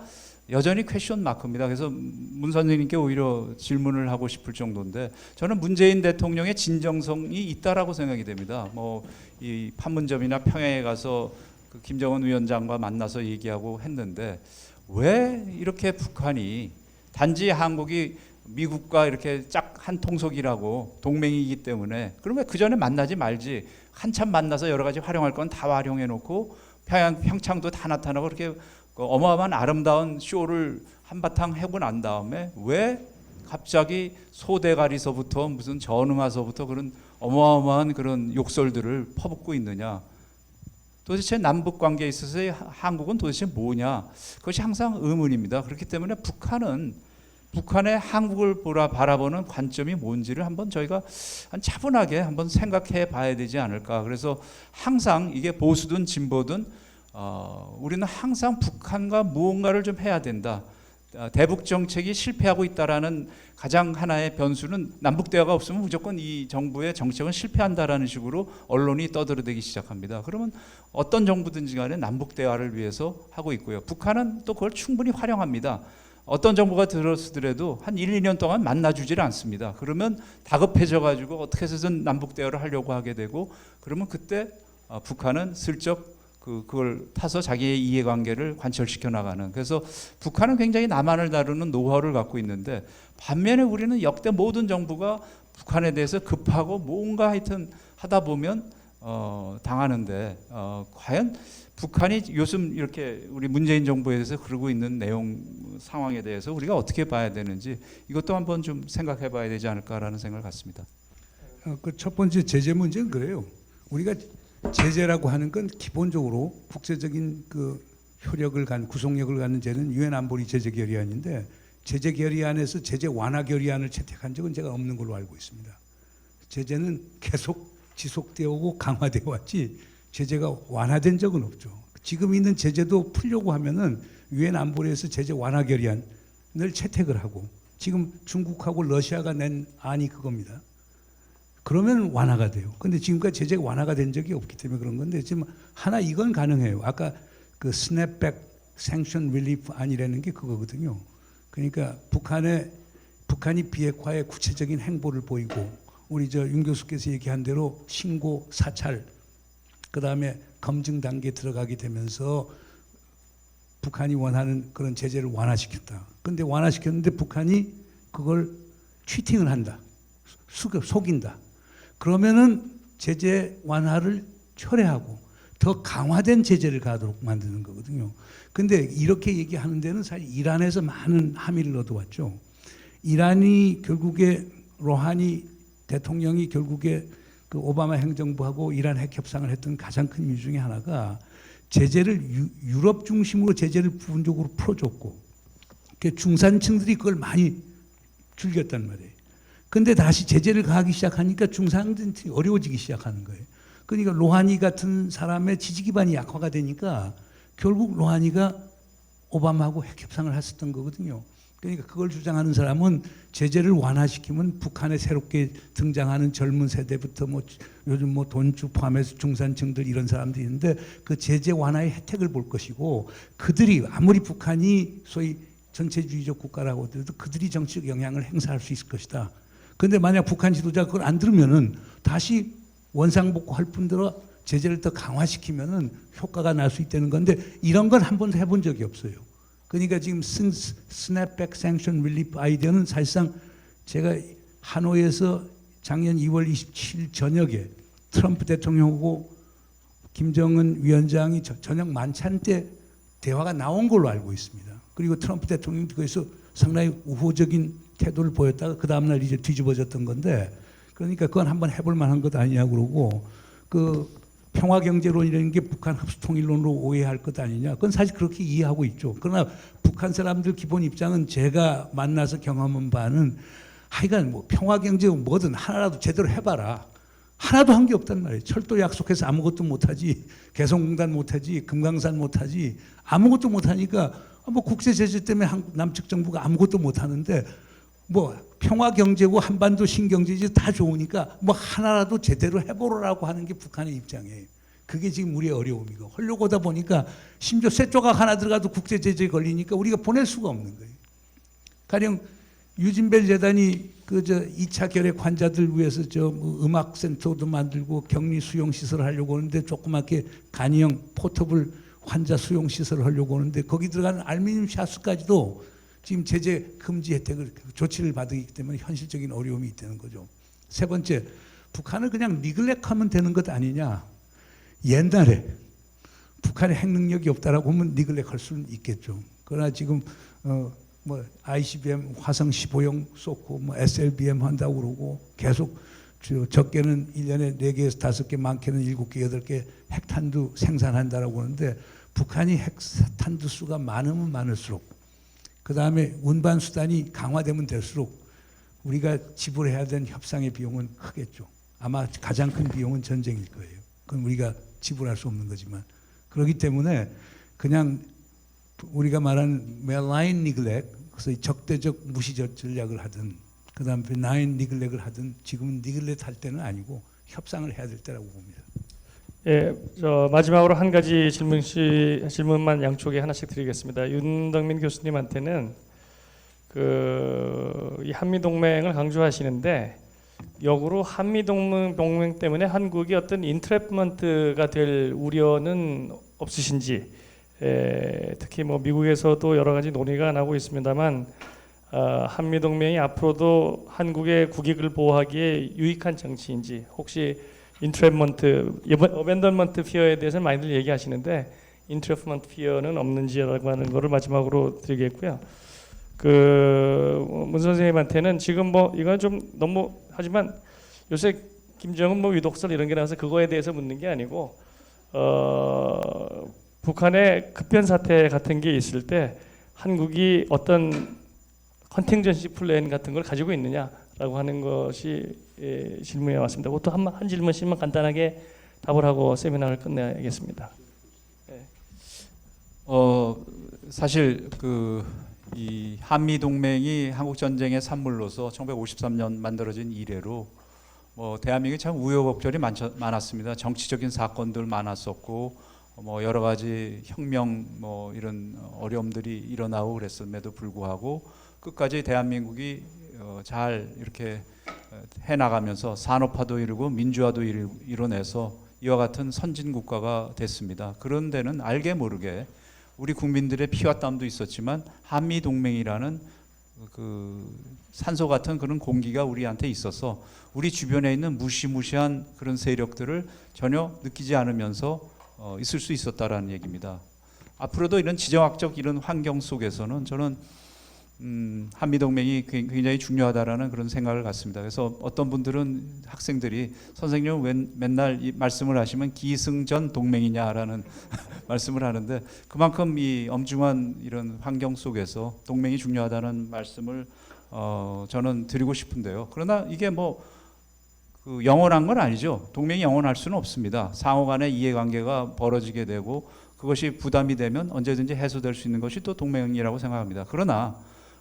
여전히 퀘스천 마크입니다. 그래서 문 선생님께 오히려 질문을 하고 싶을 정도인데, 저는 문재인 대통령의 진정성이 있다라고 생각이 됩니다. 뭐 이 판문점이나 평양에 가서 그 김정은 위원장과 만나서 얘기하고 했는데, 왜 이렇게 북한이 단지 한국이 미국과 이렇게 짝 한 통속이라고 동맹이기 때문에, 그러면 그 전에 만나지 말지, 한참 만나서 여러 가지 활용할 건 다 활용해 놓고 평창도 다 나타나고 그렇게 어마어마한 아름다운 쇼를 한바탕 하고 난 다음에 왜 갑자기 소대가리서부터 무슨 전응화서부터 그런 어마어마한 그런 욕설들을 퍼붓고 있느냐. 도대체 남북 관계에 있어서의 한국은 도대체 뭐냐. 그것이 항상 의문입니다. 그렇기 때문에 북한의 한국을 바라보는 관점이 뭔지를 한번 저희가 차분하게 한번 생각해 봐야 되지 않을까. 그래서 항상 이게 보수든 진보든 우리는 항상 북한과 무언가를 좀 해야 된다. 대북 정책이 실패하고 있다라는 가장 하나의 변수는 남북 대화가 없으면 무조건 이 정부의 정책은 실패한다라는 식으로 언론이 떠들어대기 시작합니다. 그러면 어떤 정부든지 간에 남북 대화를 위해서 하고 있고요. 북한은 또 그걸 충분히 활용합니다. 어떤 정부가 들었으더라도 한 1, 2년 동안 만나주지를 않습니다. 그러면 다급해져 가지고 어떻게 해서든 남북 대화를 하려고 하게 되고, 그러면 그때 북한은 슬쩍 그걸 타서 자기의 이해관계를 관철시켜 나가는. 그래서 북한은 굉장히 남한을 다루는 노하우를 갖고 있는데, 반면에 우리는 역대 모든 정부가 북한에 대해서 급하고 뭔가 하여튼 하다 보면 당하는데, 과연 북한이 요즘 이렇게 우리 문재인 정부에 대해서 그러고 있는 내용 상황에 대해서 우리가 어떻게 봐야 되는지, 이것도 한번 좀 생각해 봐야 되지 않을까라는 생각을 갖습니다. 그 첫 번째 제재 문제는 그래요. 우리가 제재라고 하는 건 기본적으로 국제적인 그 효력을 갖는, 구속력을 갖는 제는 유엔 안보리 제재 결의안인데, 제재 결의안에서 제재 완화 결의안을 채택한 적은 제가 없는 걸로 알고 있습니다. 제재는 계속 지속되어 오고 강화되어 왔지 제재가 완화된 적은 없죠. 지금 있는 제재도 풀려고 하면은 유엔 안보리에서 제재 완화 결의안을 채택을 하고, 지금 중국하고 러시아가 낸 안이 그겁니다. 그러면 완화가 돼요. 근데 지금까지 제재가 완화가 된 적이 없기 때문에 그런 건데, 지금 하나 이건 가능해요. 아까 그 스냅백 생션 릴리프 안이라는 게 그거거든요. 그러니까 북한이 비핵화에 구체적인 행보를 보이고, 우리 윤 교수께서 얘기한 대로 신고, 사찰, 그다음에 검증 단계에 들어가게 되면서 북한이 원하는 그런 제재를 완화시켰다. 그런데 완화시켰는데 북한이 그걸 치팅을 한다. 속인다. 그러면은 제재 완화를 철회하고 더 강화된 제재를 가도록 만드는 거거든요. 근데 이렇게 얘기하는 데는 사실 이란에서 많은 함의를 얻어왔죠. 이란이 결국에 로하니 대통령이 결국에 그 오바마 행정부하고 이란 핵 협상을 했던 가장 큰 이유 중에 하나가 제재를 유럽 중심으로 제재를 부분적으로 풀어줬고, 중산층들이 그걸 많이 즐겼단 말이에요. 근데 다시 제재를 가하기 시작하니까 중산층이 어려워지기 시작하는 거예요. 그러니까 로하니 같은 사람의 지지 기반이 약화가 되니까 결국 로하니가 오바마하고 핵 협상을 했었던 거거든요. 그러니까 그걸 주장하는 사람은 제재를 완화시키면 북한에 새롭게 등장하는 젊은 세대부터 뭐 요즘 뭐 돈주 포함해서 중산층들 이런 사람들이 있는데, 그 제재 완화의 혜택을 볼 것이고, 그들이 아무리 북한이 소위 전체주의적 국가라고 하더라도 그들이 정치적 영향을 행사할 수 있을 것이다. 그런데 만약 북한 지도자가 그걸 안 들으면은 다시 원상복구할 뿐더러 제재를 더 강화시키면은 효과가 날 수 있다는 건데, 이런 건 한 번도 해본 적이 없어요. 그러니까 지금 스냅백 생션 릴리프 아이디어는 사실상 제가 하노이에서 작년 2월 27일 저녁에 트럼프 대통령하고 김정은 위원장이 저녁 만찬 때 대화가 나온 걸로 알고 있습니다. 그리고 트럼프 대통령도 거기서 상당히 우호적인 태도를 보였다가 그 다음날 이제 뒤집어졌던 건데, 그러니까 그건 한번 해볼 만한 것 아니냐고 그러고, 그 평화경제론이라는 게 북한 흡수통일론으로 오해할 것 아니냐. 그건 사실 그렇게 이해하고 있죠. 그러나 북한 사람들 기본 입장은 제가 만나서 경험한 바는 하여간 뭐 평화경제고 뭐든 하나라도 제대로 해봐라. 하나도 한 게 없단 말이에요. 철도 약속해서 아무것도 못하지, 개성공단 못하지, 금강산 못하지, 아무것도 못하니까 뭐 국제제재 때문에 남측 정부가 아무것도 못하는데, 뭐 평화경제고 한반도 신경제지 다 좋으니까 뭐 하나라도 제대로 해보라고 하는 게 북한의 입장이에요. 그게 지금 우리의 어려움이고 하려고 하다 보니까 심지어 쇠 조각 하나 들어가도 국제 제재에 걸리니까 우리가 보낼 수가 없는 거예요. 가령 유진벨 재단이 그 2차 결핵 환자들 위해서 뭐 음악 센터도 만들고 격리 수용 시설을 하려고 하는데 조그맣게 간이형 포터블 환자 수용 시설을 하려고 하는데 거기 들어가는 알루미늄 샤스까지도 지금 제재 금지 혜택을 조치를 받기 때문에 현실적인 어려움이 있다는 거죠. 세 번째, 북한을 그냥 니글렉하면 되는 것 아니냐. 옛날에 북한에 핵 능력이 없다라고 하면 니글렉할 수는 있겠죠. 그러나 지금 뭐 ICBM 화성 15형 쏘고 뭐 SLBM 한다고 그러고 계속 적게는 1년에 4개에서 5개, 많게는 7개, 8개 핵탄두 생산한다라고 하는데 북한이 핵탄두 수가 많으면 많을수록 그 다음에 운반 수단이 강화되면 될수록 우리가 지불해야 되는 협상의 비용은 크겠죠. 아마 가장 큰 비용은 전쟁일 거예요. 그건 우리가 지불할 수 없는 거지만 그렇기 때문에 그냥 우리가 말하는 malign neglect, 그래서 적대적 무시 전략을 하든 그다음 benign neglect을 하든 지금은 neglect 할 때는 아니고 협상을 해야 될 때라고 봅니다. 예, 마지막으로 한 가지 질문만 양쪽에 하나씩 드리겠습니다. 윤덕민 교수님한테는 이 한미 동맹을 강조하시는데 역으로 한미 동맹 때문에 한국이 어떤 인트랩먼트가 될 우려는 없으신지, 특히 뭐 미국에서도 여러 가지 논의가 나오고 있습니다만 한미 동맹이 앞으로도 한국의 국익을 보호하기에 유익한 정치인지, 혹시 인트랩먼트, 어벤던먼트 피어에 대해서는 많이들 얘기하시는데 인트랩먼트 피어는 없는지라고 하는 거를 마지막으로 드리겠고요. 문 선생님한테는 지금 뭐 이건 좀 너무 하지만 요새 김정은 뭐 위독설 이런 게 나와서 그거에 대해서 묻는 게 아니고 북한의 급변 사태 같은 게 있을 때 한국이 어떤 컨팅전시 플랜 같은 걸 가지고 있느냐라고 하는 것이 질문이 왔습니다. 그것도 한 질문씩만 간단하게 답을 하고 세미나를 끝내겠습니다. 사실 이 한미 동맹이 한국 전쟁의 산물로서 1953년 만들어진 이래로 뭐 대한민국이 참 우여곡절이 많았습니다. 정치적인 사건들 많았었고 뭐 여러 가지 혁명 뭐 이런 어려움들이 일어나고 그랬음에도 불구하고 끝까지 대한민국이 잘 이렇게 해나가면서 산업화도 이루고 민주화도 이뤄내서 이와 같은 선진 국가가 됐습니다. 그런 데는 알게 모르게 우리 국민들의 피와 땀도 있었지만 한미 동맹이라는 산소 같은 그런 공기가 우리한테 있어서 우리 주변에 있는 무시무시한 그런 세력들을 전혀 느끼지 않으면서 있을 수 있었다라는 얘기입니다. 앞으로도 이런 지정학적 이런 환경 속에서는 저는 한미 동맹이 굉장히 중요하다라는 그런 생각을 갖습니다. 그래서 어떤 분들은 학생들이 선생님은 왜 맨날 이 말씀을 하시면 기승전 동맹이냐라는 말씀을 하는데 그만큼 이 엄중한 이런 환경 속에서 동맹이 중요하다는 말씀을 저는 드리고 싶은데요. 그러나 이게 뭐 영원한 건 아니죠. 동맹이 영원할 수는 없습니다. 상호간의 이해관계가 벌어지게 되고 그것이 부담이 되면 언제든지 해소될 수 있는 것이 또 동맹이라고 생각합니다. 그러나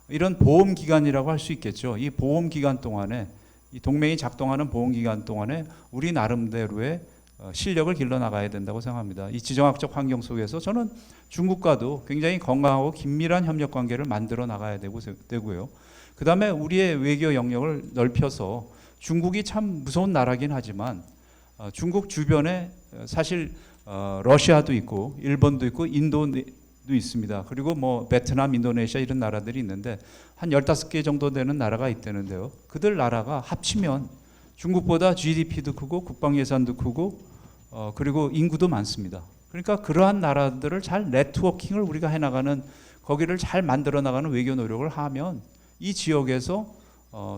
이런 보험 기간이라고 할 수 있겠죠. 이 보험 기간 동안에 이 동맹이 작동하는 보험 기간 동안에 우리 나름대로의 실력을 길러 나가야 된다고 생각합니다. 이 지정학적 환경 속에서 저는 중국과도 굉장히 건강하고 긴밀한 협력 관계를 만들어 나가야 되고요. 그다음에 우리의 외교 영역을 넓혀서 중국이 참 무서운 나라긴 하지만 중국 주변에 사실 러시아도 있고 일본도 있고 인도도 있습니다. 그리고 뭐 베트남, 인도네시아 이런 나라들이 있는데 한 15개 정도 되는 나라가 있다는데요. 그들 나라가 합치면 중국보다 GDP도 크고 국방 예산도 크고 그리고 인구도 많습니다. 그러니까 그러한 나라들을 잘 네트워킹을 우리가 해나가는, 거기를 잘 만들어 나가는 외교 노력을 하면 이 지역에서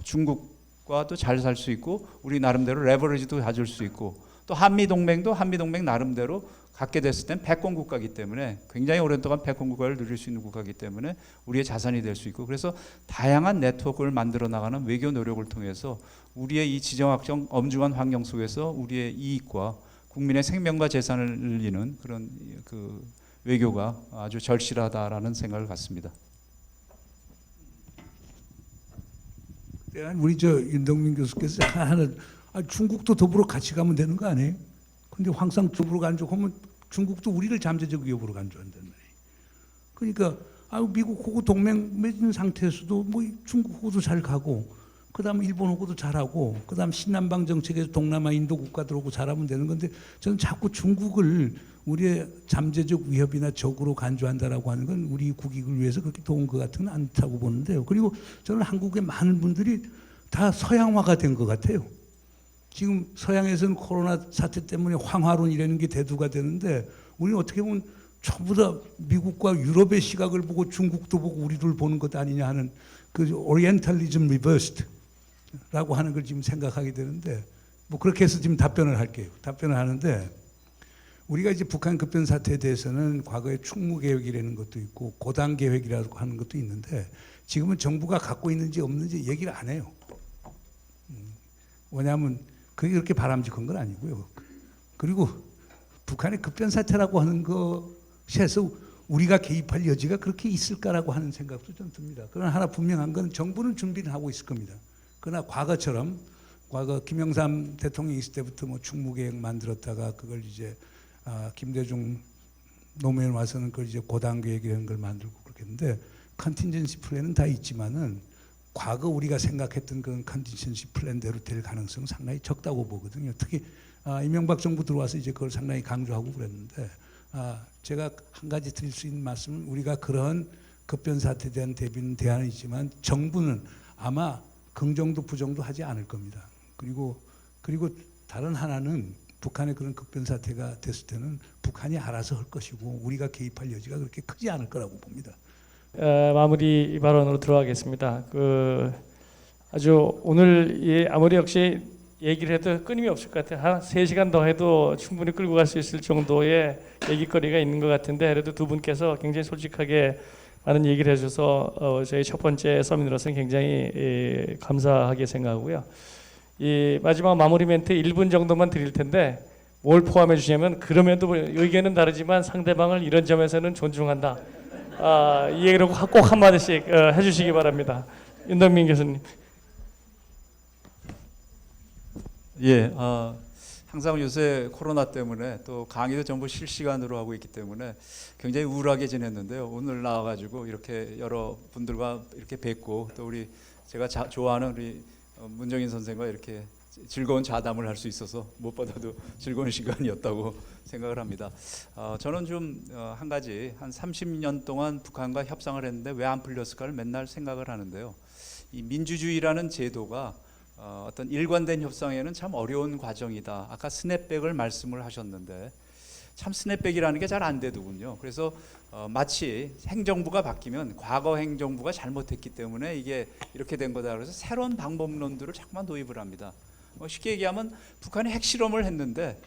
중국과도 잘 살 수 있고 우리 나름대로 레버리지도 가질 수 있고 또 한미 동맹도 한미 동맹 나름대로 갖게 됐을 땐 패권 국가이기 때문에 굉장히 오랫동안 패권 국가를 누릴 수 있는 국가이기 때문에 우리의 자산이 될 수 있고, 그래서 다양한 네트워크를 만들어 나가는 외교 노력을 통해서 우리의 이 지정학적 엄중한 환경 속에서 우리의 이익과 국민의 생명과 재산을 늘리는 그런 외교가 아주 절실하다라는 생각을 갖습니다. 우리 윤덕민 교수께서 하나 중국도 더불어 같이 가면 되는 거 아니에요? 근데 항상 중국으로 간주하면 중국도 우리를 잠재적 위협으로 간주한단 말이에요. 그러니까 미국하고 동맹 맺은 상태에서도 뭐 중국하고도 잘 가고, 그다음 일본하고도 잘하고, 그다음 신남방 정책에서 동남아 인도 국가들하고 잘하면 되는 건데, 저는 자꾸 중국을 우리의 잠재적 위협이나 적으로 간주한다라고 하는 건 우리 국익을 위해서 그렇게 좋은 것 같은 않다고 보는데요. 그리고 저는 한국의 많은 분들이 다 서양화가 된 것 같아요. 지금 서양에서는 코로나 사태 때문에 황화론이라는 게 대두가 되는데, 우리는 어떻게 보면 전부 다 미국과 유럽의 시각을 보고 중국도 보고 우리를 보는 것 아니냐 하는 그 오리엔탈리즘 리버스드라고 하는 걸 지금 생각하게 되는데, 뭐 그렇게 해서 지금 답변을 할게요. 답변을 하는데, 우리가 이제 북한 급변 사태에 대해서는 과거에 충무계획이라는 것도 있고 고당계획이라고 하는 것도 있는데, 지금은 정부가 갖고 있는지 없는지 얘기를 안 해요. 왜냐하면 그게 그렇게 바람직한 건 아니고요. 그리고 북한의 급변 사태라고 하는 것에서 우리가 개입할 여지가 그렇게 있을까라고 하는 생각도 좀 듭니다. 그러나 하나 분명한 건 정부는 준비를 하고 있을 겁니다. 그러나 과거 김영삼 대통령이 있을 때부터 뭐 충무계획 만들었다가 그걸 이제 김대중 노무현 와서는 그걸 이제 고당계획이라는 걸 만들고 그렇겠는데, 컨틴전시 플랜은 다 있지만은 과거 우리가 생각했던 그런 컨틴전시 플랜대로 될 가능성은 상당히 적다고 보거든요. 특히 이명박 정부 들어와서 이제 그걸 상당히 강조하고 그랬는데, 제가 한 가지 드릴 수 있는 말씀은, 우리가 그런 급변 사태에 대한 대비는 대안이지만 정부는 아마 긍정도 부정도 하지 않을 겁니다. 그리고 다른 하나는, 북한의 그런 급변 사태가 됐을 때는 북한이 알아서 할 것이고 우리가 개입할 여지가 그렇게 크지 않을 거라고 봅니다. 마무리 발언으로 들어가겠습니다. 아주 오늘 아무리 역시 얘기를 해도 끊임이 없을 것 같아요. 한 3시간 더 해도 충분히 끌고 갈 수 있을 정도의 얘기거리가 있는 것 같은데, 그래도 두 분께서 굉장히 솔직하게 많은 얘기를 해주셔서 저희 첫 번째 서민으로서는 굉장히 감사하게 생각하고요. 이 마지막 마무리 멘트 1분 정도만 드릴 텐데, 뭘 포함해 주시냐면, 그럼에도 의견은 다르지만 상대방을 이런 점에서는 존중한다. 이 얘기를 꼭 한마디씩 해주시기 바랍니다. 윤덕민 교수님. 예, 항상 요새 코로나 때문에 또 강의도 전부 실시간으로 하고 있기 때문에 굉장히 우울하게 지냈는데요. 오늘 나와가지고 이렇게 여러 분들과 이렇게 뵙고, 또 제가 좋아하는 우리 문정인 선생과 이렇게 즐거운 자담을 할 수 있어서 무엇보다도 즐거운 시간이었다고 생각을 합니다. 저는 좀 한 가지, 한 30년 동안 북한과 협상을 했는데 왜 안 풀렸을까를 맨날 생각을 하는데요. 이 민주주의라는 제도가 어떤 일관된 협상에는 참 어려운 과정이다. 아까 스냅백을 말씀을 하셨는데, 참 스냅백이라는 게 잘 안 되더군요. 그래서 마치 행정부가 바뀌면 과거 행정부가 잘못했기 때문에 이게 이렇게 된 거다. 그래서 새로운 방법론들을 자꾸만 도입을 합니다. 쉽게 얘기하면 북한이 핵실험을 했는데,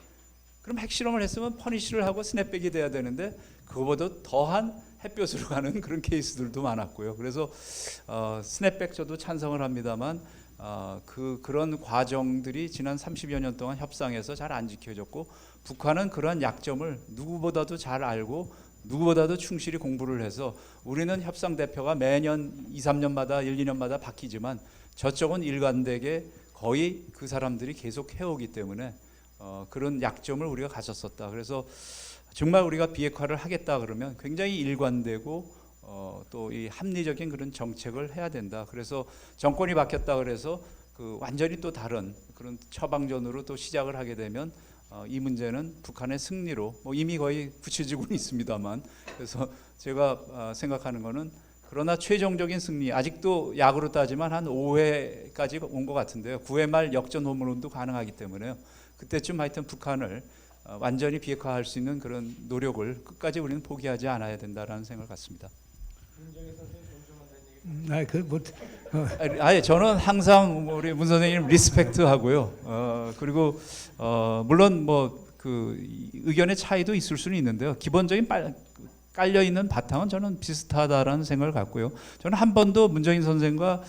그럼 핵실험을 했으면 퍼니시를 하고 스냅백이 돼야 되는데 그거보다 더한 햇볕으로 가는 그런 케이스들도 많았고요. 그래서 스냅백 저도 찬성을 합니다만, 그런 과정들이 지난 30여 년 동안 협상에서 잘 안 지켜졌고, 북한은 그러한 약점을 누구보다도 잘 알고 누구보다도 충실히 공부를 해서, 우리는 협상 대표가 매년 2, 3년마다 1, 2년마다 바뀌지만 저쪽은 일관되게 거의 그 사람들이 계속 해오기 때문에 그런 약점을 우리가 가졌었다. 그래서 정말 우리가 비핵화를 하겠다 그러면 굉장히 일관되고 또 이 합리적인 그런 정책을 해야 된다. 그래서 정권이 바뀌었다 그래서 완전히 또 다른 그런 처방전으로 또 시작을 하게 되면 이 문제는 북한의 승리로 이미 거의 굳혀지고는 있습니다만, 그래서 제가 생각하는 거는, 그러나 최종적인 승리, 아직도 야구로 따지면 한 5회까지 온 것 같은데요. 9회 말 역전 홈런도 가능하기 때문에요. 그때쯤 하여튼 북한을 완전히 비핵화할 수 있는 그런 노력을 끝까지 우리는 포기하지 않아야 된다라는 생각을 갖습니다. 저는 항상 우리 문 선생님 리스펙트 하고요. 그리고 물론 그 의견의 차이도 있을 수는 있는데요. 기본적인 깔려 있는 바탕은 저는 비슷하다라는 생각을 갖고요. 저는 한 번도 문정인 선생과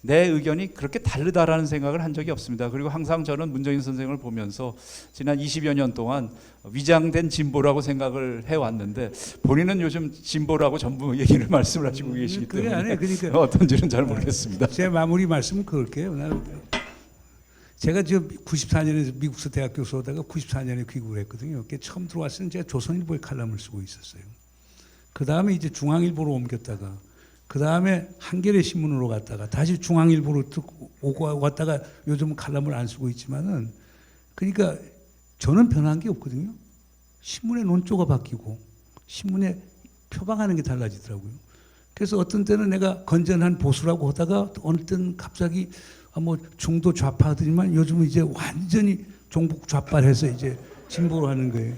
내 의견이 그렇게 다르다라는 생각을 한 적이 없습니다. 그리고 항상 저는 문정인 선생을 보면서 지난 20여 년 동안 위장된 진보라고 생각을 해왔는데, 본인은 요즘 진보라고 전부 얘기를 말씀을 하시고 계시기 때문에 그러니까 어떤지는 잘 모르겠습니다. 제 마무리 말씀은 그럴게요. 나는 제가 지금 94년에 미국서 대학 교수하다가 94년에 귀국을 했거든요. 그게 처음 들어왔을 때는 제가 조선일보에 칼럼을 쓰고 있었어요. 그 다음에 이제 중앙일보로 옮겼다가 그 다음에 한겨레 신문으로 갔다가 다시 중앙일보로 오고 왔다가 요즘은 칼럼을 안 쓰고 있지만은 그러니까 저는 변한 게 없거든요. 신문의 논조가 바뀌고 신문에 표방하는 게 달라지더라고요. 그래서 어떤 때는 내가 건전한 보수라고 하다가 어느 때는 갑자기 뭐 중도 좌파들이지만 요즘은 이제 완전히 종북 좌빨해서 이제 진보로 하는 거예요.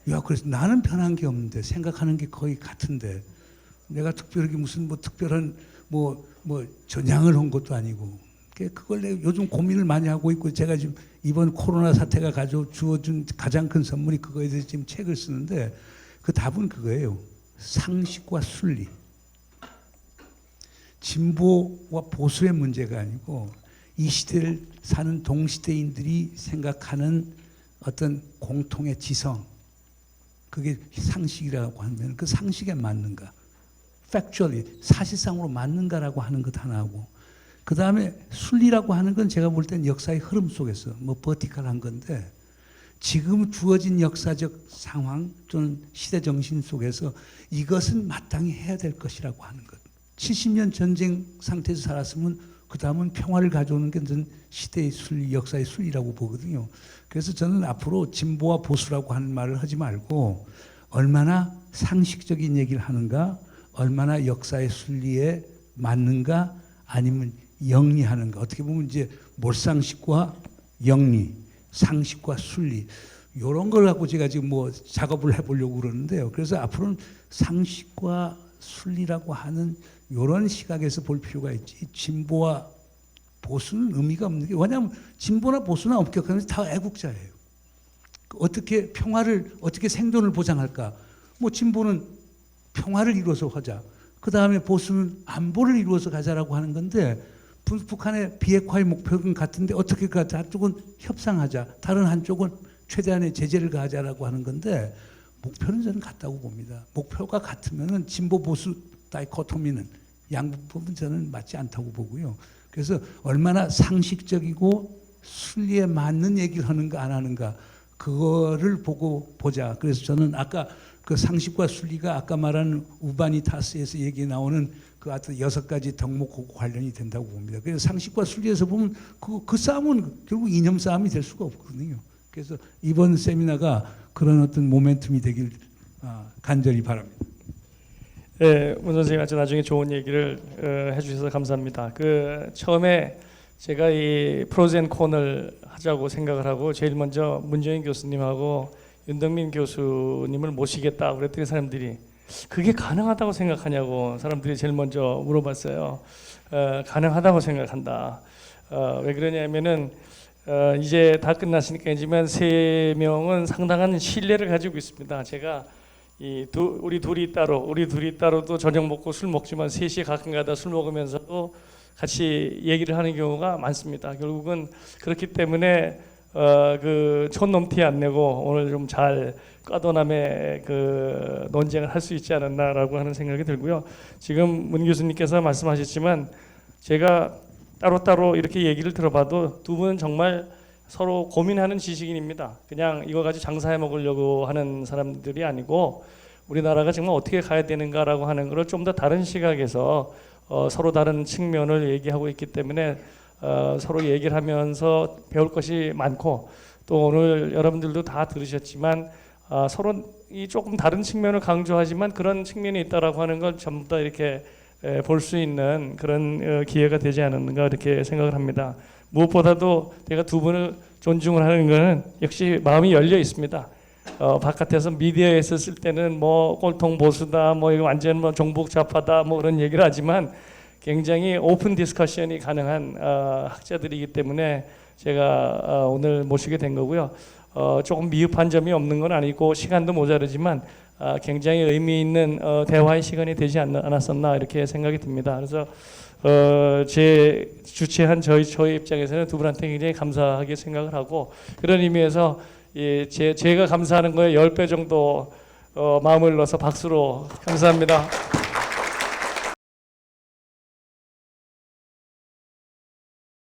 야, 그래서 나는 변한 게 없는데 생각하는 게 거의 같은데 내가 특별하게 무슨 뭐 특별한 뭐 전향을 한 것도 아니고 그걸 내가 요즘 고민을 많이 하고 있고 제가 지금 이번 코로나 사태가 주어준 가장 큰 선물이 그거에 대해서 지금 책을 쓰는데 그 답은 그거예요. 상식과 순리. 진보와 보수의 문제가 아니고 이 시대를 사는 동시대인들이 생각하는 어떤 공통의 지성, 그게 상식이라고 하면 그 상식에 맞는가, factually 사실상으로 맞는가라고 하는 것 하나하고, 그 다음에 순리라고 하는 건 제가 볼 땐 역사의 흐름 속에서 뭐 버티컬한 건데 지금 주어진 역사적 상황 또는 시대 정신 속에서 이것은 마땅히 해야 될 것이라고 하는 것. 70년 전쟁 상태에서 살았으면 그 다음은 평화를 가져오는 게 저는 시대의 순리, 역사의 순리라고 보거든요. 그래서 저는 앞으로 진보와 보수라고 하는 말을 하지 말고 얼마나 상식적인 얘기를 하는가, 얼마나 역사의 순리에 맞는가, 아니면 영리하는가. 어떻게 보면 이제 몰상식과 영리, 상식과 순리 이런 걸 갖고 제가 지금 뭐 작업을 해보려고 그러는데요. 그래서 앞으로는 상식과 순리라고 하는 이런 시각에서 볼 필요가 있지. 진보와 보수는 의미가 없는 게, 왜냐하면 진보나 보수나 엄격하면 다 애국자예요. 어떻게 평화를, 어떻게 생존을 보장할까? 뭐 진보는 평화를 이루어서 하자. 그 다음에 보수는 안보를 이루어서 가자라고 하는 건데, 북한의 비핵화의 목표는 같은데 어떻게 가자? 한쪽은 협상하자, 다른 한쪽은 최대한의 제재를 가하자라고 하는 건데, 목표는 저는 같다고 봅니다. 목표가 같으면은 진보 보수 다이코토미는 양분법은 저는 맞지 않다고 보고요. 그래서 얼마나 상식적이고 순리에 맞는 얘기를 하는가 안 하는가 그거를 보자. 그래서 저는 아까 그 상식과 순리가 아까 말한 우바니타스에서 얘기 나오는 그 하여튼 6가지 덕목하고 관련이 된다고 봅니다. 그래서 상식과 순리에서 보면 그 싸움은 결국 이념 싸움이 될 수가 없거든요. 그래서 이번 세미나가 그런 어떤 모멘텀이 되길 간절히 바랍니다. 문 선생님 아주 나중에 좋은 얘기를 해주셔서 감사합니다. 그 처음에 제가 이 프로젠콘을 하자고 생각을 하고 제일 먼저 문정인 교수님하고 윤덕민 교수님을 모시겠다 그랬더니 사람들이 그게 가능하다고 생각하냐고 사람들이 제일 먼저 물어봤어요. 가능하다고 생각한다. 왜 그러냐면은 이제 다 끝났으니까 이제만 3명은 상당한 신뢰를 가지고 있습니다. 제가 우리 둘이 따로도 저녁 먹고 술 먹지만 셋이 가끔가다 술 먹으면서도 같이 얘기를 하는 경우가 많습니다. 결국은 그렇기 때문에 그 촌놈티 안 내고 오늘 좀 잘 까도남의 그 논쟁을 할 수 있지 않았나라고 하는 생각이 들고요. 지금 문 교수님께서 말씀하셨지만 제가 따로따로 이렇게 얘기를 들어봐도 두 분은 정말 서로 고민하는 지식인입니다. 그냥 이거 가지고 장사해 먹으려고 하는 사람들이 아니고 우리나라가 정말 어떻게 가야 되는가라고 하는 것을 좀 더 다른 시각에서 서로 다른 측면을 얘기하고 있기 때문에 서로 얘기를 하면서 배울 것이 많고 또 오늘 여러분들도 다 들으셨지만 서로 이 조금 다른 측면을 강조하지만 그런 측면이 있다라고 하는 걸 전부 다 이렇게 볼 수 있는 그런 기회가 되지 않았는가 이렇게 생각을 합니다. 무엇보다도 제가 두 분을 존중을 하는 것은 역시 마음이 열려 있습니다. 바깥에서 미디어에 있었을 때는 뭐 꼴통 보수다, 뭐 이거 완전 뭐 종북 좌파다, 뭐 그런 얘기를 하지만 굉장히 오픈 디스커션이 가능한 학자들이기 때문에 제가 오늘 모시게 된 거고요. 조금 미흡한 점이 없는 건 아니고 시간도 모자르지만 굉장히 의미 있는 대화의 시간이 되지 않았었나 이렇게 생각이 듭니다. 그래서 제 주최한 저희 입장에서는 두 분한테 굉장히 감사하게 생각을 하고 그런 의미에서 제가 감사하는 거에 10배 정도 마음을 넣어서 박수로 감사합니다.